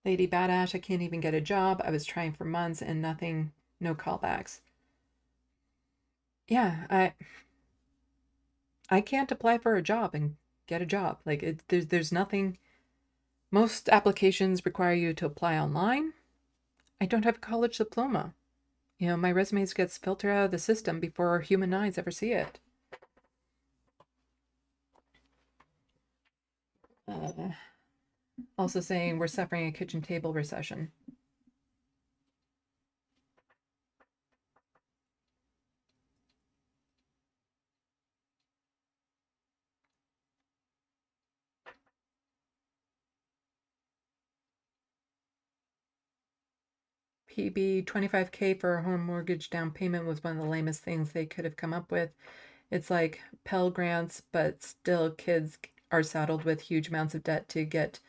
S1: Lady Badash, I can't even get a job. I was trying for months and nothing, no callbacks. Yeah, I can't apply for a job and get a job. Like there's nothing. Most applications require you to apply online. I don't have a college diploma. You know, my resume gets filtered out of the system before human eyes ever see it. Also saying we're suffering a kitchen table recession. PB 25K for a home mortgage down payment was one of the lamest things they could have come up with. It's like Pell Grants, but still kids are saddled with huge amounts of debt to get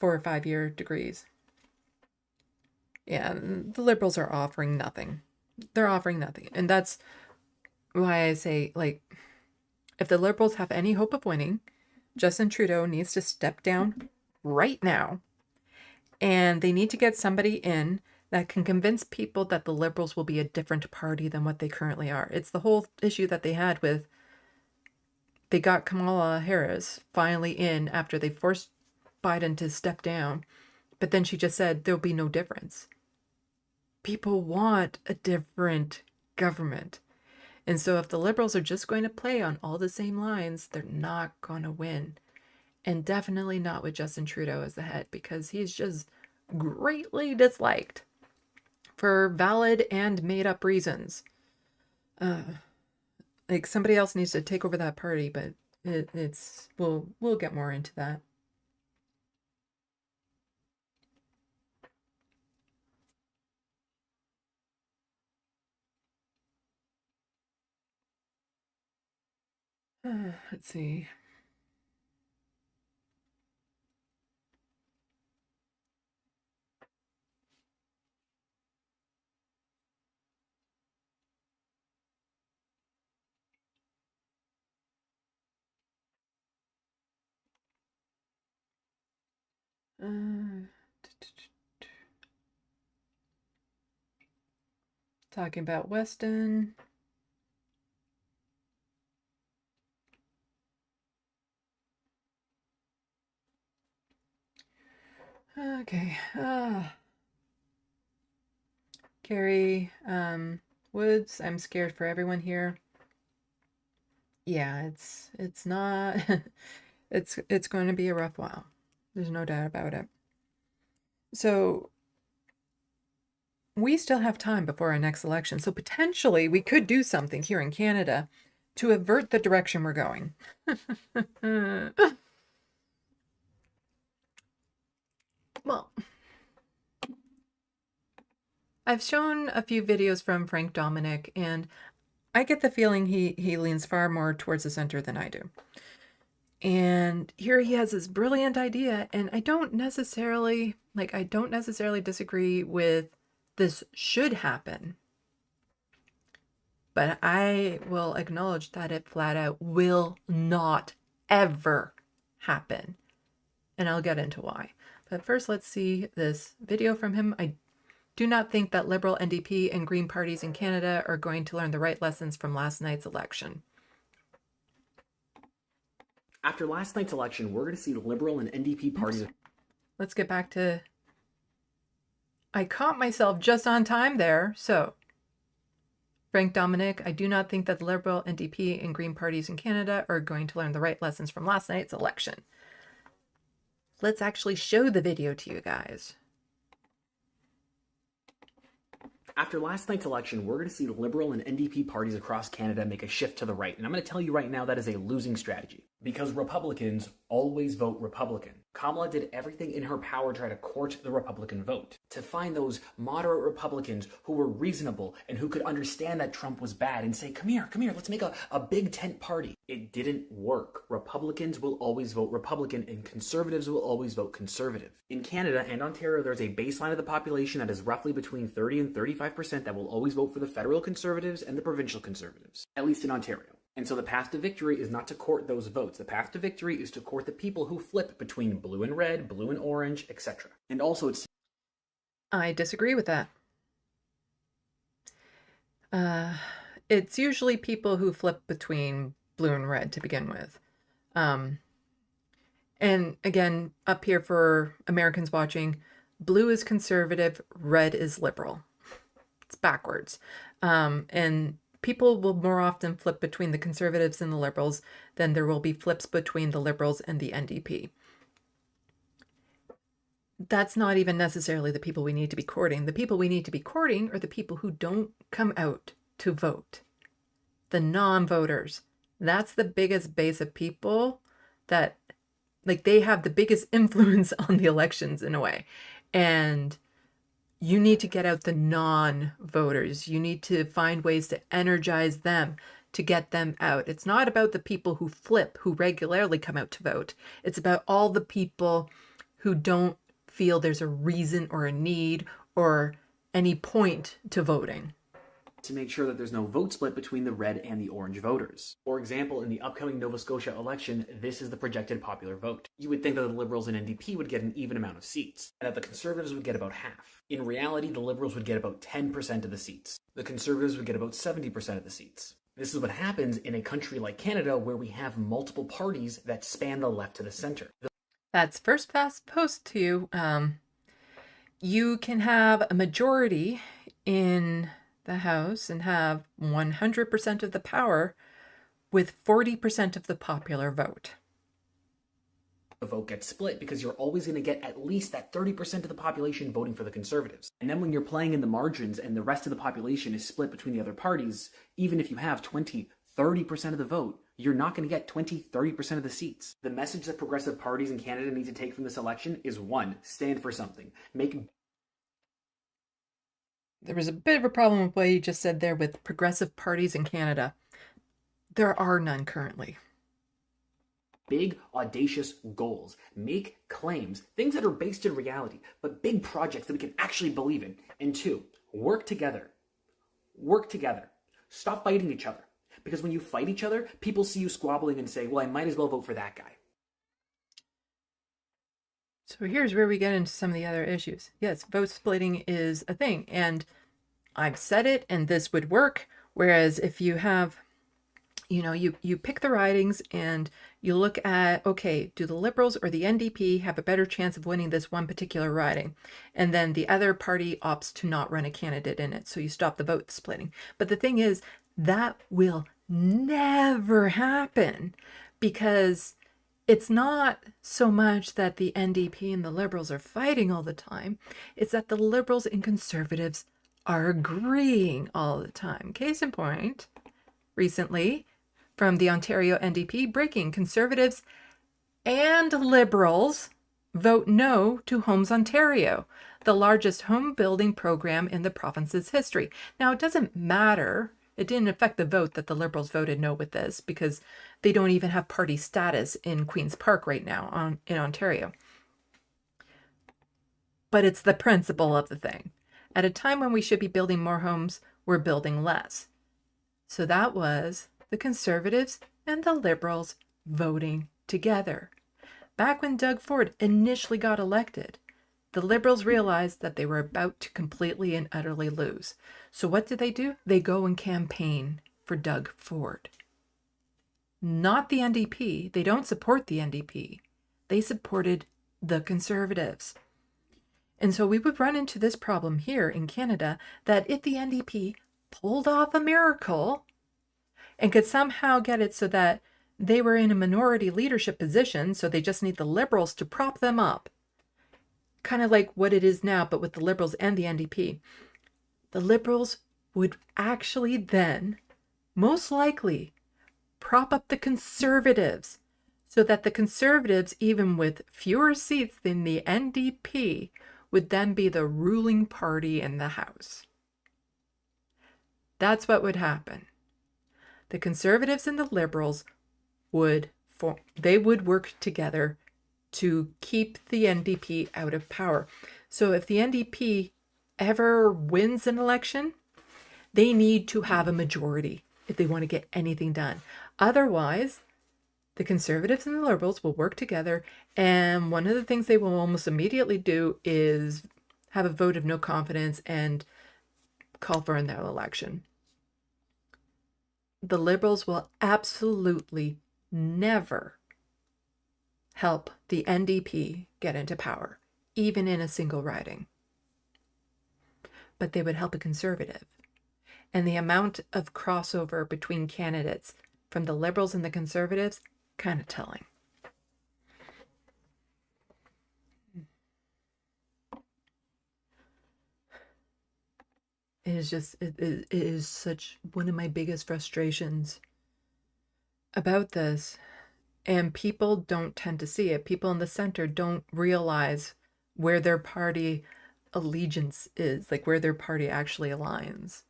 S1: 4 or 5 year degrees. Yeah, the Liberals are offering nothing. They're offering nothing. And that's why I say, like, if the Liberals have any hope of winning, Justin Trudeau needs to step down right now. And they need to get somebody in that can convince people that the Liberals will be a different party than what they currently are. It's the whole issue that they had with, they got Kamala Harris finally in after they forced Biden to step down. But then she just said there'll be no difference. People want a different government. And so if the Liberals are just going to play on all the same lines, they're not going to win. And definitely not with Justin Trudeau as the head, because he's just greatly disliked for valid and made-up reasons. Like, somebody else needs to take over that party, but we'll get more into that. Let's see. Talking about Weston. Okay. Carrie Woods, I'm scared for everyone here. Yeah, it's not it's going to be a rough while. There's no doubt about it. So we still have time before our next election. So potentially we could do something here in Canada to avert the direction we're going. Well, I've shown a few videos from Frank Dominic, and I get the feeling he leans far more towards the center than I do. And here he has this brilliant idea, and I don't necessarily disagree with this should happen. But I will acknowledge that it flat out will not ever happen. And I'll get into why. But first, let's see this video from him. I do not think that Liberal, NDP, and Green parties in Canada are going to learn the right lessons from last night's election.
S2: After last night's election, we're going to see Liberal and NDP parties.
S1: Let's get back to... I caught myself just on time there. So, Frank Dominic, I do not think that the Liberal, NDP, and Green parties in Canada are going to learn the right lessons from last night's election. Let's actually show the video to you guys.
S2: After last night's election, we're going to see Liberal and NDP parties across Canada make a shift to the right. And I'm going to tell you right now that is a losing strategy. Because Republicans always vote Republican. Kamala did everything in her power to try to court the Republican vote. To find those moderate Republicans who were reasonable and who could understand that Trump was bad and say, come here, let's make a big tent party. It didn't work. Republicans will always vote Republican and conservatives will always vote conservative. In Canada and Ontario, there's a baseline of the population that is roughly between 30 and 35% that will always vote for the federal conservatives and the provincial conservatives, at least in Ontario. And so the path to victory is not to court those votes. The path to victory is to court the people who flip between blue and red, blue and orange, etc. And also it's...
S1: I disagree with that. It's usually people who flip between blue and red to begin with. And again, up here for Americans watching, blue is conservative, red is liberal. It's backwards. And people will more often flip between the conservatives and the liberals than there will be flips between the liberals and the NDP. That's not even necessarily the people we need to be courting. The people we need to be courting are the people who don't come out to vote. The non-voters. That's the biggest base of people that, like, they have the biggest influence on the elections in a way. And you need to get out the non-voters. You need to find ways to energize them, to get them out. It's not about the people who flip, who regularly come out to vote. It's about all the people who don't feel there's a reason or a need or any point to voting.
S2: To make sure that there's no vote split between the red and the orange voters. For example, in the upcoming Nova Scotia election, this is the projected popular vote. You would think that the Liberals and NDP would get an even amount of seats, and that the Conservatives would get about half. In reality, the Liberals would get about 10% of the seats. The Conservatives would get about 70% of the seats. This is what happens in a country like Canada where we have multiple parties that span the left to the center.
S1: That's first fast post to you. You can have a majority in the House and have 100% of the power with 40% of the popular vote.
S2: The vote gets split because you're always going to get at least that 30% of the population voting for the Conservatives. And then when you're playing in the margins and the rest of the population is split between the other parties, even if you have 20-30% of the vote, you're not going to get 20-30% of the seats. The message that progressive parties in Canada need to take from this election is 1, stand for something.
S1: There was a bit of a problem with what you just said there with progressive parties in Canada. There are none currently.
S2: Big, audacious goals. Make claims, things that are based in reality, but big projects that we can actually believe in. And 2, work together. Work together. Stop fighting each other. Because when you fight each other, people see you squabbling and say, well, I might as well vote for that guy.
S1: So here's where we get into some of the other issues. Yes, vote splitting is a thing, and I've said it, and this would work. Whereas if you have, you pick the ridings and you look at, okay, do the Liberals or the NDP have a better chance of winning this one particular riding? And then the other party opts to not run a candidate in it, so you stop the vote splitting. But the thing is, that will never happen because it's not so much that the NDP and the Liberals are fighting all the time. It's that the Liberals and Conservatives are agreeing all the time. Case in point, recently from the Ontario NDP, breaking: Conservatives and Liberals vote no to Homes Ontario, the largest home building program in the province's history. Now, it doesn't matter. It didn't affect the vote that the Liberals voted no with this because they don't even have party status in Queen's Park right now in Ontario. But it's the principle of the thing. At a time when we should be building more homes, we're building less. So that was the Conservatives and the Liberals voting together. Back when Doug Ford initially got elected, the Liberals realized that they were about to completely and utterly lose. So what do? They go and campaign for Doug Ford. not the NDP. They don't support the NDP. They supported the Conservatives. And so we would run into this problem here in Canada that if the NDP pulled off a miracle and could somehow get it so that they were in a minority leadership position, so they just need the Liberals to prop them up, kind of like what it is now, but with the Liberals and the NDP, the Liberals would actually then, most likely, prop up the Conservatives so that the Conservatives, even with fewer seats than the NDP, would then be the ruling party in the House. That's what would happen. The Conservatives and the Liberals would work together to keep the NDP out of power. So if the NDP ever wins an election, they need to have a majority if they want to get anything done. Otherwise, the Conservatives and the Liberals will work together, and one of the things they will almost immediately do is have a vote of no confidence and call for another election. The Liberals will absolutely never help the NDP get into power, even in a single riding. But they would help a Conservative. And the amount of crossover between candidates from the Liberals and the Conservatives, kind of telling. It is such one of my biggest frustrations about this. And people don't tend to see it. People in the center don't realize where their party allegiance is, like where their party actually aligns.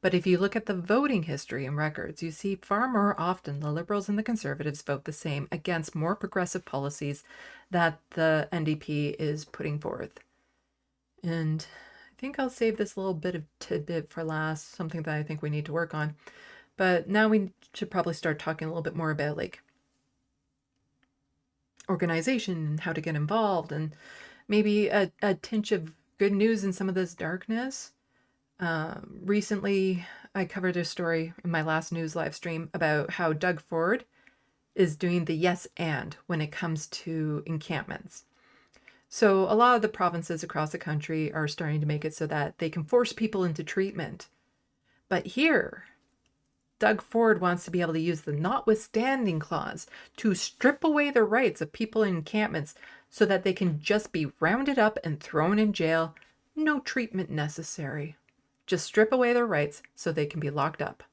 S1: But if you look at the voting history and records, you see far more often the Liberals and the Conservatives vote the same against more progressive policies that the NDP is putting forth. And I think I'll save this little bit of tidbit for last, something that I think we need to work on. But now we should probably start talking a little bit more about like organization and how to get involved, and maybe a tinge of good news in some of this darkness. Recently, I covered a story in my last news live stream about how Doug Ford is doing the yes and when it comes to encampments. So a lot of the provinces across the country are starting to make it so that they can force people into treatment. But here, Doug Ford wants to be able to use the notwithstanding clause to strip away the rights of people in encampments so that they can just be rounded up and thrown in jail, no treatment necessary. Just strip away their rights so they can be locked up.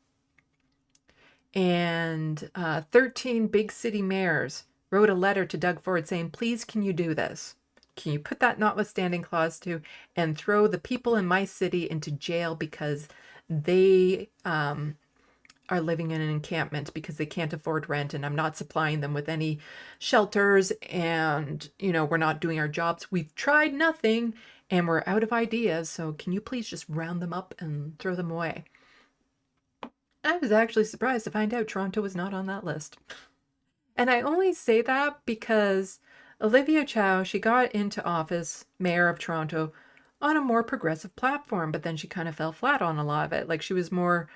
S1: And 13 big city mayors wrote a letter to Doug Ford saying, please, can you do this? Can you put that notwithstanding clause to and throw the people in my city into jail because they are living in an encampment because they can't afford rent, and I'm not supplying them with any shelters, and, we're not doing our jobs. We've tried nothing and we're out of ideas. So can you please just round them up and throw them away? I was actually surprised to find out Toronto was not on that list. And I only say that because Olivia Chow, she got into office, mayor of Toronto, on a more progressive platform, but then she kind of fell flat on a lot of it. Like she was more,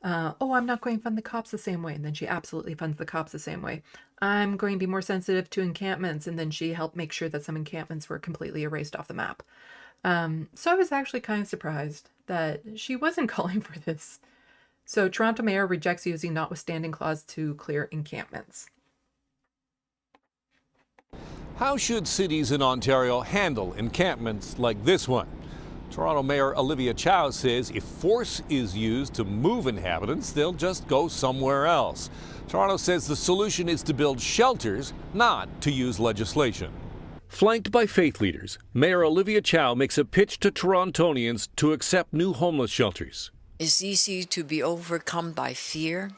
S1: I'm not going to fund the cops the same way. And then she absolutely funds the cops the same way. I'm going to be more sensitive to encampments. And then she helped make sure that some encampments were completely erased off the map. So I was actually kind of surprised that she wasn't calling for this. So Toronto mayor rejects using notwithstanding clause to clear encampments.
S4: How should cities in Ontario handle encampments like this one? Toronto Mayor Olivia Chow says if force is used to move inhabitants, they'll just go somewhere else. Toronto says the solution is to build shelters, not to use legislation. Flanked by faith leaders, Mayor Olivia Chow makes a pitch to Torontonians to accept new homeless shelters.
S5: It's easy to be overcome by fear,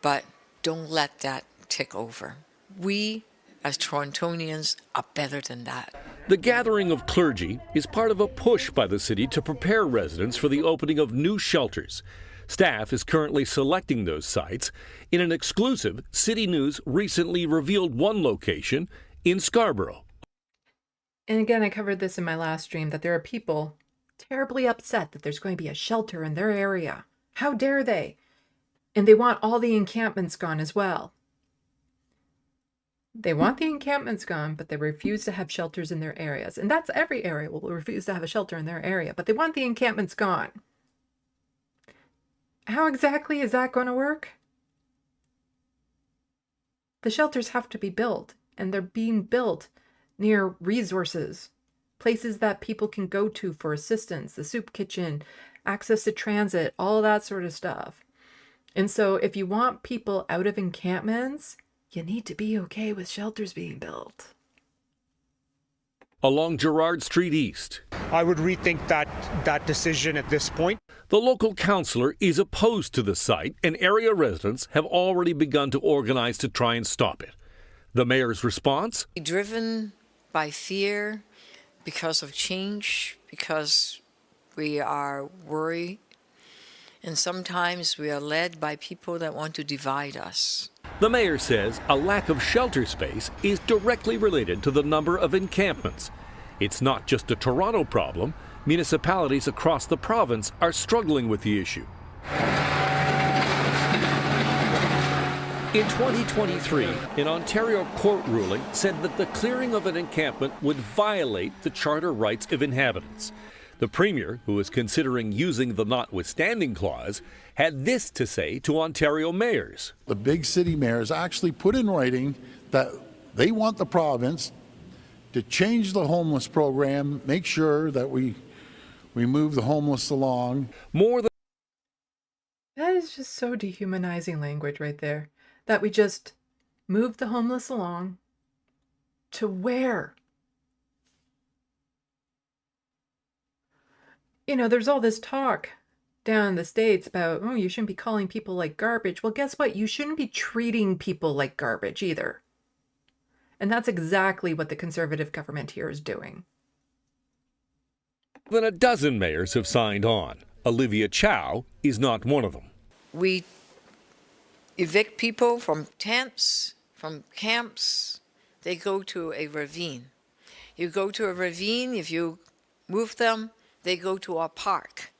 S5: but don't let that take over. We, as Torontonians, are better than that.
S4: The gathering of clergy is part of a push by the city to prepare residents for the opening of new shelters. Staff is currently selecting those sites. In an exclusive, City News recently revealed one location in Scarborough.
S1: And again, I covered this in my last stream, that there are people terribly upset that there's going to be a shelter in their area. How dare they? And they want all the encampments gone as well. They want the encampments gone, but they refuse to have shelters in their areas. And that's every area will refuse to have a shelter in their area, but they want the encampments gone. How exactly is that going to work? The shelters have to be built, and they're being built near resources, places that people can go to for assistance, the soup kitchen, access to transit, all that sort of stuff. And so if you want people out of encampments, you need to be okay with shelters being built.
S4: Along Gerrard Street East,
S3: I would rethink that decision at this point.
S4: the local councillor is opposed to the site, and area residents have already begun to organize to try and stop it. The mayor's response?
S5: Driven by fear because of change, because we are worried, and sometimes we are led by people that want to divide us.
S4: The mayor says a lack of shelter space is directly related to the number of encampments. It's not just a Toronto problem. Municipalities across the province are struggling with the issue. In 2023, an Ontario court ruling said that the clearing of an encampment would violate the charter rights of inhabitants. The Premier, who is considering using the notwithstanding clause, had this to say to Ontario mayors.
S6: The big city mayors actually put in writing that they want the province to change the homeless program, make sure that we move the homeless along.
S4: More than
S1: that is just so dehumanizing language right there. That we just move the homeless along to where? You know, there's all this talk down in the States about, oh, you shouldn't be calling people like garbage. Well, guess what? You shouldn't be treating people like garbage either. And that's exactly what the Conservative government here is doing.
S4: More than a dozen mayors have signed on. Olivia Chow is not one of them.
S5: We evict people from tents, from camps. They go to a ravine. You go to a ravine, if you move them, they go to a park.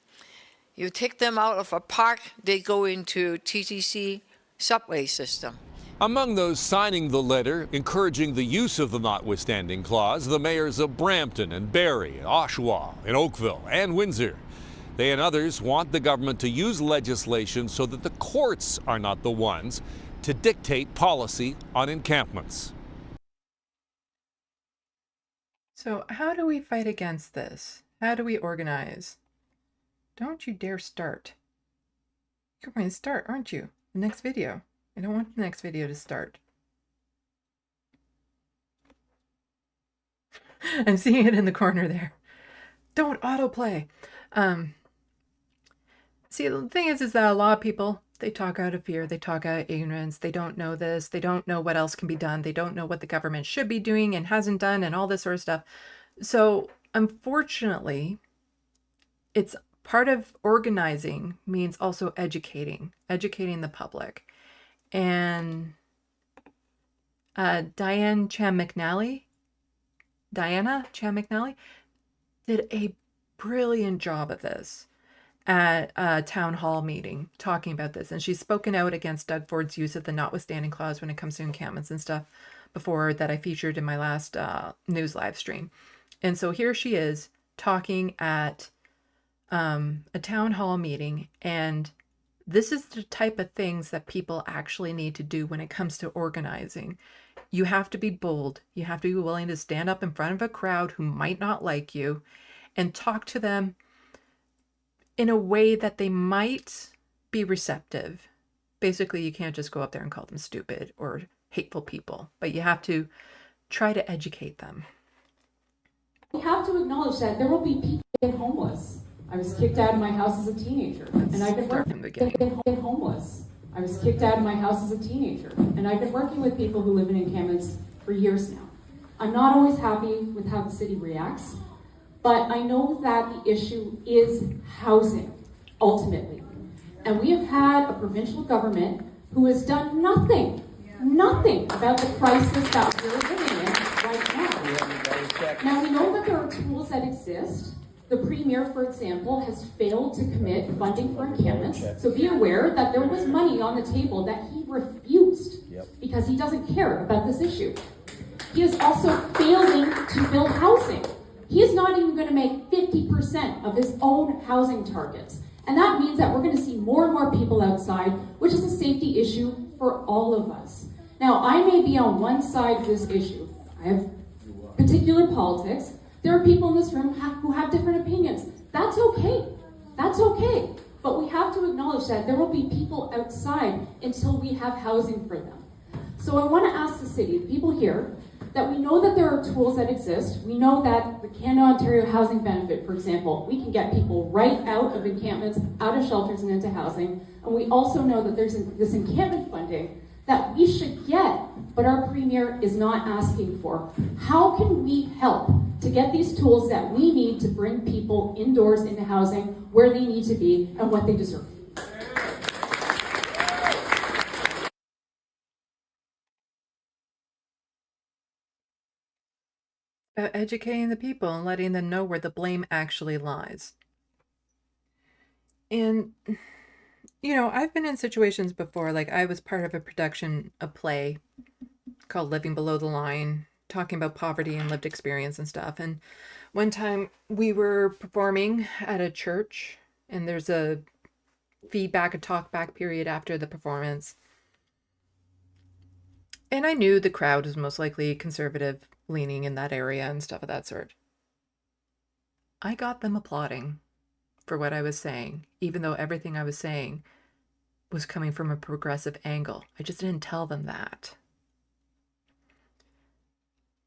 S5: You take them out of a park, they go into TTC subway system.
S4: Among those signing the letter encouraging the use of the notwithstanding clause, the mayors of Brampton and Barrie, Oshawa, and Oakville, and Windsor. They and others want the government to use legislation so that the courts are not the ones to dictate policy on encampments.
S1: So how do we fight against this? How do we organize? Don't you dare start. You're going to start, aren't you? The next video. I don't want the next video to start. I'm seeing it in the corner there. Don't autoplay. See, the thing is that a lot of people, they talk out of fear. They talk out of ignorance. They don't know this. They don't know what else can be done. They don't know what the government should be doing and hasn't done and all this sort of stuff. So, unfortunately, it's part of organizing means also educating the public. And Diana Chan McNally did a brilliant job of this at a town hall meeting talking about this. And she's spoken out against Doug Ford's use of the notwithstanding clause when it comes to encampments and stuff before that I featured in my last news live stream. And so here she is talking at a town hall meeting, and this is the type of things that people actually need to do when it comes to organizing. You have to be bold. You have to be willing to stand up in front of a crowd who might not like you and talk to them in a way that they might be receptive. Basically, you can't just go up there and call them stupid or hateful people, but you have to try to educate them.
S23: We have to acknowledge that there will be people being homeless. I was kicked out of my house as a teenager, and I've been homeless. I was kicked out of my house as a teenager, and I've been working with people who live in encampments for years now. I'm not always happy with how the city reacts, but I know that the issue is housing, ultimately. And we have had a provincial government who has done nothing about the crisis that we're living in right now. Now, we know that there are tools that exist The Premier, for example, has failed to commit funding for encampments. So be aware that there was money on the table that he refused because he doesn't care about this issue. He is also failing to build housing. He is not even going to make 50% of his own housing targets. And that means that we're going to see more and more people outside, which is a safety issue for all of us. Now, I may be on one side of this issue. I have particular politics. There are people in this room who have different opinions. That's okay. That's okay. But we have to acknowledge that there will be people outside until we have housing for them. So I want to ask the city, the people here, that we know that there are tools that exist. We know that the Canada-Ontario Housing Benefit, for example, we can get people right out of encampments, out of shelters and into housing. And we also know that there's this encampment funding that we should get, but our Premier is not asking for. How can we help to get these tools that we need to bring people indoors into housing where they need to be and what they deserve?
S1: Educating the people and letting them know where the blame actually lies. And, you know, I've been in situations before, like I was part of a production, a play called Living Below the Line, talking about poverty and lived experience and stuff. And one time we were performing at a church, and there's a feedback, a talk back period after the performance. And I knew the crowd was most likely conservative leaning in that area and stuff of that sort. I got them applauding for what I was saying, even though everything I was saying was coming from a progressive angle. I just didn't tell them that.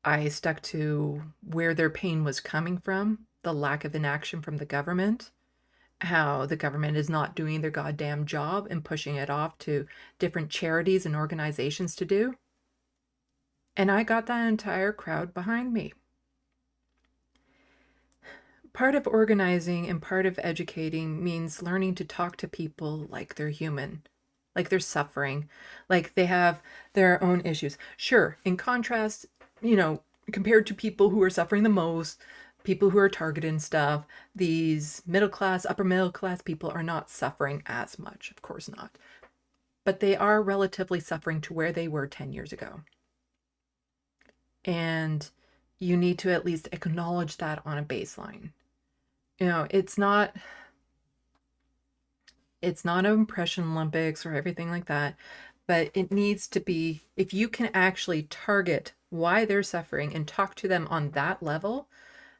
S1: I stuck to where their pain was coming from, the lack of inaction from the government, how the government is not doing their goddamn job and pushing it off to different charities and organizations to do. And I got that entire crowd behind me. Part of organizing and part of educating means learning to talk to people like they're human, like they're suffering, like they have their own issues. Sure, in contrast, you know, compared to people who are suffering the most, people who are targeted and stuff, these middle class, upper middle class people are not suffering as much, of course not. But they are relatively suffering to where they were 10 years ago. And you need to at least acknowledge that on a baseline. You know, it's not an impression Olympics or everything like that, but it needs to be, if you can actually target why they're suffering and talk to them on that level,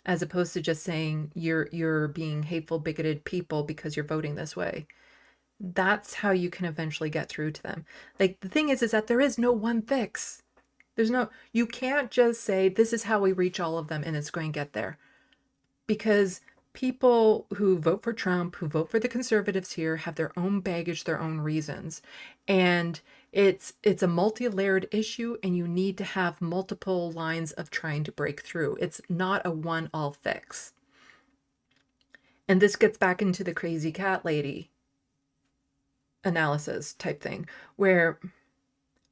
S1: as opposed to just saying you're being hateful, bigoted people because you're voting this way. That's how you can eventually get through to them. Like, the thing is that there is no one fix. You can't just say, this is how we reach all of them and it's going to get there. Because people who vote for Trump, who vote for the conservatives here, have their own baggage, their own reasons. And it's a multi-layered issue, and you need to have multiple lines of trying to break through. It's not a one-all fix. And this gets back into the crazy cat lady analysis type thing, where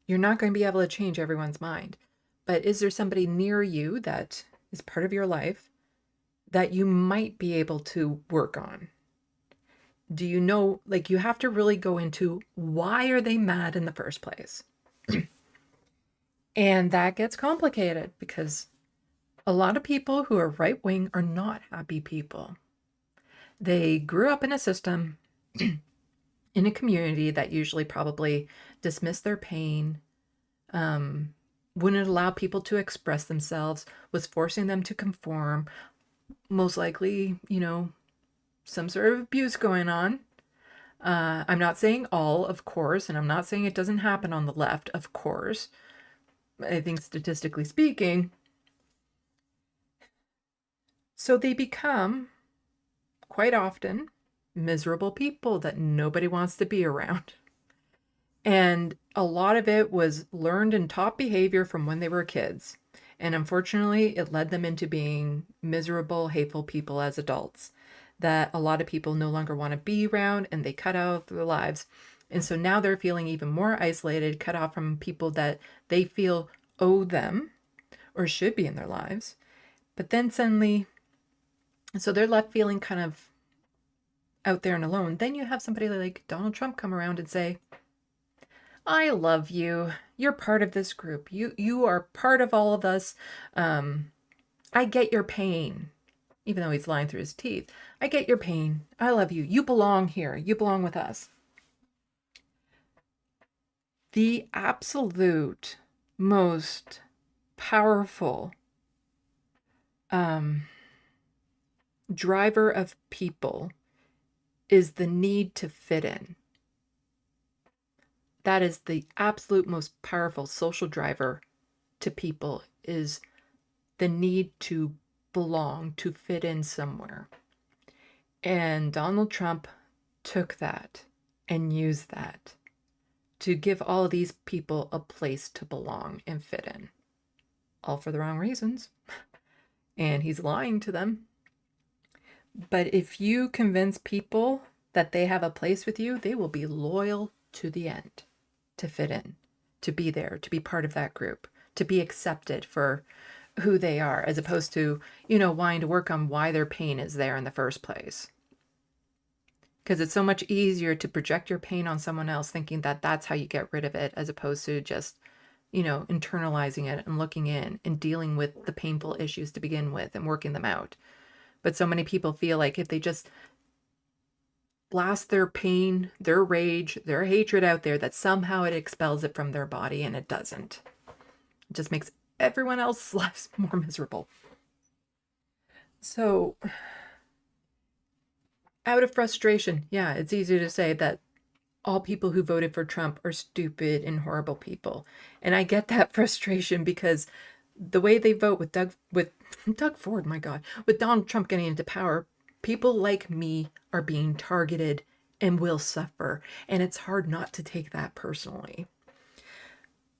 S1: you're not going to be able to change everyone's mind. But is there somebody near you that is part of your life that you might be able to work on? Do you know, like, you have to really go into why are they mad in the first place? And that gets complicated because a lot of people who are right-wing are not happy people. They grew up in a system, in a community that usually probably dismissed their pain, wouldn't allow people to express themselves, was forcing them to conform, most likely, you know, some sort of abuse going on. I'm not saying all, of course, and I'm not saying it doesn't happen on the left, of course. I think statistically speaking. So they become, quite often, miserable people that nobody wants to be around. And a lot of it was learned and taught behavior from when they were kids. And unfortunately, it led them into being miserable, hateful people as adults that a lot of people no longer want to be around, and they cut out their lives. And so now they're feeling even more isolated, cut off from people that they feel owe them or should be in their lives. But then suddenly So they're left feeling kind of out there and alone. Then you have somebody like Donald Trump come around and say, I love you. You're part of this group. You are part of all of us. I get your pain. Even though he's lying through his teeth. I get your pain. I love you. You belong here. You belong with us. The absolute most powerful driver of people is the need to fit in. That is the absolute most powerful social driver to people, is the need to belong, to fit in somewhere. And Donald Trump took that and used that to give all of these people a place to belong and fit in. All for the wrong reasons. And he's lying to them. But if you convince people that they have a place with you, they will be loyal to the end, to fit in, to be there, to be part of that group, to be accepted for who they are, as opposed to, wanting to work on why their pain is there in the first place. Because it's so much easier to project your pain on someone else, thinking that that's how you get rid of it, as opposed to just, internalizing it and looking in and dealing with the painful issues to begin with and working them out. But so many people feel like if they just blast their pain, their rage, their hatred out there, that somehow it expels it from their body, and it doesn't. It just makes everyone else's lives more miserable. So, out of frustration, yeah, it's easy to say that all people who voted for Trump are stupid and horrible people. And I get that frustration because the way they vote with Doug Ford, my God, with Donald Trump getting into power, people like me are being targeted and will suffer. And it's hard not to take that personally.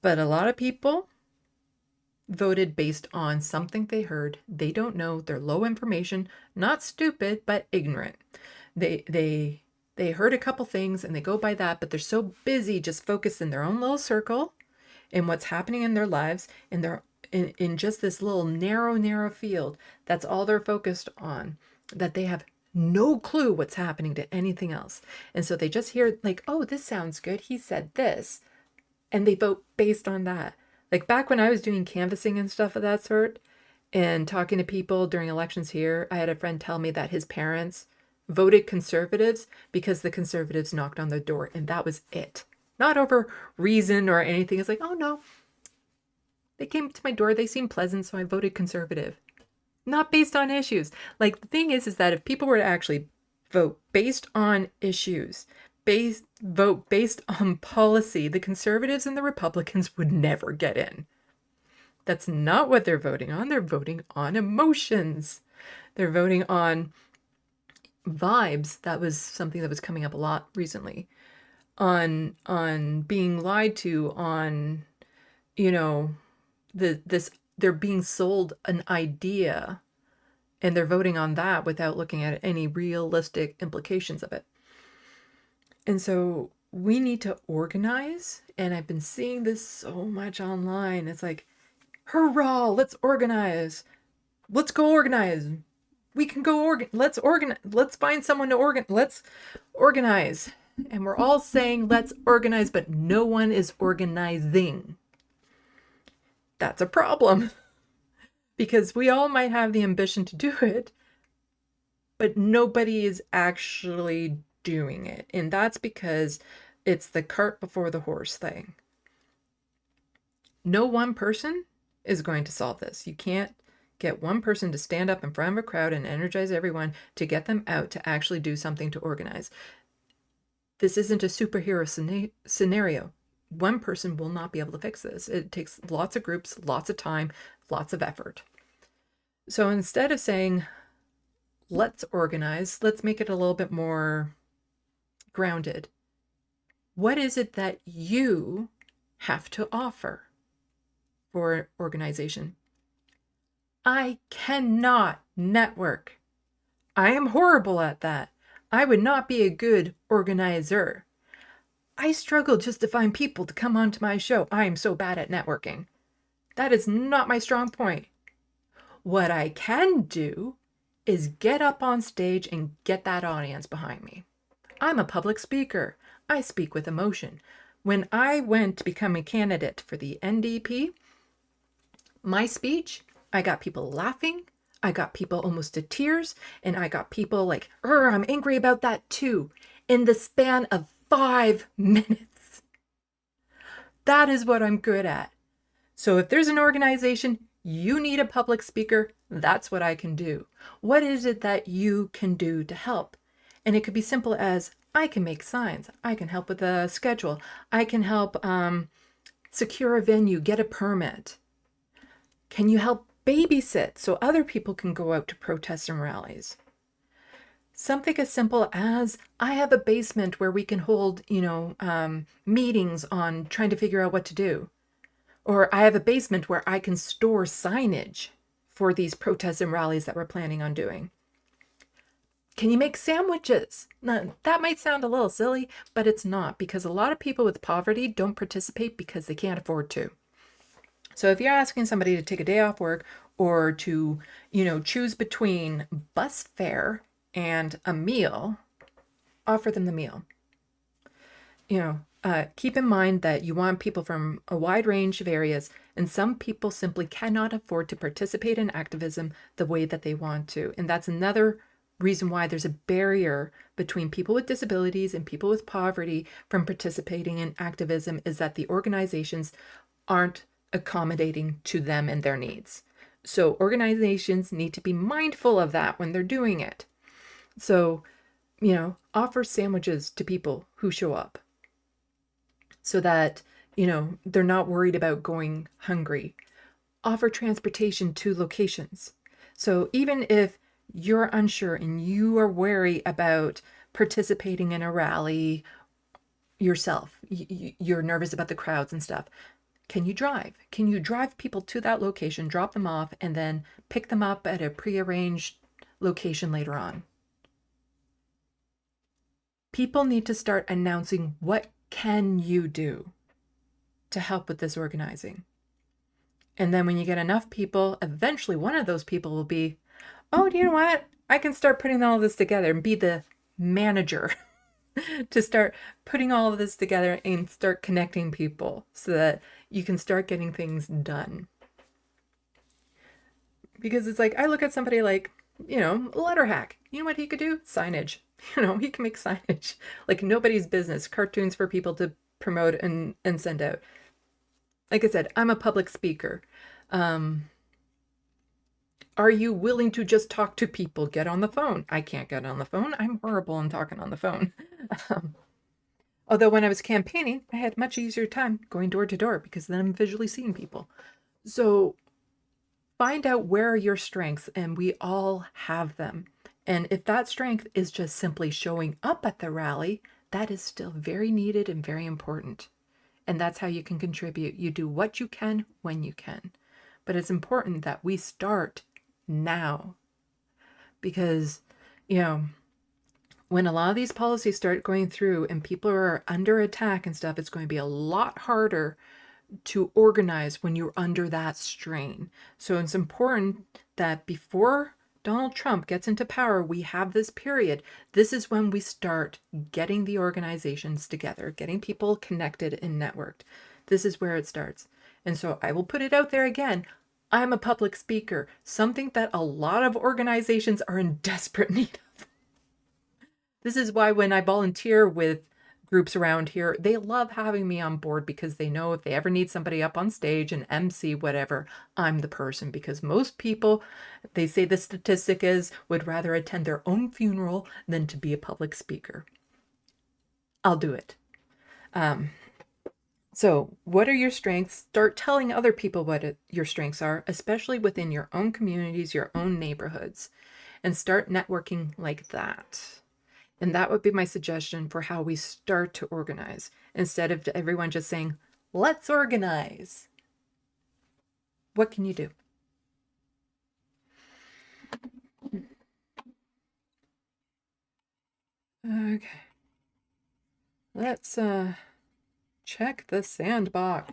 S1: But a lot of people voted based on something they heard. They don't know. They're low information, not stupid, but ignorant. They heard a couple things and they go by that, but they're so busy just focused in their own little circle and what's happening in their lives, and they're in just this little narrow field. That's all they're focused on, that they have no clue what's happening to anything else. And so they just hear like, oh, this sounds good. He said this. And they vote based on that. Like back when I was doing canvassing and stuff of that sort and talking to people during elections here, I had a friend tell me that his parents voted conservatives because the conservatives knocked on their door, and that was it. Not over reason or anything. It's like, oh no, they came to my door, they seemed pleasant, so I voted conservative. Not based on issues. Like the thing is that if people were to actually vote based on issues, vote based on policy, the conservatives and the Republicans would never get in. That's not what they're voting on. They're voting on emotions. They're voting on vibes. That was something that was coming up a lot recently. On being lied to, on, they're being sold an idea and they're voting on that without looking at any realistic implications of it. And so we need to organize. And I've been seeing this so much online. It's like, hurrah, let's organize. Let's go organize. We can go let's organize. Let's find someone to let's organize. And we're all saying, let's organize, but no one is organizing. That's a problem. Because we all might have the ambition to do it, but nobody is actually doing it. And that's because it's the cart before the horse thing. No one person is going to solve this. You can't get one person to stand up in front of a crowd and energize everyone to get them out to actually do something to organize. This isn't a superhero scenario. One person will not be able to fix this. It takes lots of groups, lots of time, lots of effort. So instead of saying, let's organize, let's make it a little bit more grounded. What is it that you have to offer for organization? I cannot network. I am horrible at that. I would not be a good organizer. I struggle just to find people to come onto my show. I am so bad at networking. That is not my strong point. What I can do is get up on stage and get that audience behind me. I'm a public speaker. I speak with emotion. When I went to become a candidate for the NDP, my speech, I got people laughing. I got people almost to tears. And I got people like, I'm angry about that too. In the span of 5 minutes. That is what I'm good at. So if there's an organization, you need a public speaker, that's what I can do. What is it that you can do to help? And it could be simple as, I can make signs. I can help with a schedule. I can help secure a venue, get a permit. Can you help babysit so other people can go out to protests and rallies? Something as simple as, I have a basement where we can hold, meetings on trying to figure out what to do. Or I have a basement where I can store signage for these protests and rallies that we're planning on doing. Can you make sandwiches? Now, that might sound a little silly, but it's not, because a lot of people with poverty don't participate because they can't afford to. So if you're asking somebody to take a day off work or to, choose between bus fare and a meal, offer them the meal. Keep in mind that you want people from a wide range of areas, and some people simply cannot afford to participate in activism the way that they want to. And that's another reason why there's a barrier between people with disabilities and people with poverty from participating in activism, is that the organizations aren't accommodating to them and their needs. So organizations need to be mindful of that when they're doing it. So, offer sandwiches to people who show up so that, they're not worried about going hungry. Offer transportation to locations. So even if you're unsure and you are wary about participating in a rally yourself, you're nervous about the crowds and stuff, can you drive? Can you drive people to that location, drop them off, and then pick them up at a prearranged location later on? People need to start announcing, what can you do to help with this organizing? And then when you get enough people, eventually one of those people will be, oh, do you know what? I can start putting all of this together and be the manager to start putting all of this together and start connecting people so that you can start getting things done. Because it's like, I look at somebody like, letter hack. You know what he could do? Signage. He can make signage like nobody's business, cartoons for people to promote and send out. Like I said, I'm a public speaker. Are you willing to just talk to people? Get on the phone. I can't get on the phone. I'm horrible in talking on the phone. Although when I was campaigning, I had much easier time going door to door because then I'm visually seeing people. So find out where are your strengths, and we all have them. And if that strength is just simply showing up at the rally, that is still very needed and very important. And that's how you can contribute. You do what you can when you can. But it's important that we start now. Because, when a lot of these policies start going through and people are under attack and stuff, it's going to be a lot harder to organize when you're under that strain. So it's important that before Donald Trump gets into power, we have this period. This is when we start getting the organizations together, getting people connected and networked. This is where it starts. And so I will put it out there again. I'm a public speaker, something that a lot of organizations are in desperate need of. This is why when I volunteer with groups around here, they love having me on board because they know if they ever need somebody up on stage and MC whatever, I'm the person. Because most people, they say the statistic is, would rather attend their own funeral than to be a public speaker. I'll do it. So what are your strengths? Start telling other people what your strengths are, especially within your own communities, your own neighborhoods, and start networking like that. And that would be my suggestion for how we start to organize, instead of everyone just saying, let's organize. What can you do? Okay. Let's check the sandbox.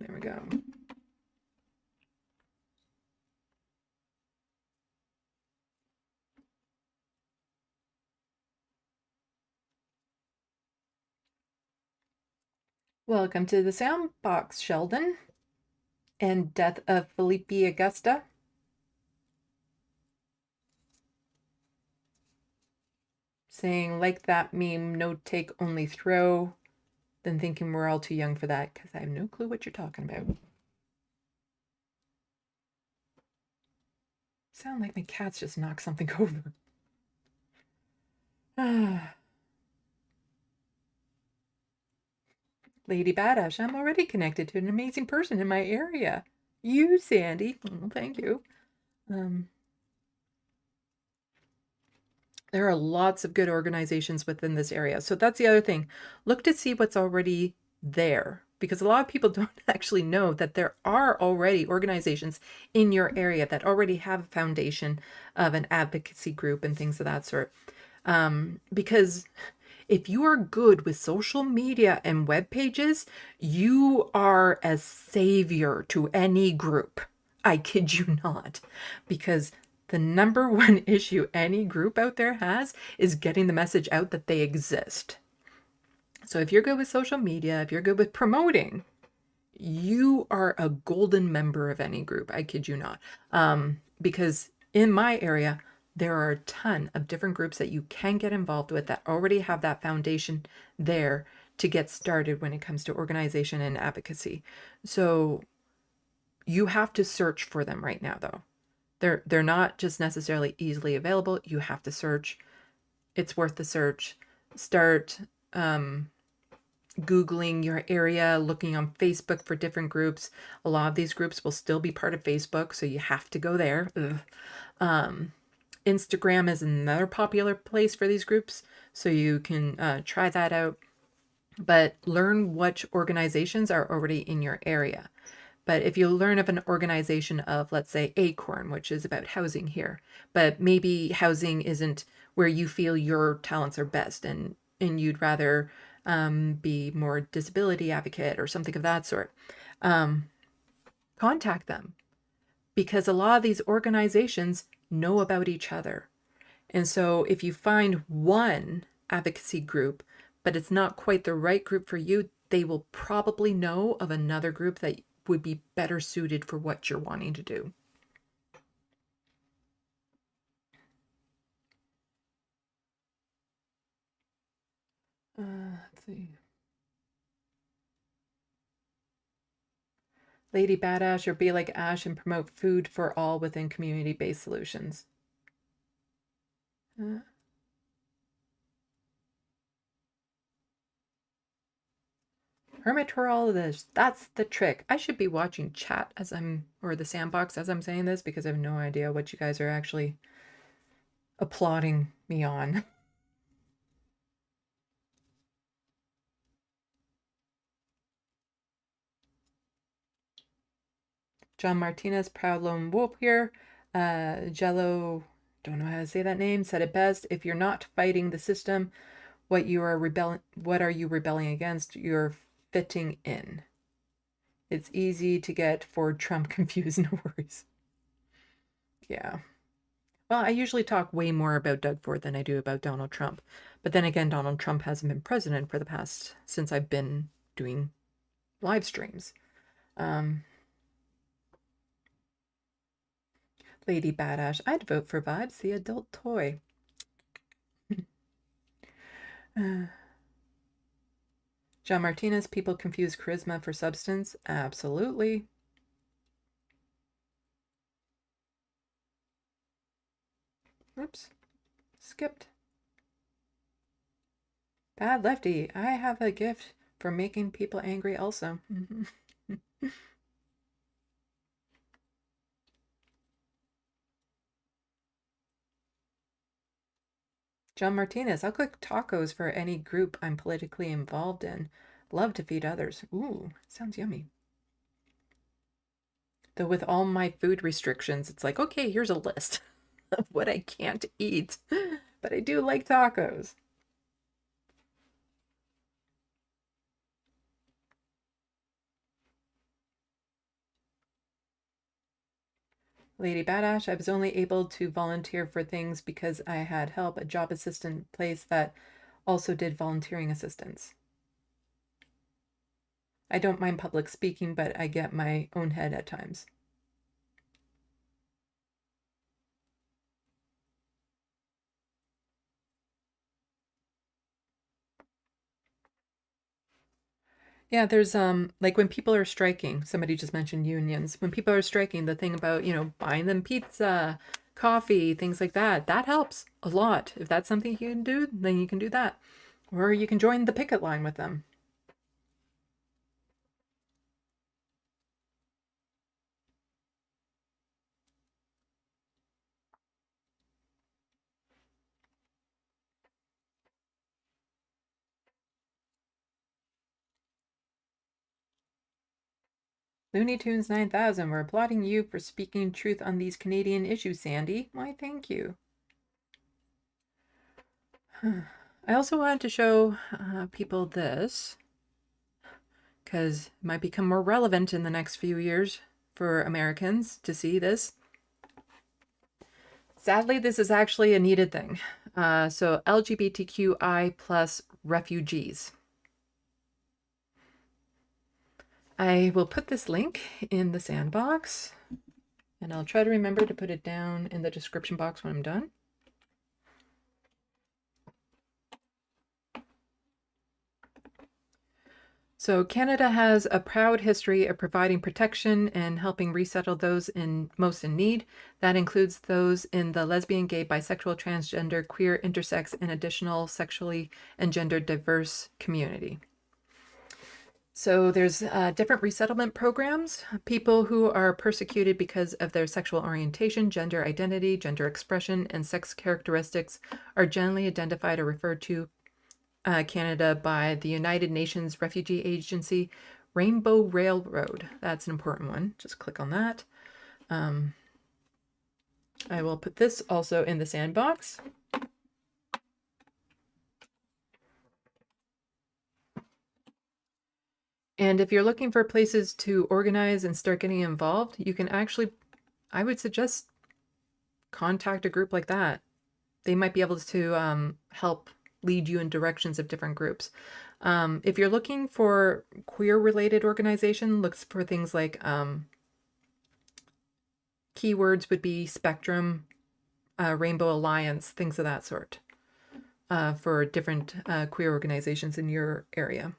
S1: There we go. Welcome to the Soundbox, Sheldon. And Death of Felipe Augusta. Saying, like that meme, no take, only throw. Then thinking we're all too young for that, because I have no clue what you're talking about. Sound like my cats just knocked something over. Lady Badass, I'm already connected to an amazing person in my area. You, Sandy. Oh, thank you. There are lots of good organizations within this area. So that's the other thing. Look to see what's already there, because a lot of people don't actually know that there are already organizations in your area that already have a foundation of an advocacy group and things of that sort. Because if you are good with social media and web pages, you are a savior to any group. I kid you not, because the number one issue any group out there has is getting the message out that they exist. So if you're good with social media, if you're good with promoting, you are a golden member of any group. I kid you not. Because in my area, there are a ton of different groups that you can get involved with that already have that foundation there to get started when it comes to organization and advocacy. So you have to search for them right now, though. They're not just necessarily easily available. You have to search. It's worth the search. Start Googling your area, looking on Facebook for different groups. A lot of these groups will still be part of Facebook, so you have to go there. Instagram is another popular place for these groups, so you can try that out. But learn which organizations are already in your area. But if you learn of an organization of, let's say, Acorn, which is about housing here, but maybe housing isn't where you feel your talents are best, and you'd rather be more disability advocate or something of that sort, contact them, because a lot of these organizations know about each other. And so if you find one advocacy group, but it's not quite the right group for you, they will probably know of another group that would be better suited for what you're wanting to do. Let's see. Lady Badass or Be Like Ash and promote food for all within community-based solutions. Hermatologist, that's the trick. I should be watching chat as or the Sandbox as I'm saying this, because I have no idea what you guys are actually applauding me on. John Martinez, Proud Lone Wolf here. Jello, don't know how to say that name, said it best. If you're not fighting the system, what are you rebelling against? You're fitting in. It's easy to get Ford Trump confused, no worries. Yeah. Well, I usually talk way more about Doug Ford than I do about Donald Trump. But then again, Donald Trump hasn't been president for the past, since I've been doing live streams. Lady Badass, I'd vote for Vibes, the adult toy. John Martinez, people confuse charisma for substance. Absolutely. Oops. Skipped. Bad Lefty, I have a gift for making people angry also. John Martinez, I'll cook tacos for any group I'm politically involved in. Love to feed others. Ooh, sounds yummy. Though with all my food restrictions, it's like, okay, here's a list of what I can't eat. But I do like tacos. Lady Badass, I was only able to volunteer for things because I had help, a job assistant place that also did volunteering assistance. I don't mind public speaking, but I get my own head at times. Yeah, there's like when people are striking, somebody just mentioned unions. When people are striking, the thing about, buying them pizza, coffee, things like that, that helps a lot. If that's something you can do, then you can do that. Or you can join the picket line with them. Looney Tunes 9000, we're applauding you for speaking truth on these Canadian issues, Sandy. Why, thank you. I also wanted to show people this, because it might become more relevant in the next few years for Americans to see this. Sadly, this is actually a needed thing. So LGBTQI plus refugees. I will put this link in the sandbox, and I'll try to remember to put it down in the description box when I'm done. So Canada has a proud history of providing protection and helping resettle those most in need. That includes those in the lesbian, gay, bisexual, transgender, queer, intersex, and additional sexually and gender diverse community. So there's different resettlement programs. People who are persecuted because of their sexual orientation, gender identity, gender expression, and sex characteristics are generally identified or referred to Canada by the United Nations Refugee Agency, Rainbow Railroad. That's an important one. Just click on that. I will put this also in the sandbox. And if you're looking for places to organize and start getting involved, you can actually, I would suggest contact a group like that. They might be able to help lead you in directions of different groups. If you're looking for queer-related organization, look for things like keywords would be Spectrum, Rainbow Alliance, things of that sort, for different queer organizations in your area.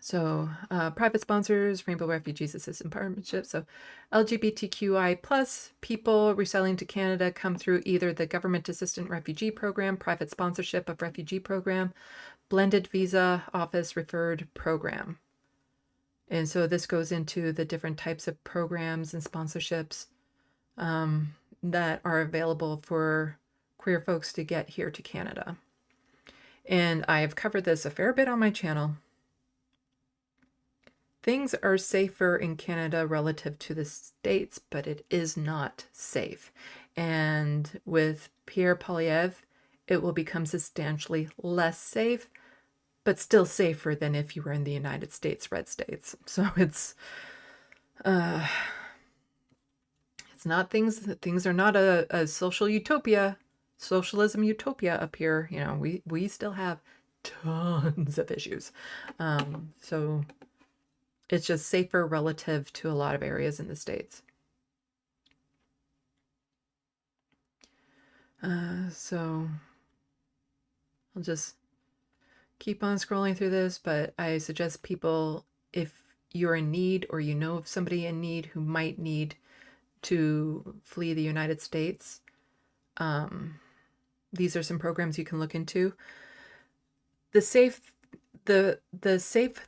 S1: So private sponsors, Rainbow Refugees Assistance Partnership. So LGBTQI plus people reselling to Canada come through either the Government Assistant Refugee Program, private sponsorship of refugee program, blended visa office referred program. And so this goes into the different types of programs and sponsorships that are available for queer folks to get here to Canada. And I've covered this a fair bit on my channel. Things are safer in Canada relative to the States, but it is not safe. And with Pierre Poilievre, it will become substantially less safe, but still safer than if you were in the United States, red states. So it's not things are not a social utopia, socialism utopia up here. You know, we still have tons of issues. So it's just safer relative to a lot of areas in the States. So I'll just keep on scrolling through this, but I suggest people, if you're in need or you know of somebody in need who might need to flee the United States, these are some programs you can look into. The Safe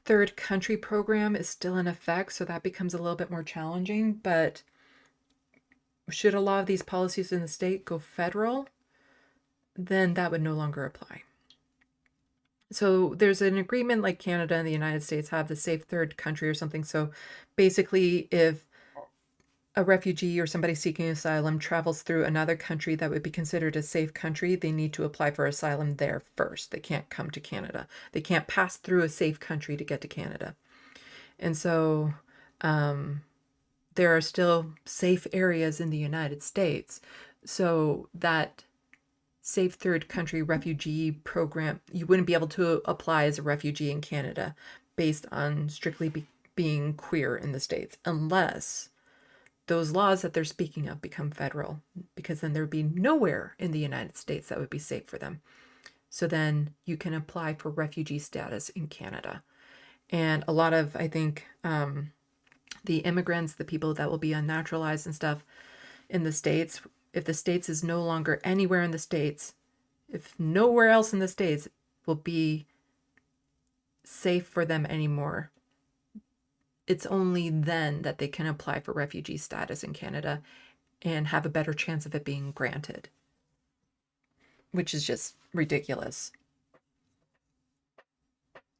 S1: Third Country program is still in effect, so that becomes a little bit more challenging, but should a lot of these policies in the state go federal, then that would no longer apply. So there's an agreement like Canada and the United States have the Safe Third Country or something. So basically, if a refugee or somebody seeking asylum travels through another country that would be considered a safe country, they need to apply for asylum there first. They can't come to Canada. They can't pass through a safe country to get to Canada. And so there are still safe areas in the United States. So that Safe Third Country refugee program, you wouldn't be able to apply as a refugee in Canada, based on strictly being queer in the States, unless those laws that they're speaking of become federal, because then there'd be nowhere in the United States that would be safe for them. So then you can apply for refugee status in Canada. And a lot of, I think, the immigrants, the people that will be unnaturalized and stuff in the States, if the States is no longer anywhere in the States, if nowhere else in the States will be safe for them anymore, it's only then that they can apply for refugee status in Canada and have a better chance of it being granted, which is just ridiculous.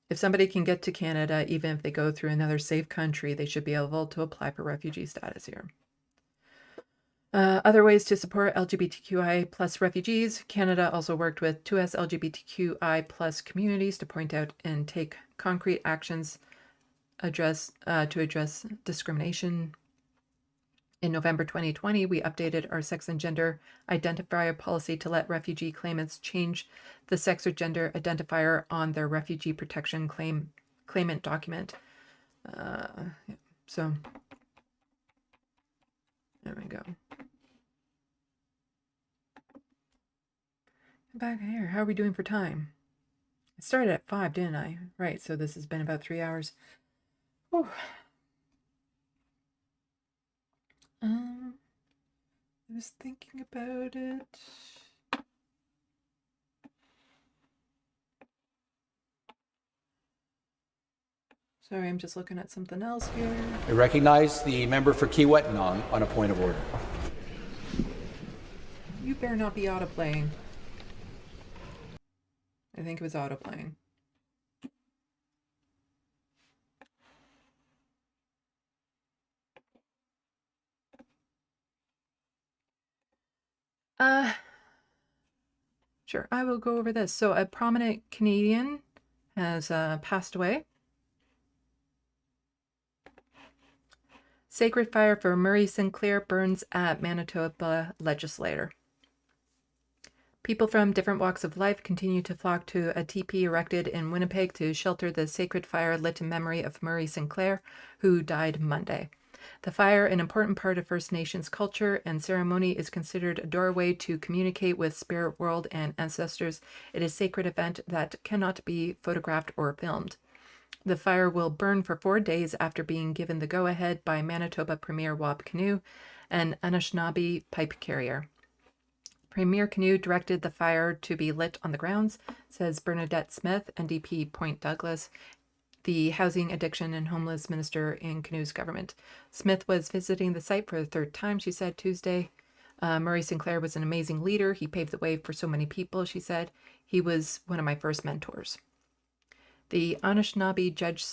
S1: If somebody can get to Canada, even if they go through another safe country, they should be able to apply for refugee status here. Other ways to support LGBTQI plus refugees. Canada also worked with 2S LGBTQI plus communities to point out and take concrete actions to address discrimination. In November 2020, we updated our sex and gender identifier policy to let refugee claimants change the sex or gender identifier on their refugee protection claimant document. So there we go. Back here, how are we doing for time? I started at 5, didn't I? Right, so this has been about 3 hours. Whew. I was thinking about it. Sorry, I'm just looking at something else here.
S7: I recognize the member for Kiiwetinoong on a point of order.
S1: You better not be autoplaying. I think it was autoplaying. Sure, I will go over this. So a prominent Canadian has passed away. Sacred fire for Murray Sinclair burns at Manitoba legislator. People from different walks of life continue to flock to a teepee erected in Winnipeg to shelter the sacred fire lit in memory of Murray Sinclair, who died Monday. The fire, an important part of First Nations culture and ceremony, is considered a doorway to communicate with spirit world and ancestors. It is a sacred event that cannot be photographed or filmed. The fire will burn for 4 days after being given the go-ahead by Manitoba Premier Wab Kinew, an Anishinaabe pipe carrier. Premier Kinew directed the fire to be lit on the grounds, says Bernadette Smith, NDP Point Douglas, the Housing, Addiction and Homeless Minister in Kinew's government. Smith was visiting the site for the 3rd time, she said Tuesday. Murray Sinclair was an amazing leader. He paved the way for so many people, she said. He was one of my first mentors. The Anishinaabe judge,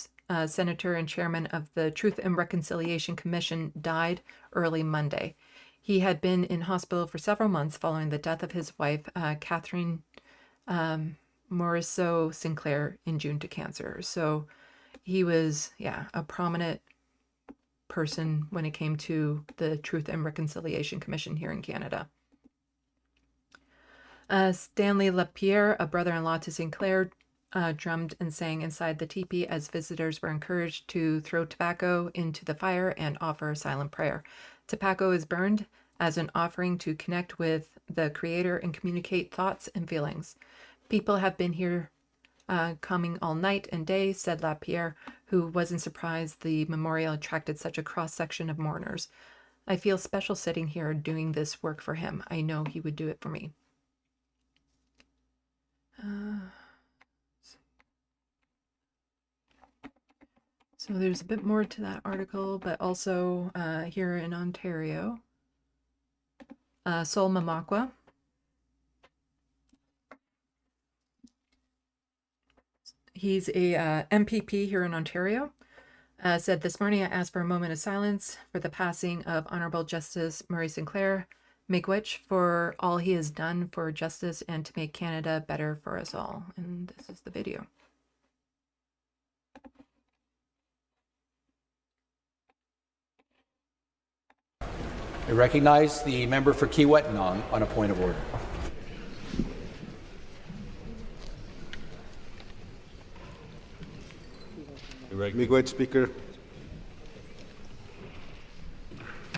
S1: senator, and chairman of the Truth and Reconciliation Commission died early Monday. He had been in hospital for several months following the death of his wife, Catherine Morisseau Sinclair, in June to cancer. So he was, a prominent person when it came to the Truth and Reconciliation Commission here in Canada. Stanley Lapierre, a brother-in-law to Sinclair, drummed and sang inside the teepee as visitors were encouraged to throw tobacco into the fire and offer a silent prayer. Tobacco is burned as an offering to connect with the Creator and communicate thoughts and feelings. People have been here coming all night and day, said Lapierre, who wasn't surprised the memorial attracted such a cross-section of mourners. I feel special sitting here doing this work for him. I know he would do it for me. So there's a bit more to that article, but also here in Ontario, Sol Mamakwa. He's a MPP here in Ontario. Said this morning, I asked for a moment of silence for the passing of Honorable Justice Murray Sinclair Miigwech for all he has done for justice and to make Canada better for us all. And this is the video.
S7: I recognize the member for Kiiwetinoong on a point of order.
S8: May go ahead, Speaker.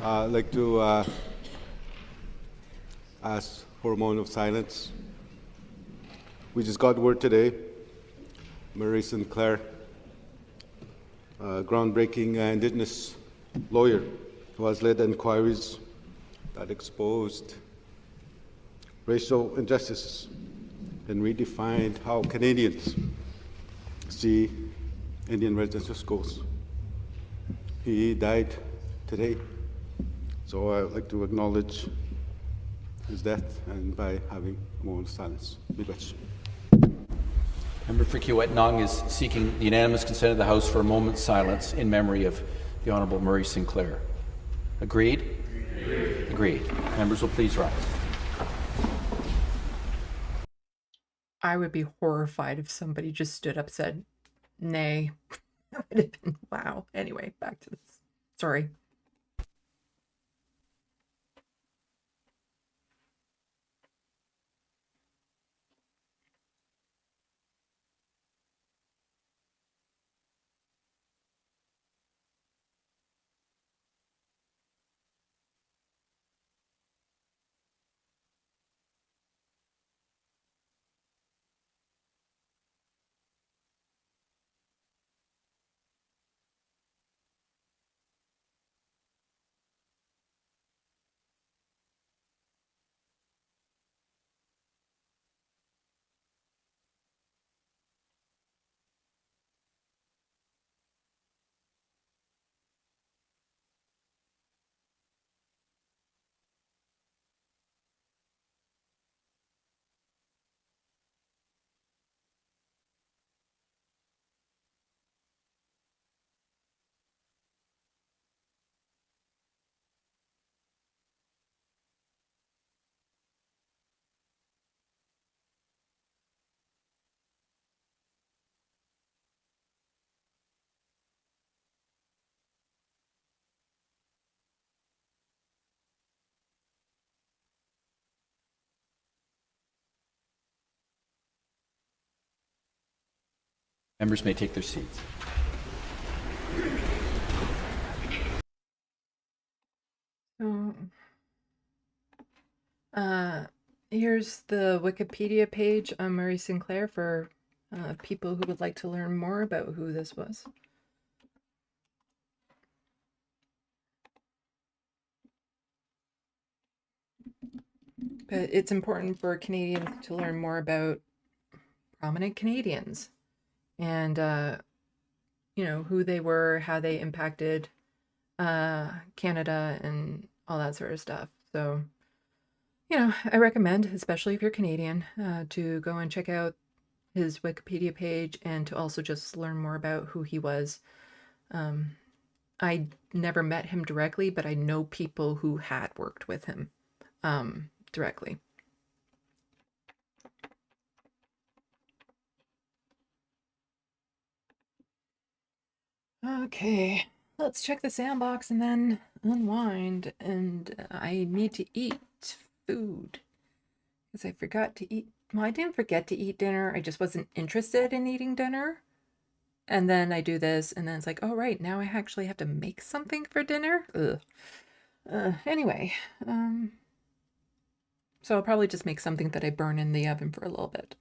S8: I'd like to ask for a moment of silence. We just got word today, Murray Sinclair, a groundbreaking Indigenous lawyer who has led inquiries that exposed racial injustices and redefined how Canadians see Indian residential schools. He died today, so I would like to acknowledge his death and by having a moment of silence. Be blessed.
S7: Member for Kiewit-Nong is seeking the unanimous consent of the House for a moment's silence in memory of the Honourable Murray Sinclair. Agreed? Agreed. Agreed. Members will please rise.
S1: I would be horrified if somebody just stood up and said, nay. That would have been, wow. Anyway, back to this. Sorry.
S7: Members may take their seats.
S1: So, here's the Wikipedia page on Murray Sinclair for people who would like to learn more about who this was. But it's important for Canadians to learn more about prominent Canadians and, you know, who they were, how they impacted Canada and all that sort of stuff. So, you know, I recommend, especially if you're Canadian, to go and check out his Wikipedia page and to also just learn more about who he was. I never met him directly, but I know people who had worked with him directly. Okay, let's check the sandbox and then unwind. And I need to eat food because I forgot to eat. Well, I didn't forget to eat dinner. I just wasn't interested in eating dinner. And then I do this, and then it's like, oh, right, now I actually have to make something for dinner. Ugh. Anyway, so I'll probably just make something that I burn in the oven for a little bit.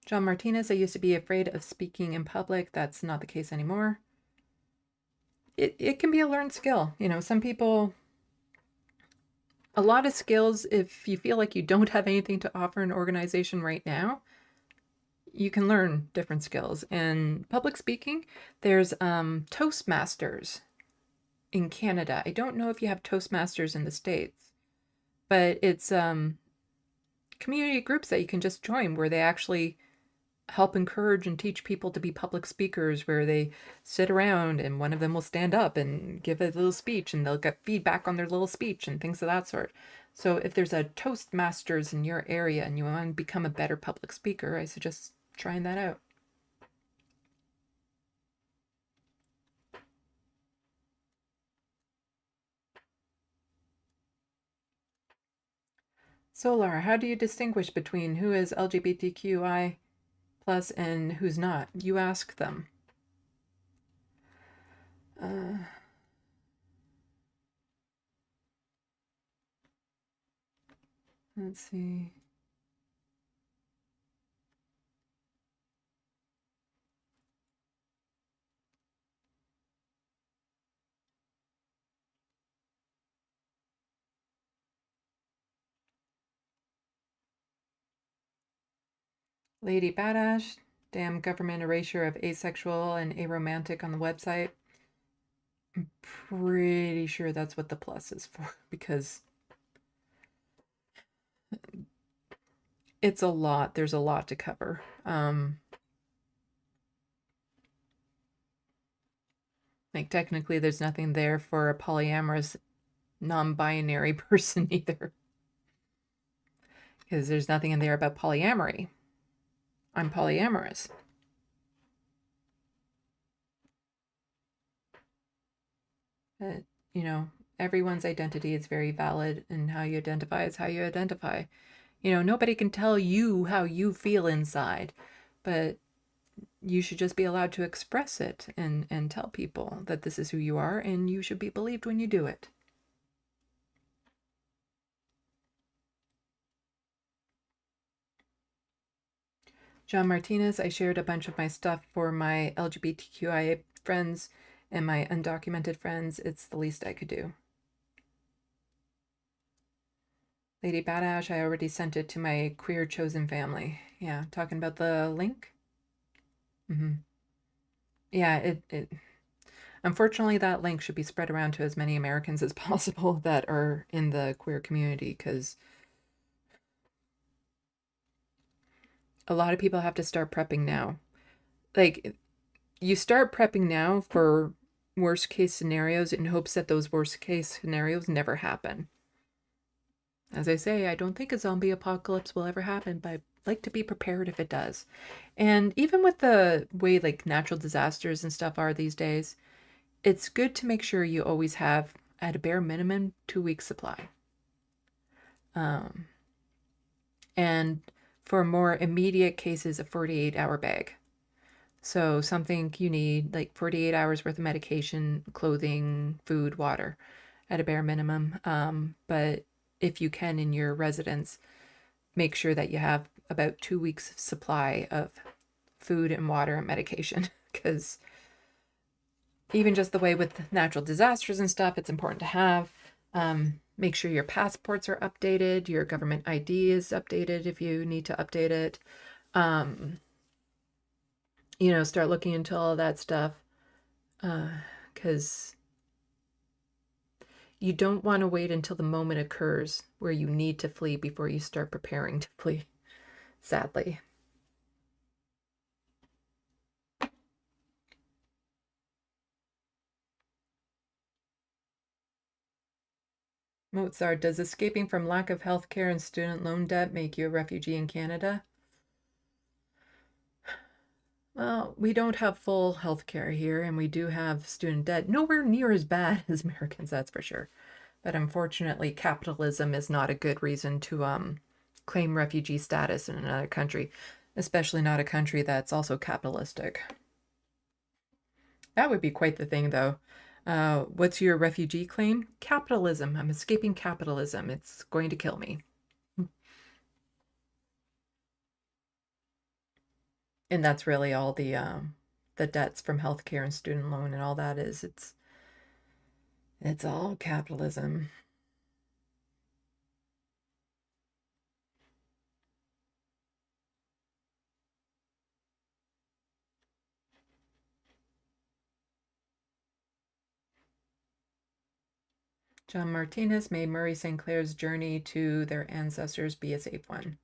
S1: John Martinez, I used to be afraid of speaking in public. That's not the case anymore. It can be a learned skill. You know, some people, a lot of skills, if you feel like you don't have anything to offer an organization right now, you can learn different skills. And public speaking, there's Toastmasters in Canada. I don't know if you have Toastmasters in the States, but it's community groups that you can just join where they actually help encourage and teach people to be public speakers, where they sit around and one of them will stand up and give a little speech and they'll get feedback on their little speech and things of that sort. So if there's a Toastmasters in your area and you want to become a better public speaker, I suggest trying that out. Solar, how do you distinguish between who is LGBTQI+ plus and who's not. You ask them. Let's see. Lady Badass, damn government erasure of asexual and aromantic on the website. I'm pretty sure that's what the plus is for, because it's a lot. There's a lot to cover. Like, technically, there's nothing there for a polyamorous, non-binary person either. Because there's nothing in there about polyamory. I'm polyamorous. But, you know, everyone's identity is very valid, and how you identify is how you identify. You know, nobody can tell you how you feel inside, but you should just be allowed to express it and tell people that this is who you are, and you should be believed when you do it. John Martinez, I shared a bunch of my stuff for my LGBTQI friends and my undocumented friends. It's the least I could do. Lady Badash, I already sent it to my queer chosen family. Yeah, talking about the link? Yeah, unfortunately, that link should be spread around to as many Americans as possible that are in the queer community, because a lot of people have to start prepping now. Like, you start prepping now for worst case scenarios in hopes that those worst case scenarios never happen. As I say, I don't think a zombie apocalypse will ever happen, but I'd like to be prepared if it does. And even with the way like natural disasters and stuff are these days, it's good to make sure you always have, at a bare minimum, 2 weeks supply. And for more immediate cases, a 48-hour bag. So something you need, like 48 hours worth of medication, clothing, food, water, at a bare minimum. But if you can, in your residence, make sure that you have about 2 weeks supply of food and water and medication, because even just the way with natural disasters and stuff, it's important to have. Make sure your passports are updated, your government ID is updated if you need to update it. You know, start looking into all that stuff, because you don't want to wait until the moment occurs where you need to flee before you start preparing to flee, sadly. Mozart, does escaping from lack of health care and student loan debt make you a refugee in Canada? Well, we don't have full health care here, and we do have student debt. Nowhere near as bad as Americans, that's for sure. But unfortunately, capitalism is not a good reason to claim refugee status in another country, especially not a country that's also capitalistic. That would be quite the thing, though. What's your refugee claim? Capitalism. I'm escaping capitalism. It's going to kill me. And that's really all the debts from healthcare and student loan and all that is. It's all capitalism. John Martinez, may Murray St. Clair's journey to their ancestors be a safe one.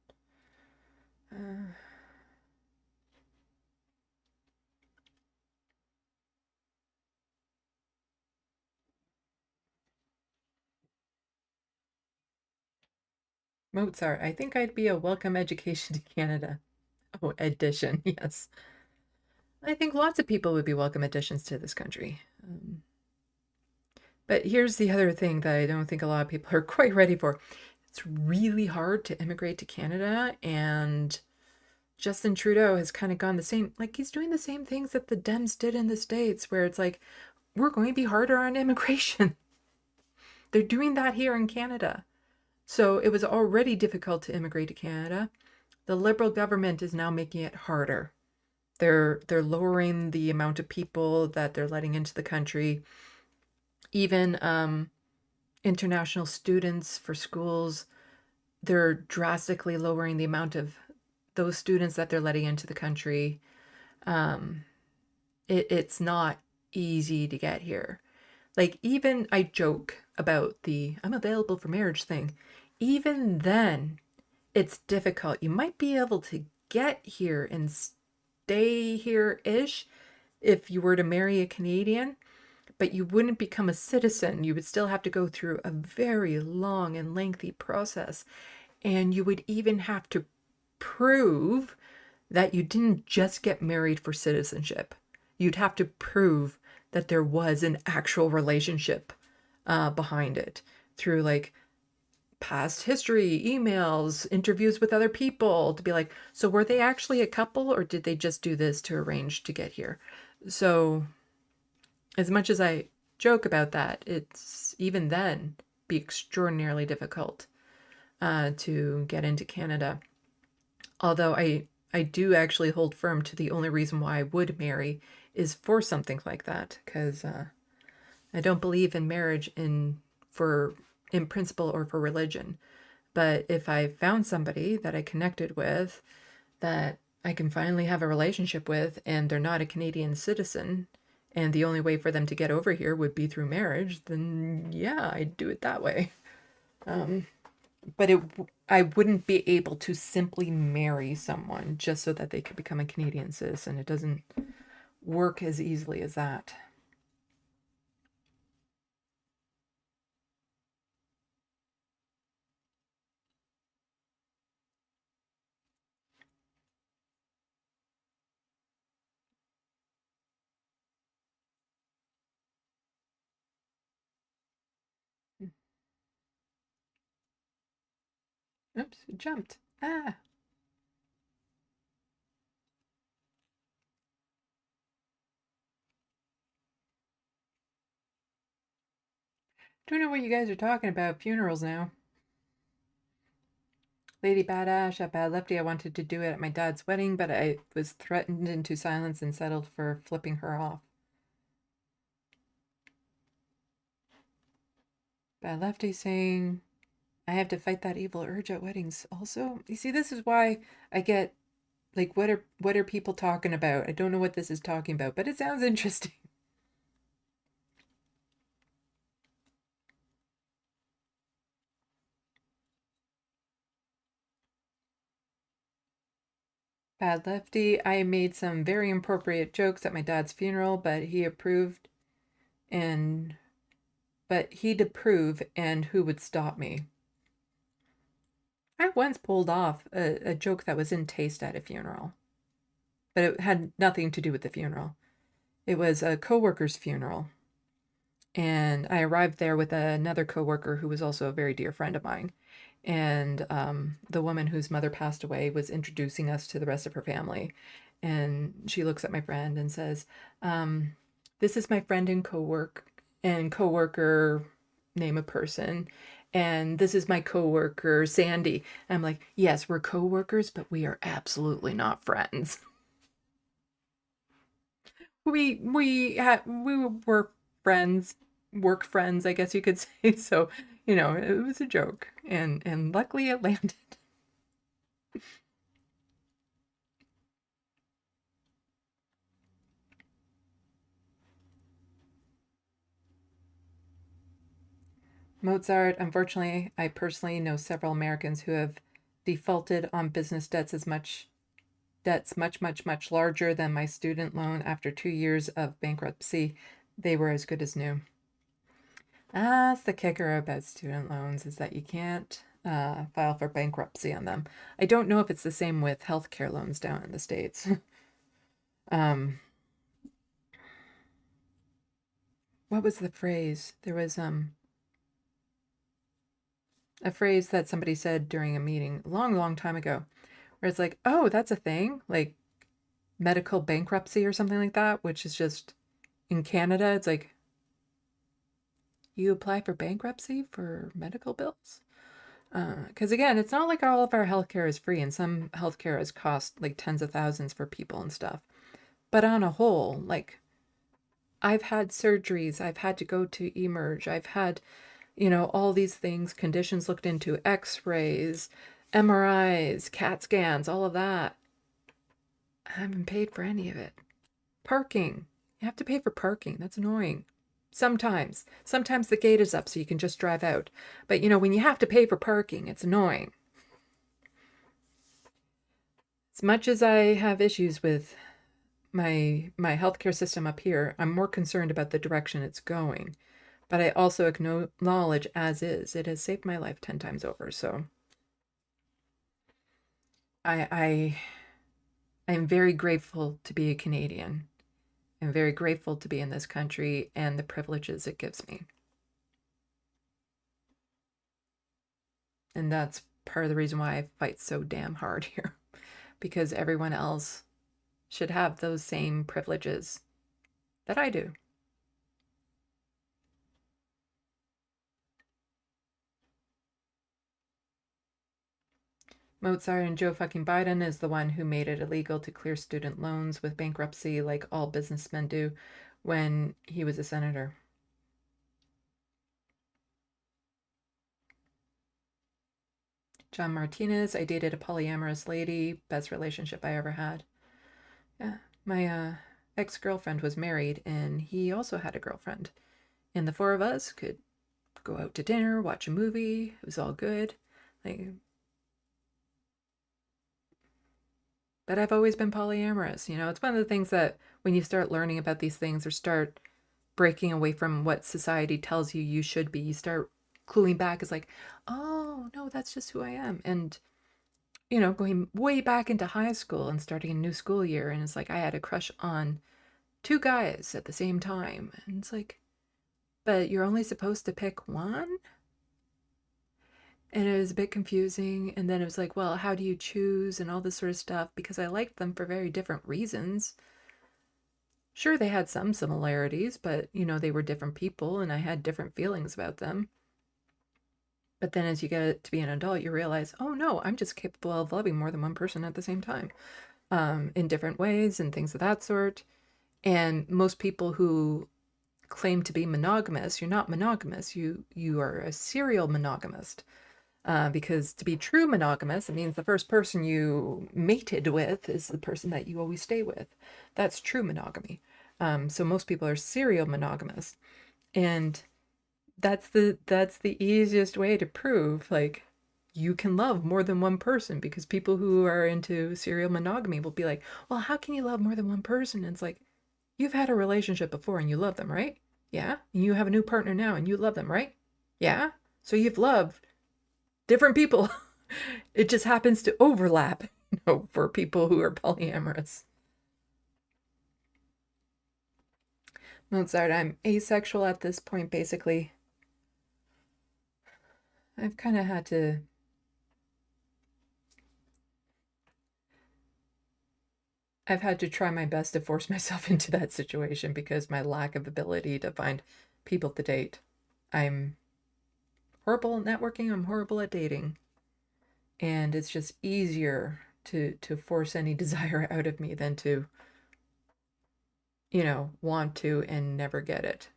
S1: Mozart, I think I'd be a welcome education to Canada. Oh, addition, yes. I think lots of people would be welcome additions to this country. But here's the other thing that I don't think a lot of people are quite ready for. It's really hard to immigrate to Canada, and Justin Trudeau has kind of gone the same, like he's doing the same things that the Dems did in the States, where it's like, we're going to be harder on immigration. They're doing that here in Canada. So it was already difficult to immigrate to Canada. The Liberal government is now making it harder. They're lowering the amount of people that they're letting into the country. Even international students for schools, they're drastically lowering the amount of those students that they're letting into the country. It's not easy to get here. Like, even I joke about the I'm available for marriage thing. Even then, it's difficult. You might be able to get here and stay here-ish if you were to marry a Canadian, but you wouldn't become a citizen. You would still have to go through a very long and lengthy process. And you would even have to prove that you didn't just get married for citizenship. You'd have to prove that there was an actual relationship behind it through like past history, emails, interviews with other people to be like, so were they actually a couple or did they just do this to arrange to get here? So as much as I joke about that, it's even then be extraordinarily difficult to get into Canada. Although I do actually hold firm to the only reason why I would marry is for something like that, because I don't believe in marriage in principle or for religion. But if I found somebody that I connected with, that I can finally have a relationship with, and they're not a Canadian citizen, and the only way for them to get over here would be through marriage, then yeah, I'd do it that way. But I wouldn't be able to simply marry someone just so that they could become a Canadian citizen. It doesn't work as easily as that. Oops, it jumped. Ah. Don't know what you guys are talking about. Funerals now. Lady Badass at Bad Lefty, I wanted to do it at my dad's wedding, but I was threatened into silence and settled for flipping her off. Bad Lefty saying, I have to fight that evil urge at weddings also. You see, this is why I get, like, what are people talking about? I don't know what this is talking about, but it sounds interesting. Bad Lefty, I made some very inappropriate jokes at my dad's funeral, but he approved, but he'd approve, and who would stop me? I once pulled off a joke that was in taste at a funeral, but it had nothing to do with the funeral. It was a coworker's funeral, and I arrived there with another coworker who was also a very dear friend of mine. And the woman whose mother passed away was introducing us to the rest of her family. And she looks at my friend and says, this is my friend and coworker, name a person. And this is my coworker, Sandy. And I'm like, yes, we're coworkers, but we are absolutely not friends. We were friends, work friends, I guess you could say. So, you know, it was a joke, and luckily it landed. Mozart, unfortunately, I personally know several Americans who have defaulted on business debts much larger than my student loan. After 2 years of bankruptcy, they were as good as new. That's the kicker about student loans, is that you can't file for bankruptcy on them. I don't know if it's the same with healthcare loans down in the States. What was the phrase? There was a phrase that somebody said during a meeting a long time ago, where it's like, oh, that's a thing, like medical bankruptcy or something like that, which is just in Canada, it's like you apply for bankruptcy for medical bills. Because again, it's not like all of our healthcare is free, and some healthcare has cost like tens of thousands for people and stuff. But on a whole, like I've had surgeries, I've had to go to emerge, I've had, all these things, conditions looked into, x-rays, MRIs, CAT scans, all of that. I haven't paid for any of it. Parking. You have to pay for parking. That's annoying. Sometimes the gate is up so you can just drive out. But when you have to pay for parking, it's annoying. As much as I have issues with my healthcare system up here, I'm more concerned about the direction it's going. But I also acknowledge as is, it has saved my life 10 times over. So I'm very grateful to be a Canadian. I'm very grateful to be in this country and the privileges it gives me. And that's part of the reason why I fight so damn hard here, because everyone else should have those same privileges that I do. Mozart and Joe fucking Biden is the one who made it illegal to clear student loans with bankruptcy like all businessmen do when he was a senator. John Martinez, I dated a polyamorous lady, best relationship I ever had. Yeah, my ex-girlfriend was married and he also had a girlfriend. And the four of us could go out to dinner, watch a movie. It was all good. But I've always been polyamorous. It's one of the things that when you start learning about these things or start breaking away from what society tells you you should be, you start cluing back. It's like, oh, no, that's just who I am. And, going way back into high school and starting a new school year. And it's like I had a crush on 2 guys at the same time. And it's like, but you're only supposed to pick one? And it was a bit confusing. And then it was like, well, how do you choose and all this sort of stuff? Because I liked them for very different reasons. Sure, they had some similarities, but, they were different people and I had different feelings about them. But then as you get to be an adult, you realize, oh no, I'm just capable of loving more than one person at the same time, in different ways and things of that sort. And most people who claim to be monogamous, you're not monogamous. You are a serial monogamist. Because to be true monogamous, it means the first person you mated with is the person that you always stay with. That's true monogamy. So most people are serial monogamous. And that's the easiest way to prove, like, you can love more than one person, because people who are into serial monogamy will be like, well, how can you love more than one person? And it's like, you've had a relationship before and you love them, right? Yeah. And you have a new partner now and you love them, right? Yeah. So you've loved different people. It just happens to overlap, for people who are polyamorous. Mozart, I'm asexual at this point, basically. I've kind of had to try my best to force myself into that situation because my lack of ability to find people to date. I'm horrible at networking, I'm horrible at dating. And it's just easier to force any desire out of me than to, want to and never get it.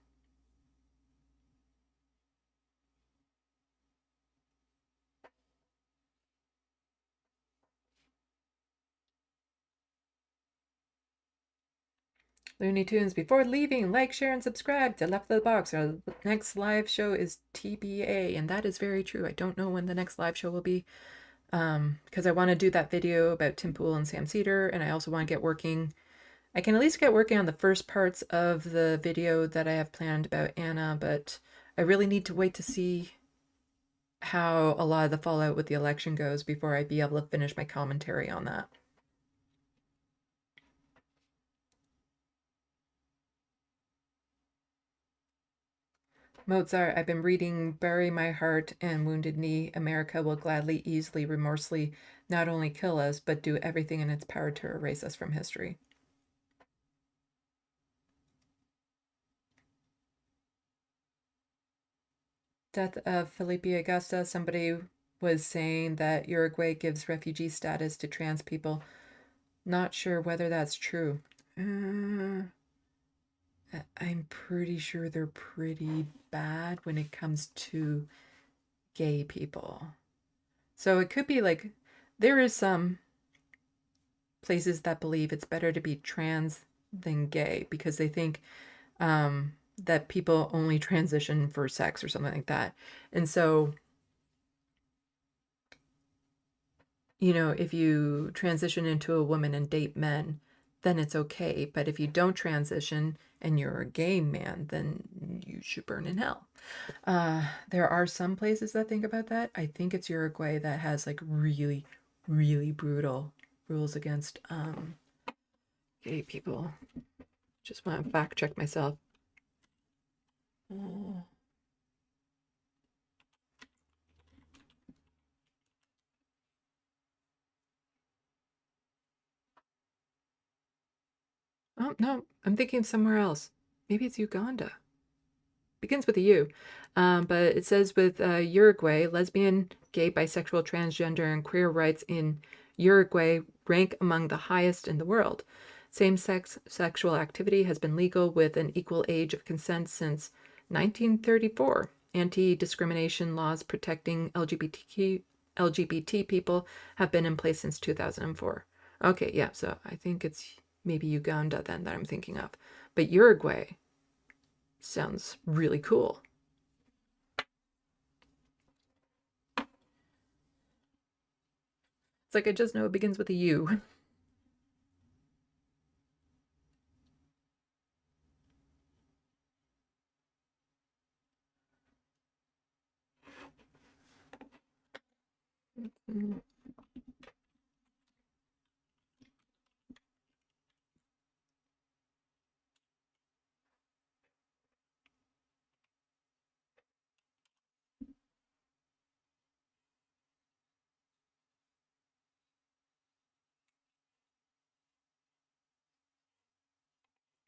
S1: Looney Tunes, before leaving, like, share, and subscribe to Left of the Box. Our next live show is TBA, and that is very true. I don't know when the next live show will be, because I want to do that video about Tim Pool and Sam Cedar, and I also want to get working. I can at least get working on the first parts of the video that I have planned about Anna, but I really need to wait to see how a lot of the fallout with the election goes before I'd be able to finish my commentary on that. Mozart, I've been reading Bury My Heart and Wounded Knee. America will gladly, easily, remorselessly not only kill us, but do everything in its power to erase us from history. Death of Felipe Augusta. Somebody was saying that Uruguay gives refugee status to trans people. Not sure whether that's true. I'm pretty sure they're pretty bad when it comes to gay people. So it could be like, there is some places that believe it's better to be trans than gay because they think that people only transition for sex or something like that. And so, you know, if you transition into a woman and date men, then it's okay. But if you don't transition and you're a gay man, then you should burn in hell. There are some places that think about that. I think it's Uruguay that has like really, really brutal rules against gay people. Just want to fact check myself. Oh, no, I'm thinking somewhere else. Maybe it's Uganda. Begins with a U. But it says with Uruguay, lesbian, gay, bisexual, transgender, and queer rights in Uruguay rank among the highest in the world. Same-sex sexual activity has been legal with an equal age of consent since 1934. Anti-discrimination laws protecting LGBT people have been in place since 2004. Okay, yeah, so I think it's maybe Uganda then that I'm thinking of. But Uruguay sounds really cool. It's like I just know it begins with a U.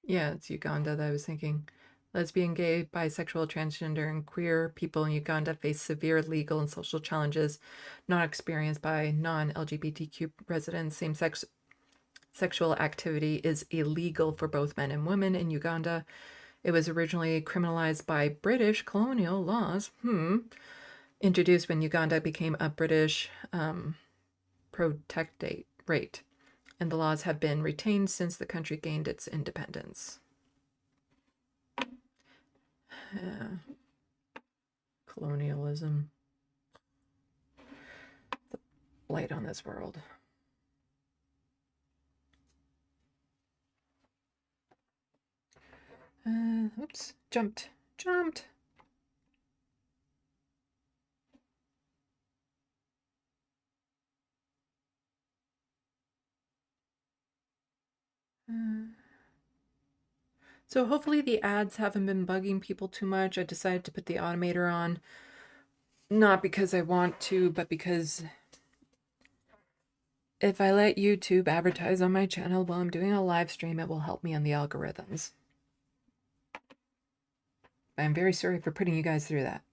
S1: Yeah, it's Uganda that I was thinking. Lesbian, gay, bisexual, transgender, and queer people in Uganda face severe legal and social challenges not experienced by non-LGBTQ residents. Same-sex sexual activity is illegal for both men and women in Uganda. It was originally criminalized by British colonial laws, introduced when Uganda became a British protectorate, and the laws have been retained since the country gained its independence. Yeah. Colonialism. The blight on this world. Oops, jumped. So hopefully the ads haven't been bugging people too much. I decided to put the automator on, not because I want to, but because if I let YouTube advertise on my channel while I'm doing a live stream, it will help me on the algorithms. I'm very sorry for putting you guys through that.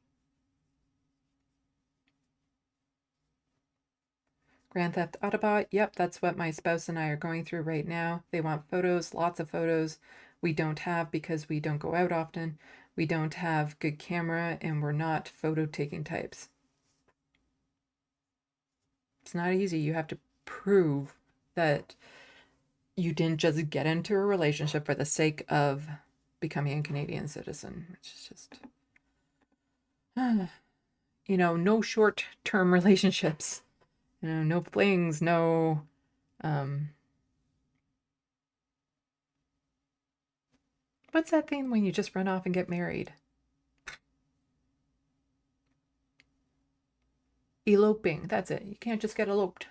S1: Grand Theft Autobot, yep, that's what my spouse and I are going through right now. They want photos, lots of photos. We don't have because we don't go out often. We don't have good camera and we're not photo taking types. It's not easy. You have to prove that you didn't just get into a relationship for the sake of becoming a Canadian citizen, which is just, you know, no short-term relationships, you know, no flings, no, what's that thing when you just run off and get married? Eloping, that's it. You can't just get eloped.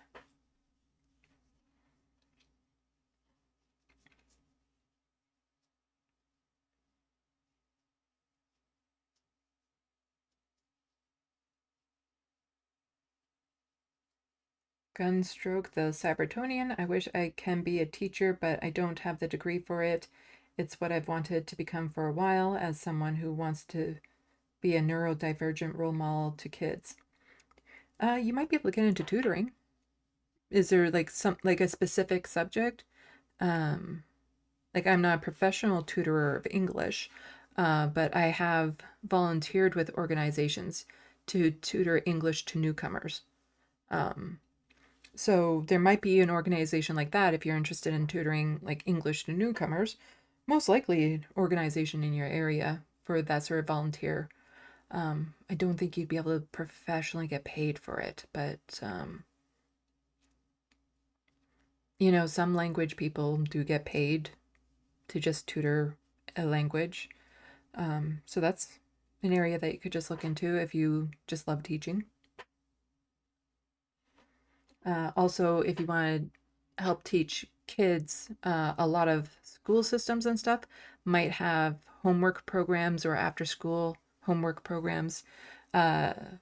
S1: Gunstroke, the Cybertonian. I wish I can be a teacher, but I don't have the degree for it. It's what I've wanted to become for a while as someone who wants to be a neurodivergent role model to kids. You might be able to get into tutoring. Is there like a specific subject? Like I'm not a professional tutorer of English, but I have volunteered with organizations to tutor English to newcomers. So there might be an organization like that if you're interested in tutoring like English to newcomers. Most likely an organization in your area for that sort of volunteer. I don't think you'd be able to professionally get paid for it, but you know, some language people do get paid to just tutor a language. So that's an area that you could just look into if you just love teaching. Also, if you want to help teach kids, a lot of school systems and stuff might have homework programs or after school homework programs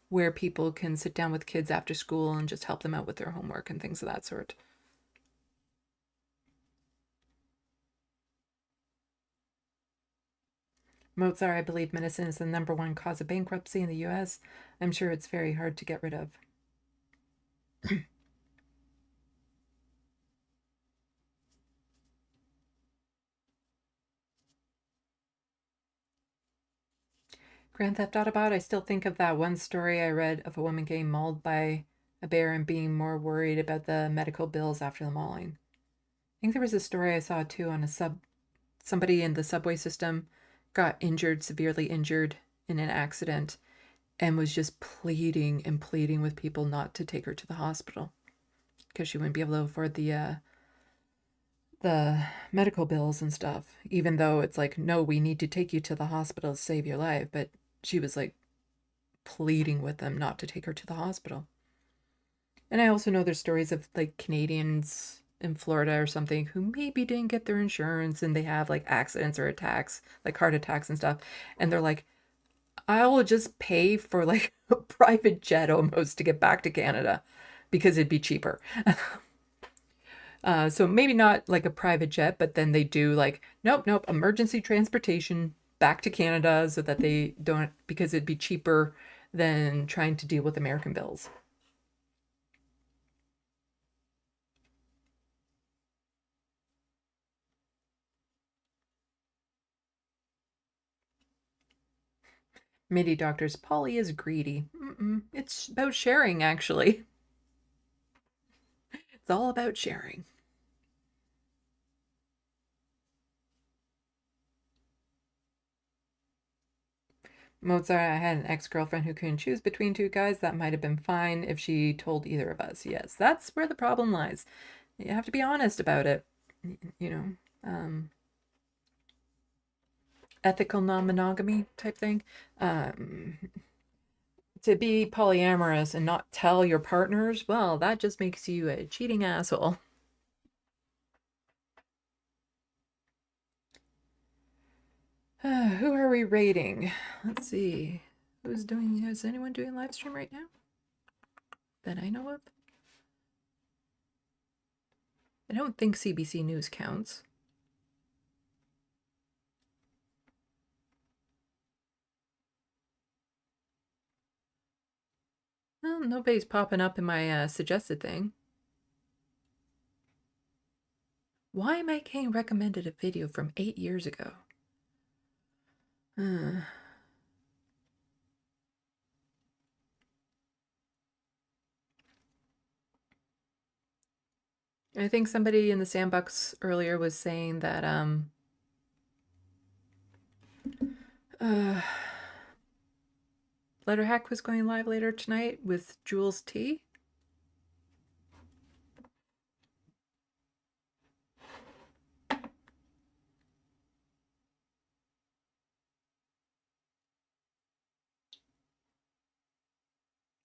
S1: where people can sit down with kids after school and just help them out with their homework and things of that sort. Mozart, I believe medicine is the #1 cause of bankruptcy in the US. I'm sure it's very hard to get rid of. Grand Theft Autobot, I still think of that one story I read of a woman getting mauled by a bear and being more worried about the medical bills after the mauling. I think there was a story I saw too on somebody in the subway system got injured, severely injured in an accident, and was just pleading and pleading with people not to take her to the hospital because she wouldn't be able to afford the medical bills and stuff, even though it's like, no, we need to take you to the hospital to save your life. But she was like pleading with them not to take her to the hospital. And I also know there's stories of like Canadians in Florida or something who maybe didn't get their insurance and they have like accidents or attacks, like heart attacks and stuff. And they're like, I'll just pay for like a private jet almost to get back to Canada because it'd be cheaper. So maybe not like a private jet, but then they do like, nope, emergency transportation back to Canada so that they don't, because it'd be cheaper than trying to deal with American bills. MIDI doctors, Polly is greedy. It's about sharing, actually. It's all about sharing. Mozart, I had an ex-girlfriend who couldn't choose between two guys. That might have been fine if she told either of us. Yes, that's where the problem lies. You have to be honest about it. You know, ethical non-monogamy type thing. To be polyamorous and not tell your partners, well, that just makes you a cheating asshole. Who are we rating? Let's see. Is anyone doing live stream right now that I know of? I don't think CBC News counts. Well, nobody's popping up in my suggested thing. Why am I getting recommended a video from 8 years ago? I think somebody in the sandbox earlier was saying that Letterhack was going live later tonight with Jules T.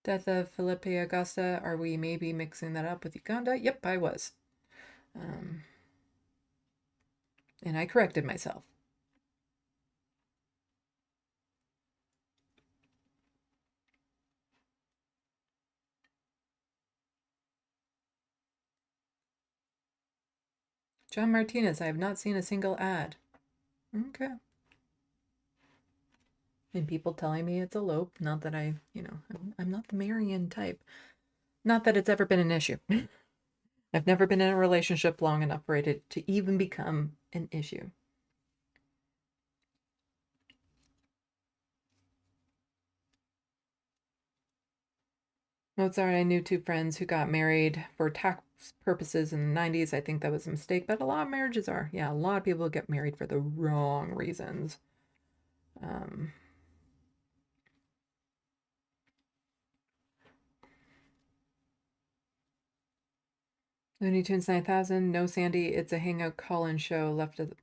S1: Death of Felipe Augusta. Are we maybe mixing that up with Uganda? Yep, I was. And I corrected myself. John Martinez, I have not seen a single ad. Okay. And people telling me it's a lope. Not that I, I'm not the Marian type. Not that it's ever been an issue. I've never been in a relationship long enough for it to even become an issue. No, sorry, I knew 2 friends who got married for tax purposes in the 90s. I think that was a mistake, but a lot of marriages are. Yeah, a lot of people get married for the wrong reasons. Looney Tunes 9000, no Sandy, it's a Hangout call-in show left of the...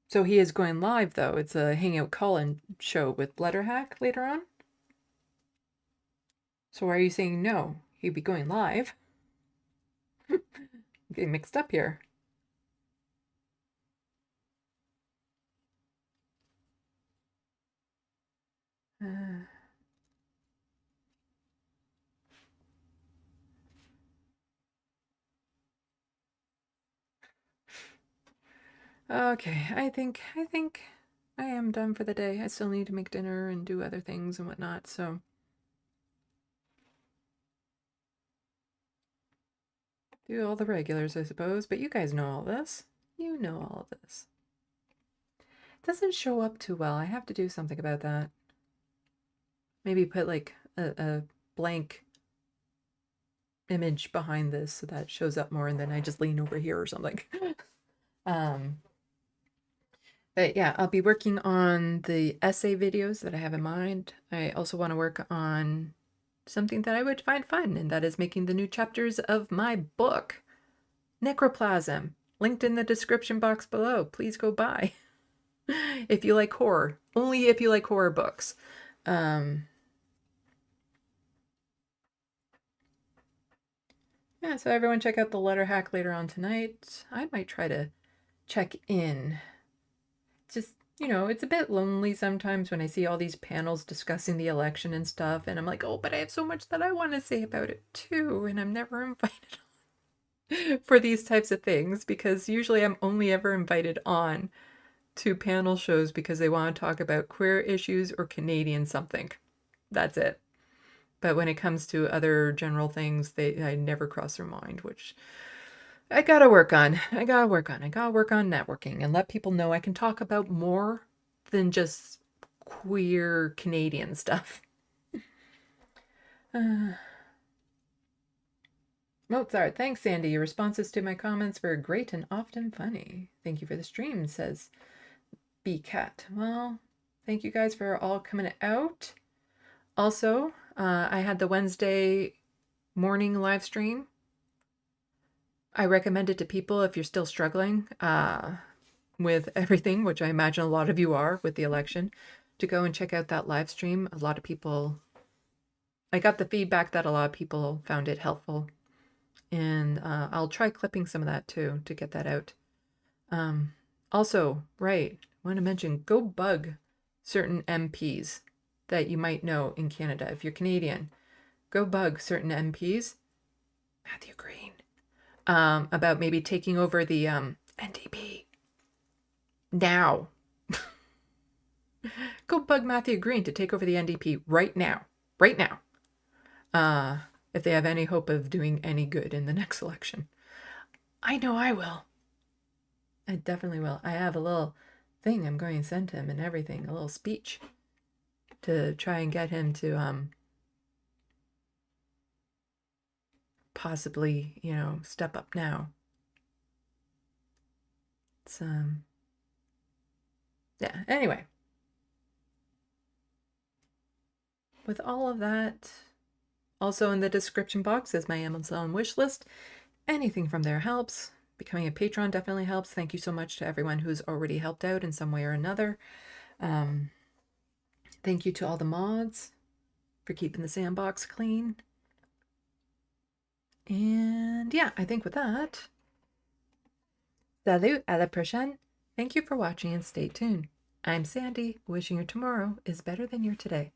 S1: So he is going live, though. It's a Hangout call-in show with Letterhack later on? So why are you saying no? He'd be going live. Getting mixed up here. Okay, I think I am done for the day. I still need to make dinner and do other things and whatnot, so. Do all the regulars, I suppose, but you guys know all this. You know all this. It doesn't show up too well. I have to do something about that. Maybe put like a blank image behind this so that shows up more and then I just lean over here or something. But yeah, I'll be working on the essay videos that I have in mind. I also want to work on something that I would find fun, and that is making the new chapters of my book, Necroplasm, linked in the description box below. Please go buy. If you like horror. Only if you like horror books. Yeah, so everyone check out the letter hack later on tonight. I might try to check in. Just, it's a bit lonely sometimes when I see all these panels discussing the election and stuff, and I'm like, oh, but I have so much that I want to say about it too, and I'm never invited on for these types of things, because usually I'm only ever invited on to panel shows because they want to talk about queer issues or Canadian something. That's it. But when it comes to other general things, I never cross their mind, which I gotta work on. I gotta work on networking and let people know I can talk about more than just queer Canadian stuff. Mozart, thanks, Sandy. Your responses to my comments were great and often funny. Thank you for the stream, says B-Cat. Well, thank you guys for all coming out. Also, I had the Wednesday morning live stream. I recommend it to people if you're still struggling with everything, which I imagine a lot of you are with the election, to go and check out that live stream. A lot of people, I got the feedback that a lot of people found it helpful. And I'll try clipping some of that too to get that out. Also, right, I want to mention, go bug certain MPs that you might know in Canada. If you're Canadian, go bug certain MPs. Matthew Green. About maybe taking over the NDP. Now. Go bug Matthew Green to take over the NDP right now. Right now. If they have any hope of doing any good in the next election. I know I will. I definitely will. I have a little thing I'm going to send him and everything. A little speech to try and get him to possibly, step up now. It's yeah, anyway. With all of that, also in the description box is my Amazon wish list. Anything from there helps. Becoming a patron definitely helps. Thank you so much to everyone who's already helped out in some way or another. Thank you to all the mods for keeping the sandbox clean. And yeah, I think with that, salut, à la prochaine. Thank you for watching and stay tuned. I'm Sandy, wishing your tomorrow is better than your today.